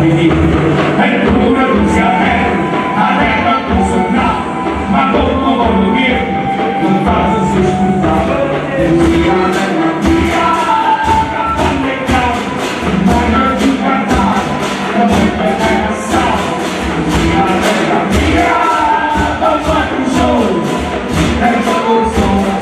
vedi, è pure tu sia te, adesso tu sopra, ma come voglio dire, non faccio si scusare, e sia della mia, capalle case, ma non ci guardare, la volta è passata, sia della mia, non faccio solo, è solo solo.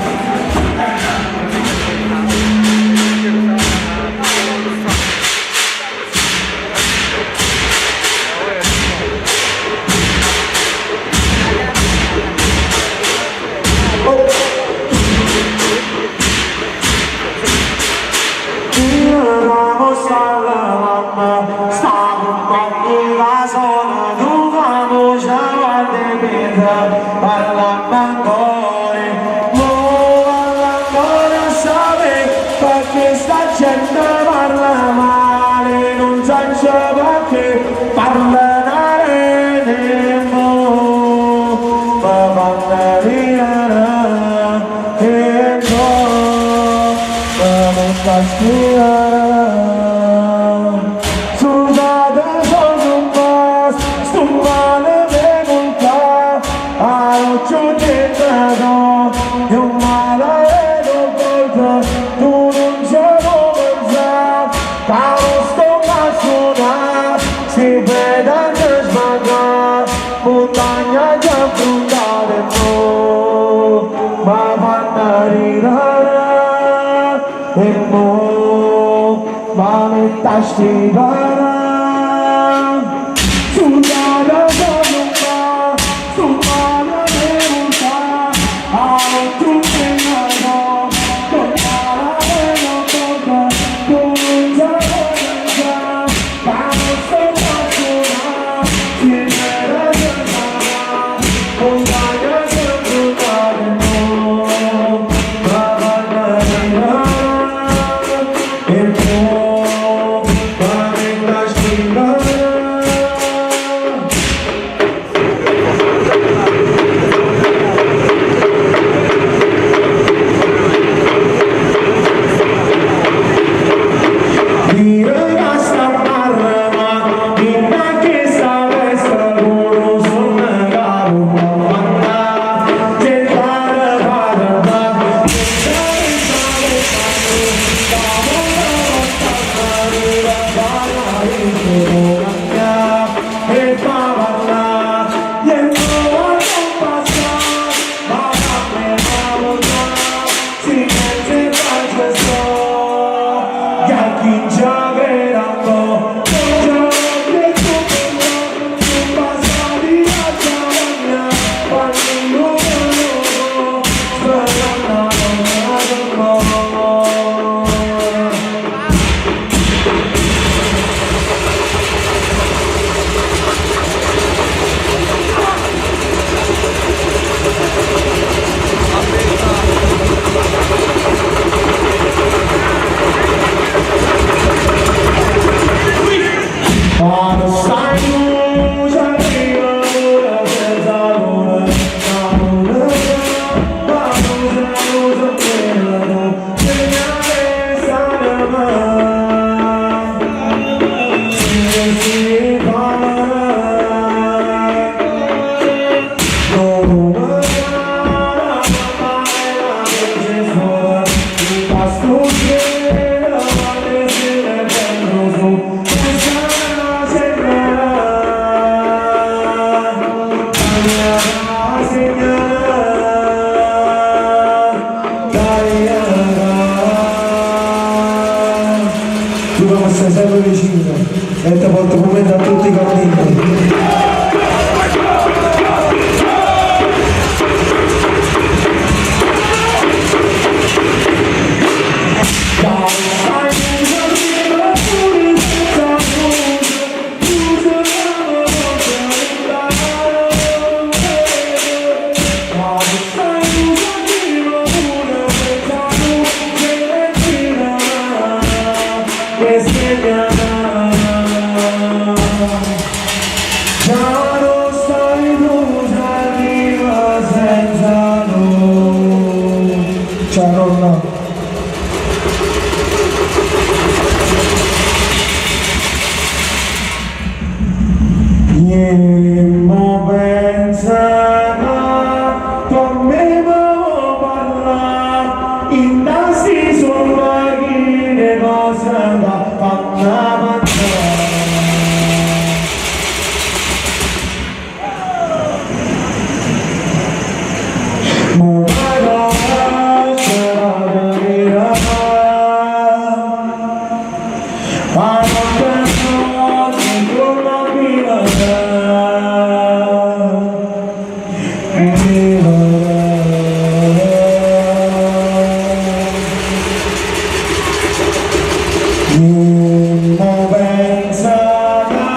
non pensava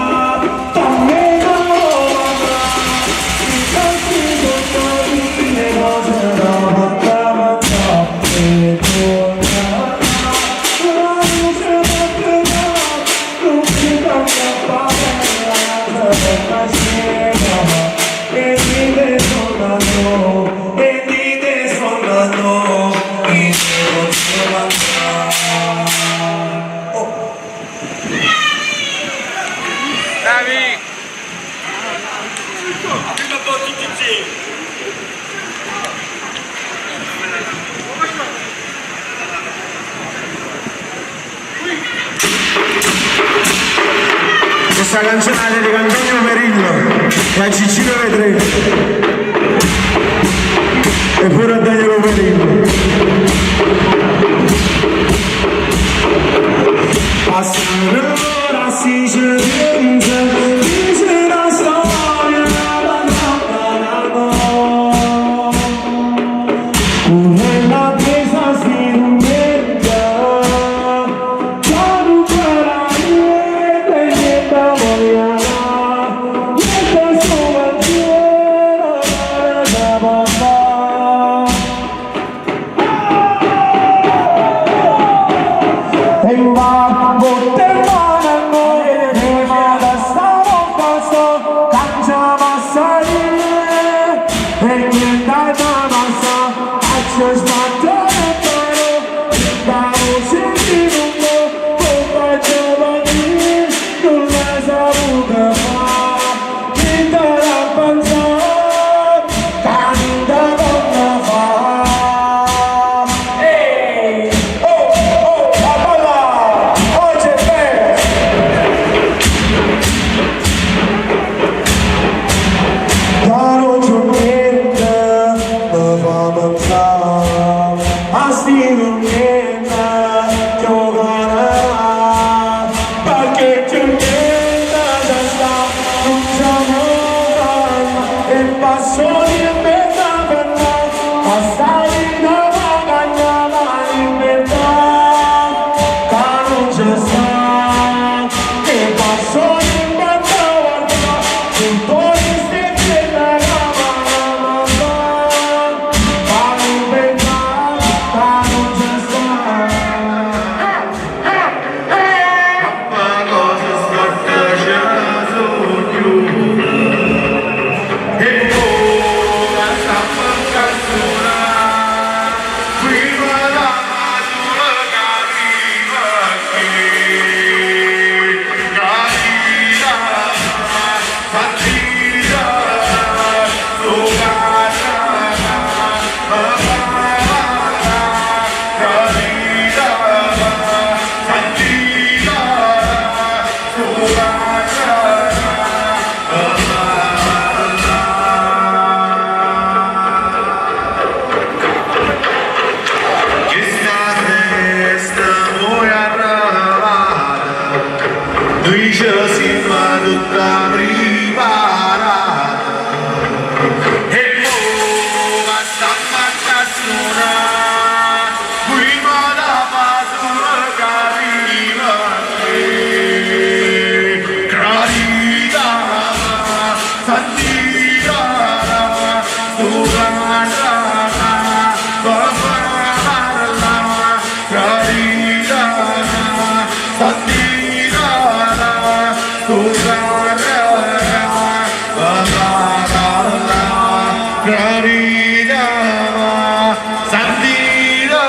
también ahora y contigo estoy de noche no mataba te tornaba la luce no queda luce cambia para la ciega e dite sonando y non se va Questa canzone è di Antonio Perillo e a Ciccio Vedrete e pure a Danielo Perillo. passano ora si scienza dice la storia una presa si inventa con un niente niente vogliamo niente solo quiero da papà e va botte mano e ma da stavo passo cangia massare e niente da massa faccio sbattere però stavo sentendo come giovani non la saluta fa niente da pensare canta come fa ehi oh la balla oggi è bella caro giornetta mi fa pensare a sti giornetta giocare perché giornetta già sta non siamo mai e passo di metà per noi basta di nuovo cagnata in metà che non c'è sta e passo di metà guarda tutto di stesse la mano fa in metà che non c'è sta Noi ci siamo tutta preparata e ora basta a suonare prima da passare carina carità santità durata carità santità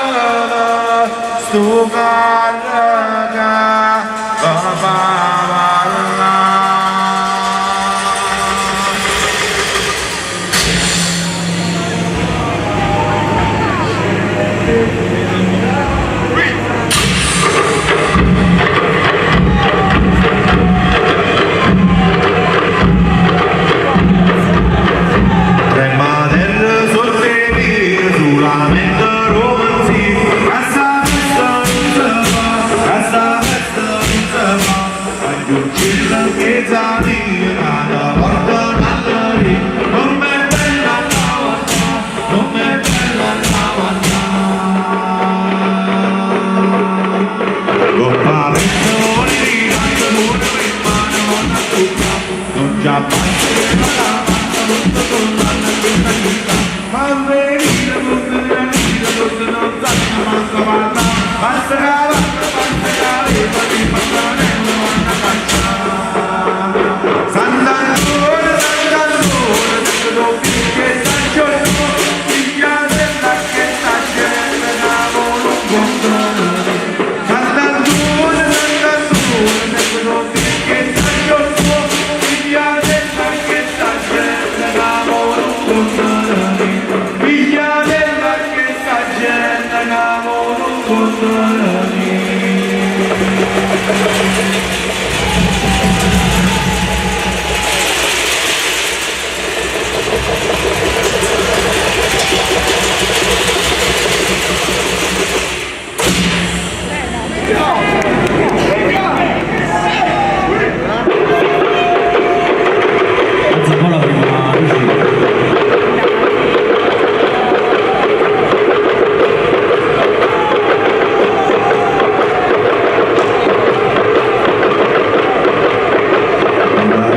Go,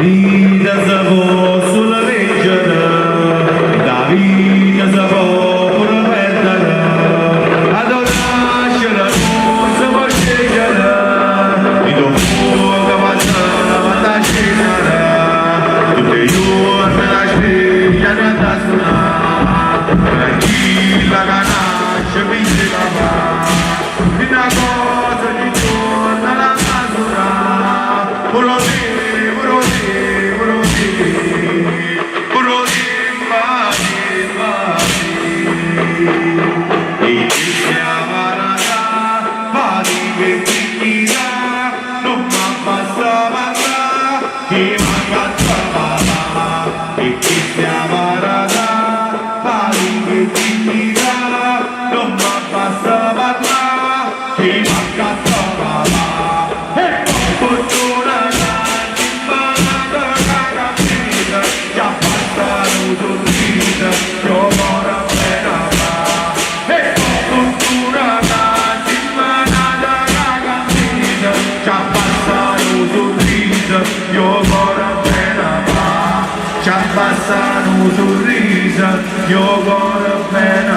vita si può solo leggere, la vita si può pure perdere, ad nascere non si può scegliere, di dopo che va a scendere, tutti i giorni la sveglia ne da suonare, per chi la canaccia vince la va, una cosa di giorno la misura, puro passano un sorriso, io vorrei bene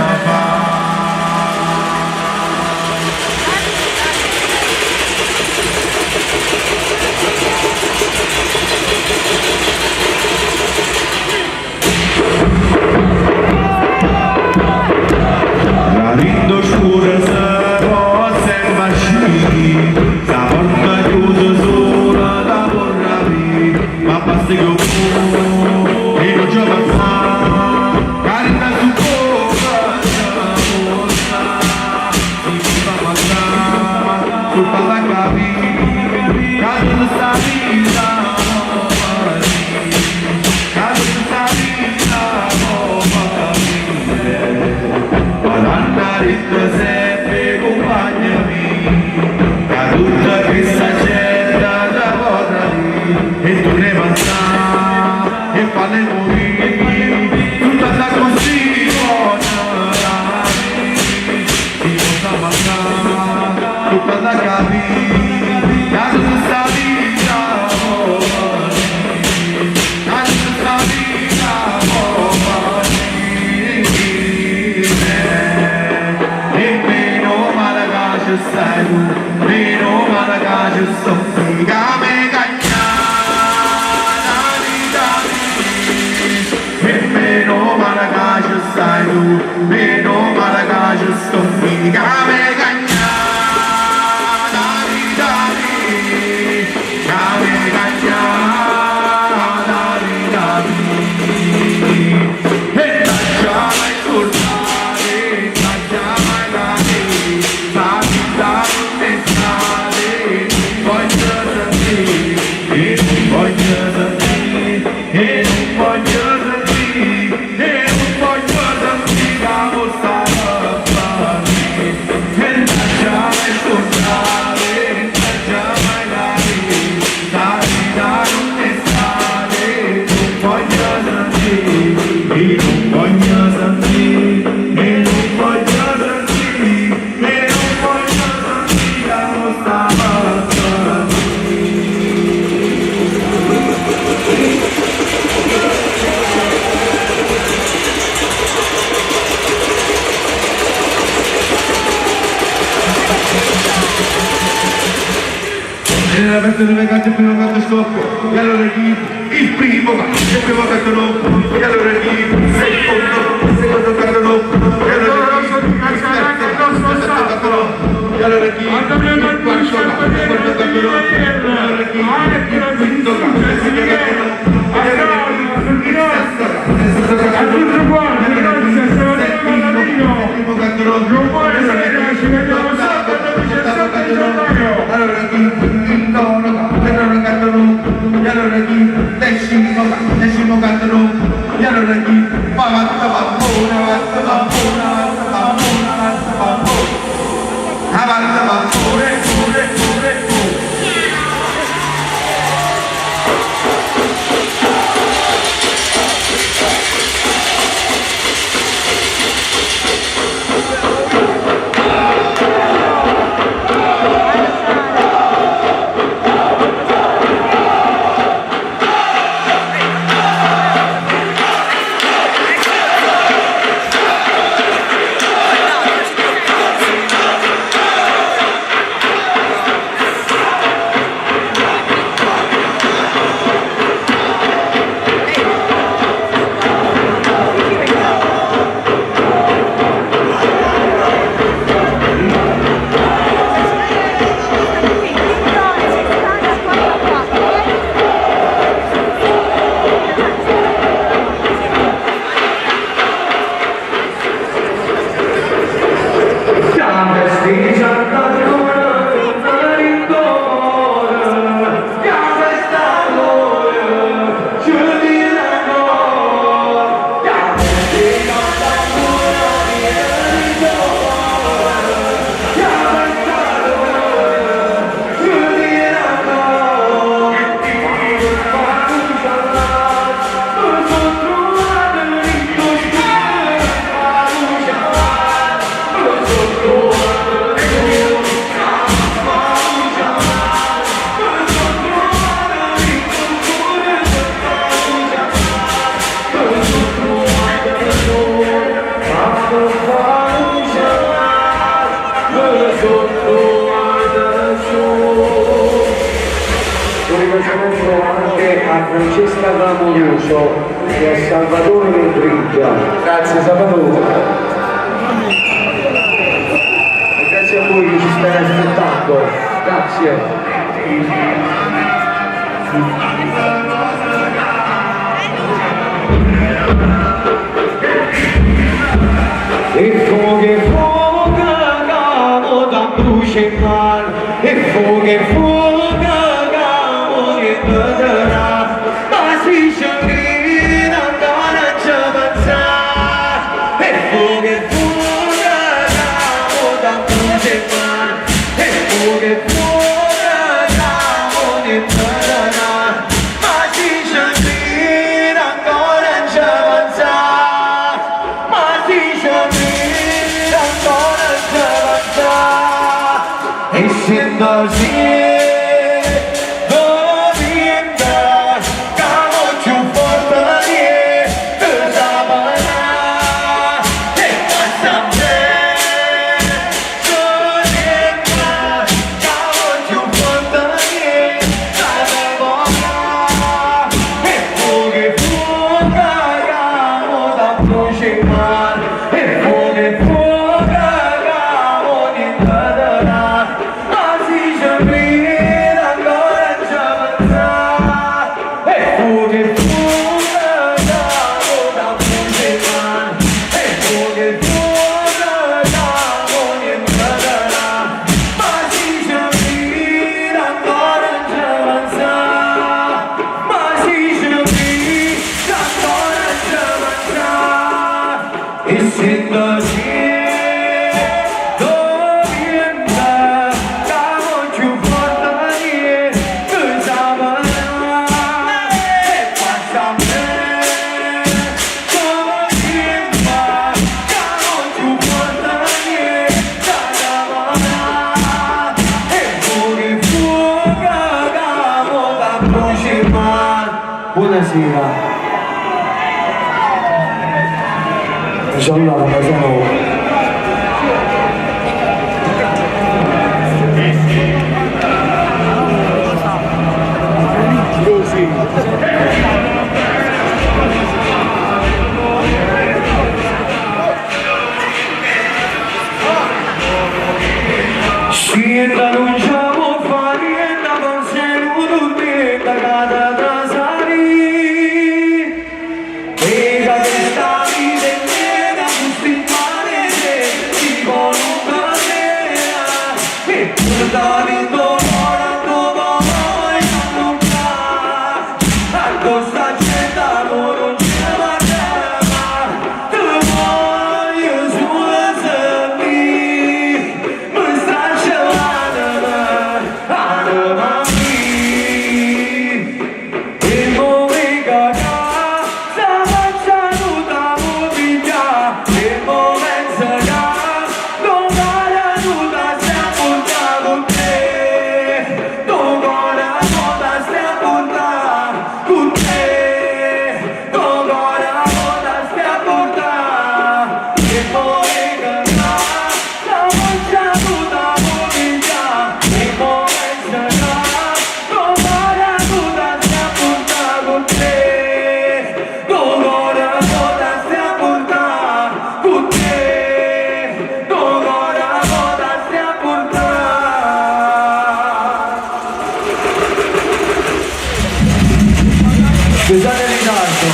la rindo scura se può osservare sciri, la porta chiusa sola da porre, ma basta che io e non c'è passare, carica su cosa si fa passare, sul palacavi, caso di sta vita, caso di sta vita, ad andare in te sempre accompagnami, da tutta questa gente da vorrei, e tu ne passare, e falle morire, tutta sta così buona, si possa passare, tutta da capire, caso di sta vita, caso di sta vita, e meno male che ci stai tu, meno male che ci sto, che me cagna la vita mia, e meno male che ci stai tu, meno male che ci sto, che me cagna la vita mia, che me cagna la vita mia, e lasciala scordare, lasciala cadere, la vita non è stare, voglio sentire, e non voglio sentire, e non voglio sentire, e non voglio sentire la vostra parola, e lasciala scordare, lasciala cadere, la vita non è stare, non voglio sentire, e non voglio sentire, e non voglio sentire, e non voglio sentire la vostra parola. E la festa dove canta il primo canto scoppio, e allora chi? Il primo canto no, e allora chi? Il secondo canto no, e allora chi? Il terzo canto no, e allora chi? Il quarto canto no, e allora chi? Il quinto canto no, e allora chi? Il sesto canto no, allora chi il nono canto no, e allora chi decimo canto no, e allora chi avanti vampone, avanti vampone, avanti vampone, avanti vampone, avanti vampone, pure. ringraziamento anche a Francesca Clamoroso e a Salvatore Vedriglia. Grazie Salvatore. E grazie a voi che ci state aspettando. Grazie. E fuoco cagamo da bruce man, e fuoco cagamo di vedrà, ma si sciogrina ancora ci pensa. E fuoco cagamo da bruce man, e fuoco cagamo di vedrà, ma si sciogrina ancora ci pensa. E se così dovinda camo più forte che saprà e passa bene dovinda camo più forte che saprà e fuoco cagamo da bruciare e fuoco Buonasera. Inshallah, Ramazano. Scienda non ci può fare niente, non sei venuto te, da casa trasari. E da questa vita intera, questi male, ti conosco te, e tu da dolore, dopo voi non fa, a costa c'è non c'è ma tu voglio solo sentire, mi sta celando, anima mia, e muovi cagà, sta facendo da movida, e momento cagà, non vale nulla, stiamo puntando con te, non vale nulla, stiamo puntando con te, non vale nulla, stiamo puntando, e muovi cagà, sta facendo da movida, e momento cagà, non vale nulla, stiamo puntando con te, non vale nulla, stiamo puntando con te, non vale nulla, stiamo puntando. Scusate il ritardo.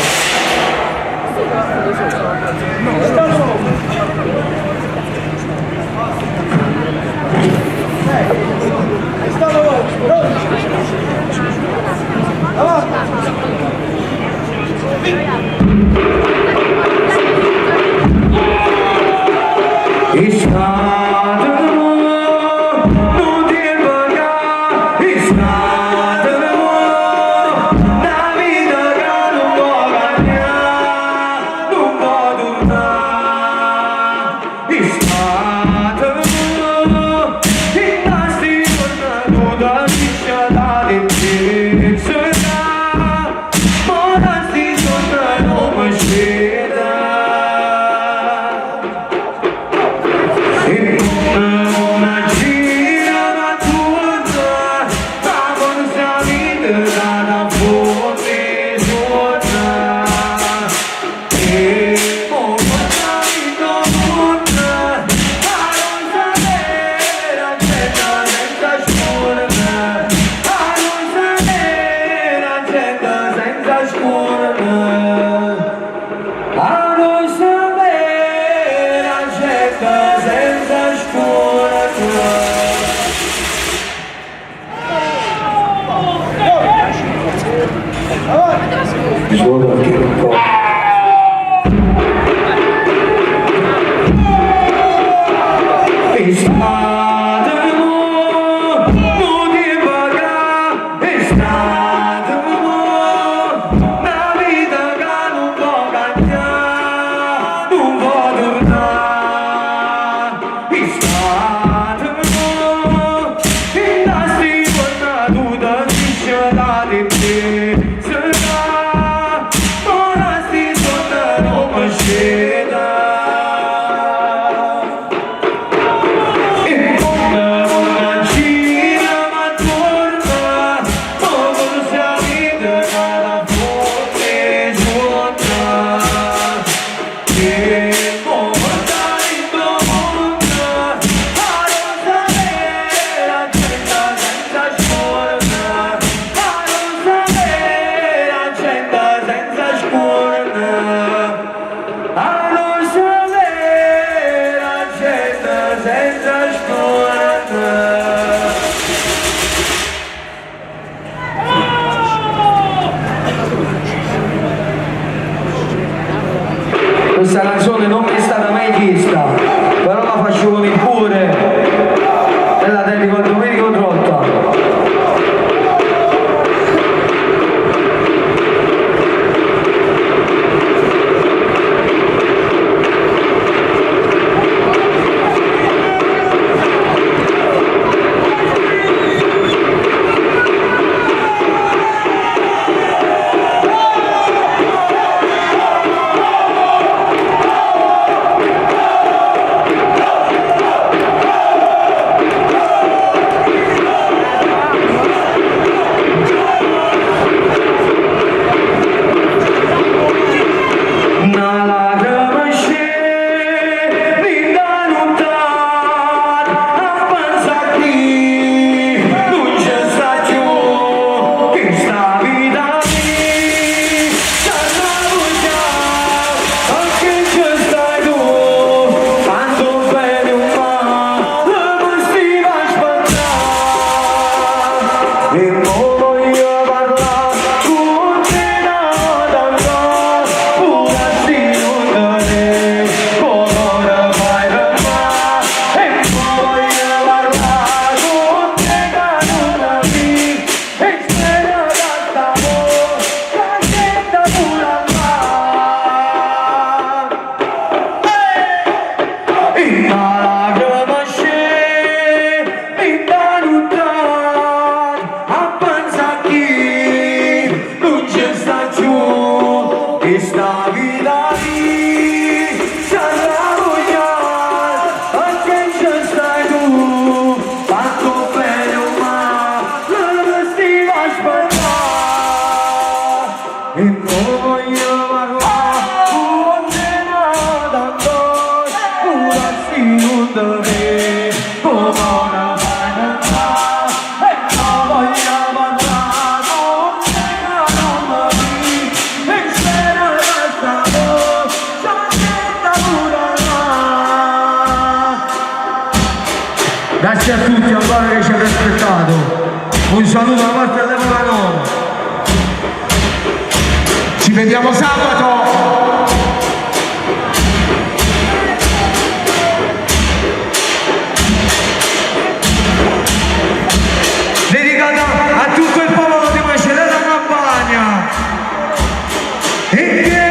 Istat Solo perché non può. Questa canzone non mi è stata mai chiesta, però la faccio con il cuore e la dedico a Domenico Trotta. Grazie a tutti ancora che ci avete aspettato. Un saluto da parte dell'Epoca Nova. Ci vediamo sabato. Dedicata a tutto il popolo di Macerata Campania. E che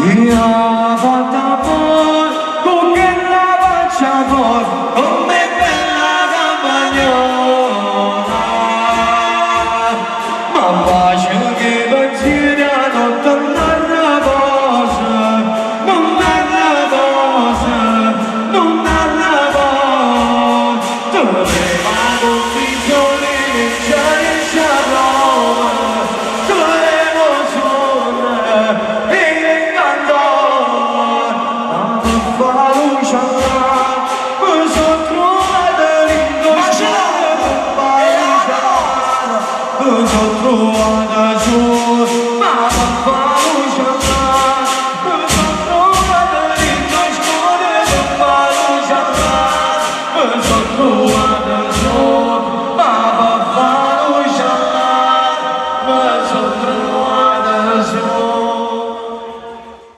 Io ho fatto amor con che la Giotruana